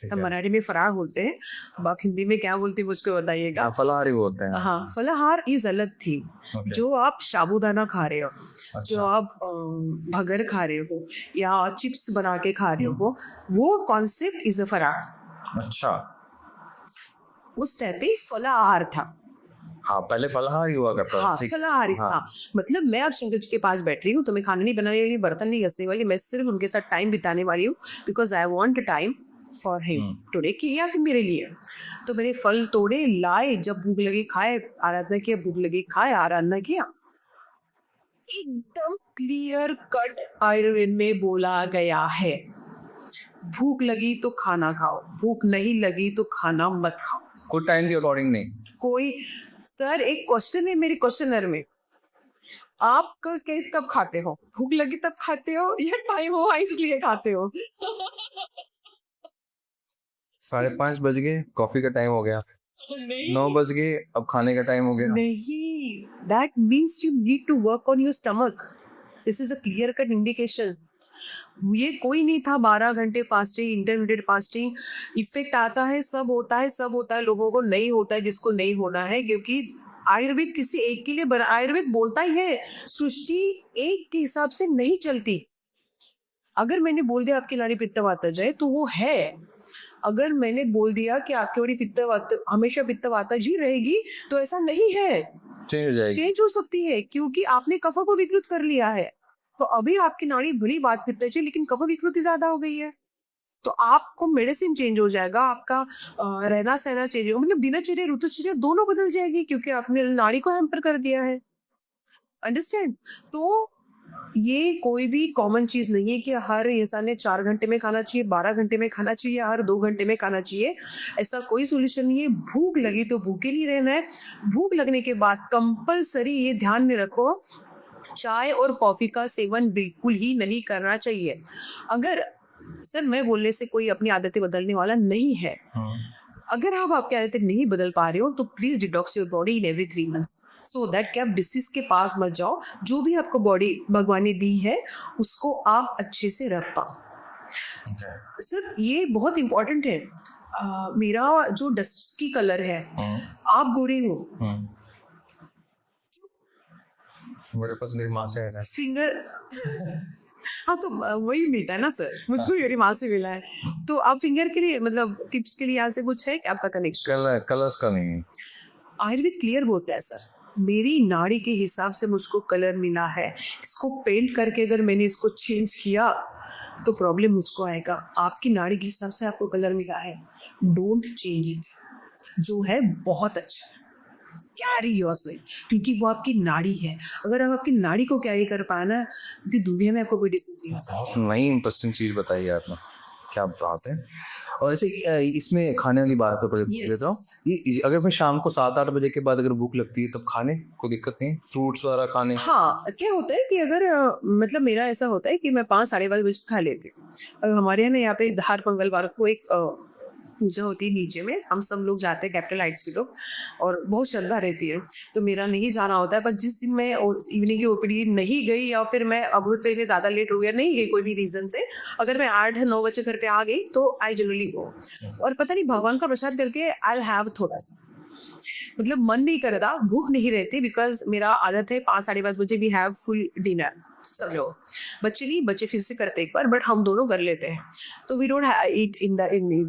हम मराठी में फरार बोलते हैं, अब आप हिंदी में क्या बोलते हैं मुझको बताइएगा। फलाहार ही बोलते हैं। हाँ, फलाहार इज अलग थी। जो आप साबूदाना खा रहे हो, जो आप भगर खा रहे हो, या चिप्स बना के खा रहे हो, वो कॉन्सेप्ट इज अ फरार। अच्छा, उस टाइप पे फलाहार था। हाँ, पहले फलाहार ही हुआ करता था। हाँ, फलाहार ही था। मतलब मैं अब शंकर जी के पास बैठ रही हूँ, तो मैं खाना नहीं बनाने वाली, बर्तन नहीं घसने वाली, मैं सिर्फ उनके साथ टाइम बिताने वाली हूँ, because I want time for him today, कि या फिर मेरे लिए। तो मैंने फल तोड़े, लाए, जब भूख लगी खाए, आराधना किया, भूख लगी खाए, आराधना किया। एकदम क्लियर कट आयुर्वेद में बोला गया है, भूख लगी तो खाना खाओ, भूख नहीं लगी तो खाना मत खाओ। कोई टाइम के अकॉर्डिंग नहीं। कोई सर, एक क्वेश्चन है मेरे क्वेश्चनर में, आप कब खाते हो, भूख लगी तब खाते हो या टाइम हो इसलिए खाते हो? 5:30 बज गए, कॉफी का टाइम हो गया, 9 बज गए, अब खाने का टाइम हो गया। नहीं, that means you need to work on your stomach. This is a clear cut indication. ये कोई नहीं था 12 घंटे फास्टिंग, इंटरमीडिएट फास्टिंग, इफेक्ट आता है, सब होता है, लोगों को नहीं होता है जिसको नहीं होना है, क्योंकि आयुर्वेद किसी एक के लिए आयुर्वेद बोलता ही है, सृष्टि एक के हिसाब से नहीं चलती। अगर मैंने बोल दिया आपकी नाड़ी पित्त वात जाए, तो वो है, अगर मैंने बोल दिया कि आपकी बॉडी हमेशा पित्त वाता जी रहेगी, तो ऐसा नहीं है, चेंज हो जाएगी। चेंज हो सकती है, क्योंकि आपने कफ को विकृत कर लिया है। तो अभी आपकी नाड़ी भली बात पित्त है, लेकिन कफ विकृति ज्यादा हो गई है, तो आपको मेडिसिन चेंज हो जाएगा, आपका रहना सहना चेंज होगा, मतलब दिनचर्या ऋतुचर्या दोनों बदल जाएगी, क्योंकि आपने नाड़ी को हैम्पर कर दिया है। अंडरस्टैंड? तो ये कोई भी कॉमन चीज नहीं है कि हर इंसान ने 4 घंटे में खाना चाहिए, 12 घंटे में खाना चाहिए, हर 2 घंटे में खाना चाहिए। ऐसा कोई सोल्यूशन नहीं है। भूख लगी तो भूखे नहीं रहना है। भूख लगने के बाद कंपलसरी ये ध्यान में रखो, चाय और कॉफी का सेवन बिल्कुल ही नहीं करना चाहिए। अगर सर मैं बोलने से कोई अपनी आदतें बदलने वाला नहीं है। अगर आप आपकी आदतें नहीं बदल पा रहे हो तो please detox your body in every 3 months, so that कि आप डिसीज के पास मत जाओ। जो भी आपको बॉडी भगवान ने दी है उसको आप अच्छे से रख पाओ। सर ये बहुत इंपॉर्टेंट है। मेरा जो डस्ट की कलर है, आप गोरे हो, मेरे पास मेरी माँ से है। फिंगर हाँ तो वही मिलता है ना सर, मुझको मेरी माँ से मिला है। तो आप फिंगर के लिए मतलब टिप्स के लिए यहाँ से कुछ है कि आपका कनेक्शन? कलर्स का नहीं। आयुर्वेद क्लियर बोलता है सर, मेरी नाड़ी के हिसाब से मुझको कलर मिला है, इसको पेंट करके अगर मैंने इसको चेंज किया तो प्रॉब्लम मुझको आएगा। आपकी नाड़ी के हिसाब से आपको कलर मिला है, डोंट चेंज इट। जो है बहुत अच्छा है, कैरी योरसेल्फ, क्योंकि वो आपकी नाड़ी है। अगर आप आपकी नाड़ी को कैरी कर पाए ना, तो दुनिया में आपको कोई डिसीज नहीं हो सकता। नई इंटरेस्टिंग चीज बताई आपने, क्या बात है। और ऐसे इसमें खाने वाली बात तो पहले पूछ लेता हूँ, ये अगर मैं शाम को 7-8 बजे के बाद अगर भूख लगती है तब खाने कोई दिक्कत नहीं, फ्रूट्स वगैरह खाने? हाँ, क्या होता है कि अगर मतलब मेरा ऐसा होता है कि मैं 5-5:30 बजे खा लेती हूँ। और हमारे यहाँ पे हर मंगलवार को एक पूजा होती है नीचे में, हम सब लोग जाते हैं, कैपिटल हाइट्स के लोग, और बहुत श्रद्धा रहती है, तो मेरा नहीं जाना होता है। पर जिस दिन मैं इवनिंग की ओपीडी नहीं गई या फिर मैं अमृत वेले ज़्यादा लेट हो गया, नहीं गई कोई भी रीज़न से, अगर मैं 8-9 बजे घर पे आ गई तो आई जनरली गो, और पता नहीं भगवान का प्रसाद करके आई हैव थोड़ा सा, मतलब मन नहीं करता, भूख नहीं रहती, बिकॉज मेरा आदत है 5-5:30 बजे वी हैव फुल डिनर। सब लोग, बच्चे नहीं, बच्चे फिर से करते एक बार, बट हम दोनों कर लेते हैं, तो we don't eat in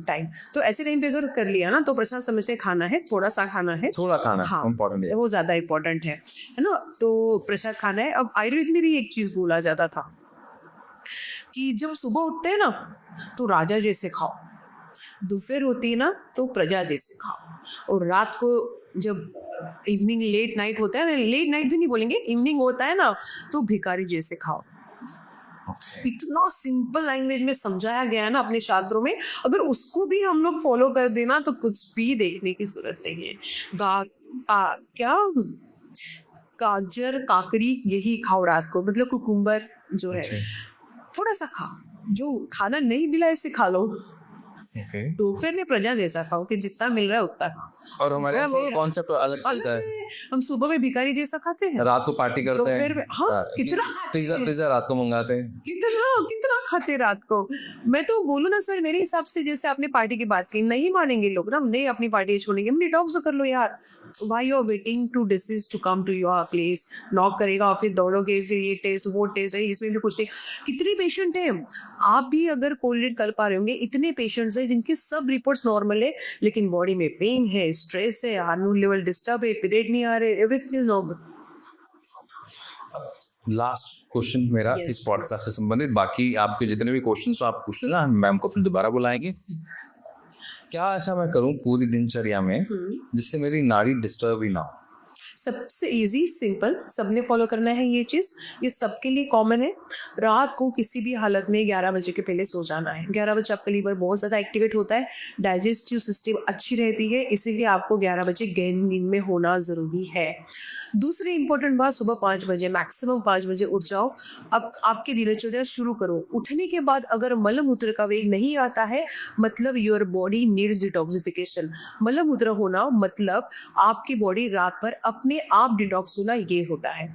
time. तो ऐसे टाइम पे अगर कर लिया ना तो प्रसाद समझते खाना है, थोड़ा सा खाना है, थोड़ा खाना हाँ इम्पोर्टेंट है, वो ज्यादा इम्पोर्टेंट है ना। तो प्रसाद खाना है। अब आयुर्वेद में भी एक चीज बोला जाता था कि जब सुबह उठते हैं ना तो राजा जैसे खाओ, दोपहर होती है ना तो प्रजा जैसे खाओ, और रात को जब इवनिंग लेट नाइट होता है, लेट नाइट भी नहीं बोलेंगे, इवनिंग होता है ना, तो भिखारी जैसे खाओ। इतना सिंपल लैंग्वेज में समझाया गया है ना अपने शास्त्रों में, अगर उसको भी हम लोग फॉलो कर देना तो कुछ भी देखने की जरूरत नहीं है। क्या गाजर काकड़ी यही खाओ रात को, मतलब कुकुम्बर जो है थोड़ा सा खाओ, जो खाना नहीं मिला ऐसे खा लो। तो फिर ने प्रजा जैसा खाओ कि जितना मिल रहा है उतना खाओ। और हमारे कॉन्सेप्ट अलग चलता है, हम सुबह में भिखारी जैसा खाते हैं, रात को पार्टी करते हैं, फिर हाँ कितना पिज्जा रात को मंगाते हैं, कितना खाते रात को। मैं तो बोलूँ ना सर, मेरे हिसाब से जैसे आपने पार्टी की बात की, नहीं मानेंगे लोग ना, नहीं अपनी पार्टी छोड़ेंगे, हम डिटॉक्स कर लो यार। Why you are waiting to disease to come to your place? Knock करेगा और फिर दौड़ोगे, फिर ये टेस्ट वो टेस्ट है, इसमें भी कुछ नहीं। कितने पेशेंट हैं, आप भी अगर कोरिलेट कर पा रहे होंगे, इतने पेशेंट्स हैं जिनकी सब रिपोर्ट्स नॉर्मल है, लेकिन बॉडी में पेन है, स्ट्रेस है, हार्मोन लेवल डिस्टर्ब है, पीरियड नहीं आ रहे, everything is normal. Last question मेरा इस पॉडकास्ट से संबंधित, बाकी आपके जितने भी क्वेश्चंस आप पूछ लेना, हम मैम को फिर दोबारा बुलाएंगे। क्या ऐसा मैं करूं पूरी दिनचर्या में जिससे मेरी नाड़ी डिस्टर्ब ही ना हो? सबसे इजी सिंपल, सबने फॉलो करना है ये चीज़, ये सबके लिए कॉमन है। रात को किसी भी हालत में 11 बजे के पहले सो जाना है। 11 बजे आपका लीवर बहुत ज़्यादा एक्टिवेट होता है, डाइजेस्टिव सिस्टम अच्छी रहती है, इसीलिए आपको 11 बजे गहन नींद में होना ज़रूरी है। दूसरी इंपॉर्टेंट बात, सुबह 5 बजे, मैक्सिमम 5 बजे उठ जाओ। अब आपकी दिनचर्या शुरू करो। उठने के बाद अगर मलमूत्र का वेग नहीं आता है, मतलब योर बॉडी नीड्स डिटॉक्सिफिकेशन। मलमूत्र होना मतलब आपकी बॉडी रात भर अपने आप डिटॉक्स होना, ये होता है।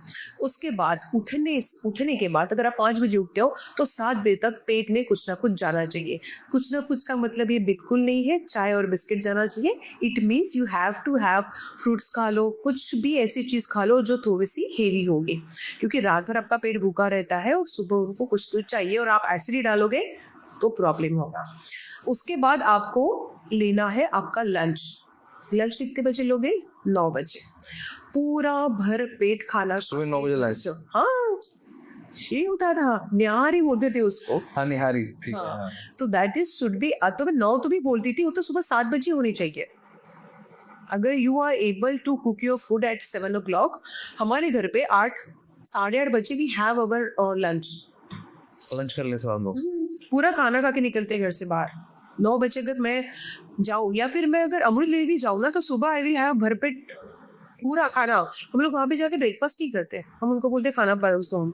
उसके बाद उठने के बाद अगर आप 5 बजे उठते हो तो 7 बजे तक पेट में कुछ ना कुछ जाना चाहिए। कुछ ना कुछ का मतलब ये बिल्कुल नहीं है चाय और बिस्किट जाना चाहिए। It means you have to have fruits खा लो, कुछ भी ऐसी चीज़ खा लो जो थोड़ी सी हेवी होगी, क्योंकि रात भर आपका पेट भूखा रहता है और सुबह उनको कुछ तो चाहिए, और आप एसिड डालोगे तो प्रॉब्लम होगा। उसके बाद आपको लेना है आपका लंच। लंच कितने बजे लोगे? 9 बजे। पूरा भर पेट खाना। सुबह 9 बजे लंच? हाँ, ये होता था, निहारी बोलते थे उसको। हाँ, निहारी, ठीक है। हाँ, तो दैट इज शुड बी, तो मैं 9 तो भी बोलती थी, वो तो सुबह 7 बजे होनी चाहिए। अगर you are able to cook your food at 7 o'clock, हमारे घर पे 8, 8:30 बजे we have our lunch. Lunch कर ले सब हम लोग। पूरा खाना खा के निकलते हैं घर से बाहर। 9 बजे अगर मैं जाऊँ, या फिर मैं अगर अमृत ले भी जाऊँ ना, तो सुबह आई भी है भरपेट पूरा खाना। हम लोग वहाँ पे जाके ब्रेकफास्ट नहीं करते, हम उनको बोलते खाना परोस दो। हम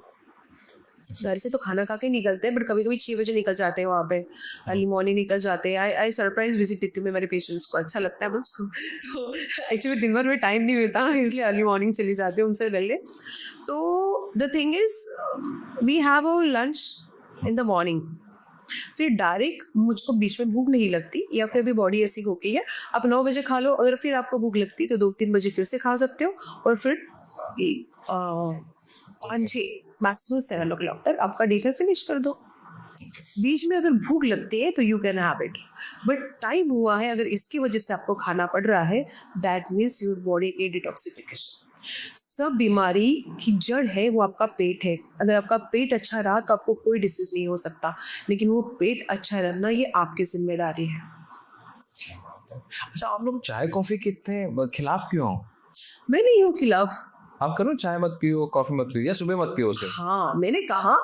घर से तो खाना खा के निकलते हैं, बट कभी कभी 6 बजे निकल जाते हैं, वहाँ पे अर्ली मॉर्निंग निकल जाते हैं। आई सरप्राइज विजिट देती हूँ मैं मेरे पेशेंट्स को, अच्छा लगता है मुझको। तो एक्चुअली दिन भर में टाइम नहीं मिलता, इसलिए अर्ली मॉर्निंग चली जाती हूँ उनसे मिलने। तो the thing is we have a lunch in the morning, फिर डायरेक्ट मुझको बीच में भूख नहीं लगती, या फिर भी बॉडी ऐसी हो गई है आप 9 बजे खा लो, अगर फिर आपको भूख लगती तो 2-3 बजे फिर से खा सकते हो, और फिर 5-6 मैक्सिमम 7 o'clock तक आपका डिनर फिनिश कर दो। बीच में अगर भूख लगती है तो you can have it, but time हुआ है अगर इसकी वजह से आपको खाना पड़ रहा है, दैट मीन्स योर बॉडी की डिटॉक्सिफिकेशन। सब बीमारी की जड़ है वो आपका पेट है। अगर आपका पेट अच्छा रहा तो आपको कोई डिसीज नहीं हो सकता, लेकिन वो पेट अच्छा रहना ये आपकी जिम्मेदारी है। अच्छा, आप लोग चाय कॉफी कितने खिलाफ क्यों हो? मैं नहीं हूँ खिलाफ। आप करो चाय मत पियो, कॉफी मत पियो, या सुबह मत पियो उसे। हाँ, मैंने कहा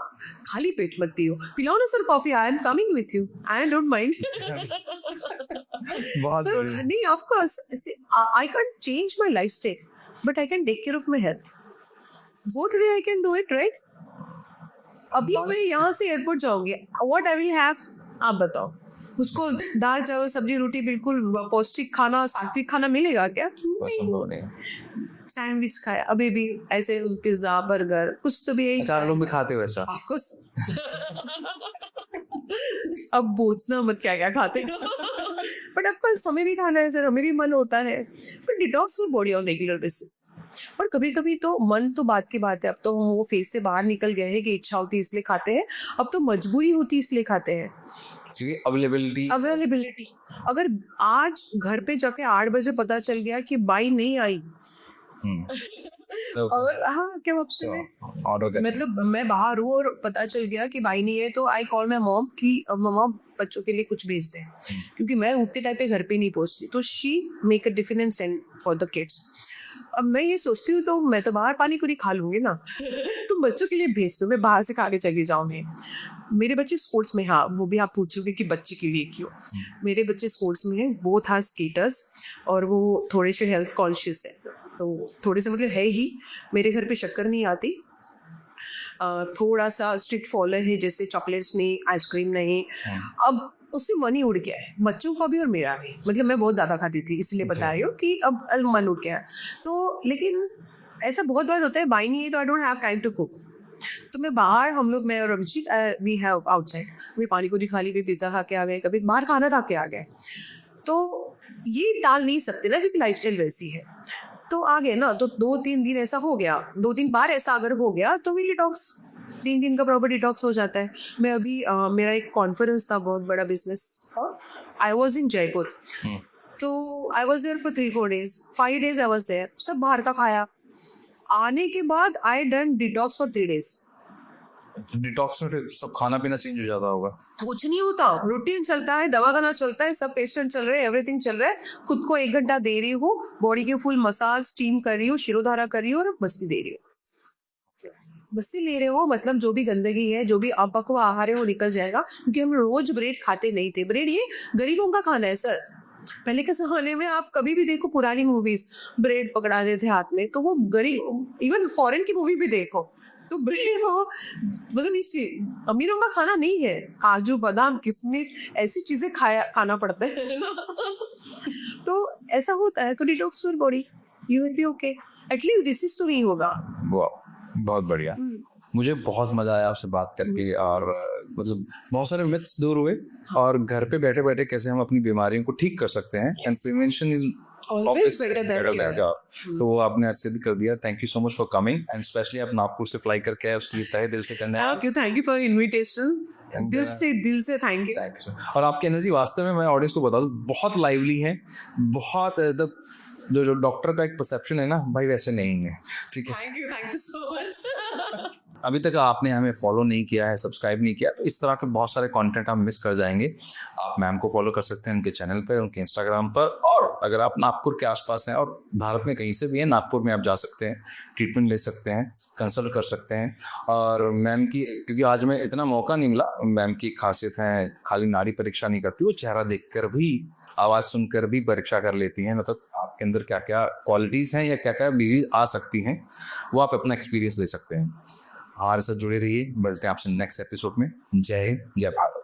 खाली पेट मत पियो, पिलाओ ना sir coffee, I am coming with you, I don't mind. बहुत बढ़िया। नहीं, of course I can change my lifestyle, but I can take care of my health. Both way I can do it, right? अभी मैं यहाँ से एयरपोर्ट जाऊंगी, व्हाट आई विल हैव, आप बताओ मुझको? दाल चावल सब्जी रोटी बिल्कुल पौष्टिक खाना, सात्विक खाना मिलेगा क्या? नहीं। सैंडविच खाया, अभी भी ऐसे पिज्जा बर्गर कुछ तो भी यही। चार लोग भी खाते हो ऐसा? Of course. अब पूछना मत क्या क्या खाते हो। बट ऑफ कोर्स हमें भी खाना है सर, हमें भी मन होता है, फिर detox for body on regular basis. और कभी कभी तो मन तो बात की बात है, अब तो हम वो फेज से बाहर निकल गए हैं कि इच्छा होती है इसलिए खाते हैं, अब तो मजबूरी होती है इसलिए खाते हैं, क्योंकि अवेलेबिलिटी। अगर आज घर पे जाके 8 बजे पता चल गया कि बाई नहीं आई, और हाँ क्या ऑप्शन है, मतलब मैं बाहर हूँ और पता चल गया कि भाई नहीं है, तो आई कॉल माय मॉम कि मम्मा बच्चों के लिए कुछ भेज दें, क्योंकि मैं उतने टाइम पे घर पे नहीं पहुंचती, तो she make a tiffin and send for the kids. अब मैं ये सोचती हूँ तो मैं तो बाहर पानी पूरी खा लूंगी ना, तुम बच्चों के लिए भेज दो, मैं बाहर से खा के चली जाऊंगी। मेरे बच्चे स्पोर्ट्स में, हाँ वो भी आप पूछोगे कि बच्चे के लिए क्यों, मेरे बच्चे स्पोर्ट्स में हैं, बोथ आर स्केटर्स, और वो थोड़े से हेल्थ कॉन्शियस है, तो थोड़े से मतलब है ही। मेरे घर पे शक्कर नहीं आती, थोड़ा सा स्ट्रिक्ट फॉलो है, जैसे चॉकलेट्स नहीं, आइसक्रीम नहीं। अब उससे मन ही उड़ गया है, बच्चों का भी और मेरा भी, मतलब मैं बहुत ज़्यादा खाती थी इसलिए बता रही हूँ कि अब मन उड़ गया है। तो लेकिन ऐसा बहुत बार होता है, बाई नहीं है तो I don't have time to cook, तो मैं बाहर, हम लोग, मैं और अभिजीत, वी हैव आउटसाइड, कभी पानी पूरी खा ली, कभी पिज़्ज़ा खा के आ गए, कभी बाहर खाना खा के आ गए। तो ये टाल नहीं सकते ना, क्योंकि लाइफस्टाइल वैसी है। तो आ गए ना, तो 2-3 दिन ऐसा हो गया, 2-3 बार ऐसा अगर हो गया तो भी डिटॉक्स, 3 दिन का प्रॉपर डिटॉक्स हो जाता है। मैं अभी मेरा एक कॉन्फ्रेंस था, बहुत बड़ा बिजनेस का, आई वॉज इन जयपुर, तो I was there for 3-4 days, 5 days I was there, सब बाहर का खाया। आने के बाद I done detox for 3 days। Detox में फिर सब खाना पीना चेंज हो जाता होगा? कुछ नहीं होता, रूटीन चलता है, दवा खाना चलता है, सब पेशेंट चल रहे हैं, एवरीथिंग चल रहा है, खुद को 1 घंटा दे रही हूँ, बॉडी की फुल मसाज स्टीम कर रही हूँ, शिरोधारा कर रही हूँ, और बस्ती दे रही हूँ। बस्ती ले रहे हो मतलब जो भी गंदगी है, जो भी अपक्व आहार है वो निकल जाएगा, क्योंकि हम रोज ब्रेड खाते नहीं थे। ब्रेड ये गरीबों का खाना है सर। पहले के जमाने में आप कभी भी देखो पुरानी मूवीज, ब्रेड पकड़ा देते हाथ में, तो वो गरीब, इवन फॉरेन की मूवी भी देखो तो ब्रेड वो मतलब इसलिए अमीरों का खाना नहीं है। काजू बादाम किशमिश ऐसी चीजें खाना पड़ता है ना। तो ऐसा होता है, तो detox for body, you will be okay, at least disease तो नहीं होगा। बहुत बढ़िया, मुझे बहुत मजा आया आपसे बात करके, और मतलब बहुत सारे मिथ्स दूर हुए, और घर पे बैठे बैठे कैसे हम अपनी बीमारियों को ठीक कर सकते हैं, and prevention is Always better than cure. तो वो आपने आज सिद्ध कर दिया। Thank you so much for coming, and specially आप नागपुर से फ्लाई करके आए, उसके लिए तहे दिल से करना है। Thank you for invitation. दिल से थैंक यू। Thank you. और आपकी एनर्जी वास्तव में, मैं ऑडियंस को बता दूं, बहुत लाइवली है, बहुत जो डॉक्टर का एक परसेप्शन है ना भाई, वैसे नहीं है। ठीक है, थैंक यू सो मच। अभी तक आपने हमें फॉलो नहीं किया है, सब्सक्राइब नहीं किया, तो इस तरह के बहुत सारे कंटेंट आप मिस कर जाएंगे। आप मैम को फॉलो कर सकते हैं उनके चैनल पर, उनके इंस्टाग्राम पर, और अगर आप नागपुर के आसपास हैं और भारत में कहीं से भी हैं, नागपुर में आप जा सकते हैं, ट्रीटमेंट ले सकते हैं, कंसल्ट कर सकते हैं। और मैम की, क्योंकि आज में इतना मौका नहीं मिला, मैम की खासियत है खाली नाड़ी परीक्षा नहीं करती, वो चेहरा देखकर भी, आवाज़ सुनकर भी परीक्षा कर लेती हैं, मतलब आपके अंदर क्या क्या क्वालिटीज़ हैं या क्या क्या डिजीज आ सकती हैं, वो आप अपना एक्सपीरियंस ले सकते हैं। हमारे साथ जुड़े रहिए, मिलते हैं आपसे नेक्स्ट एपिसोड में। जय हिंद, जय भारत।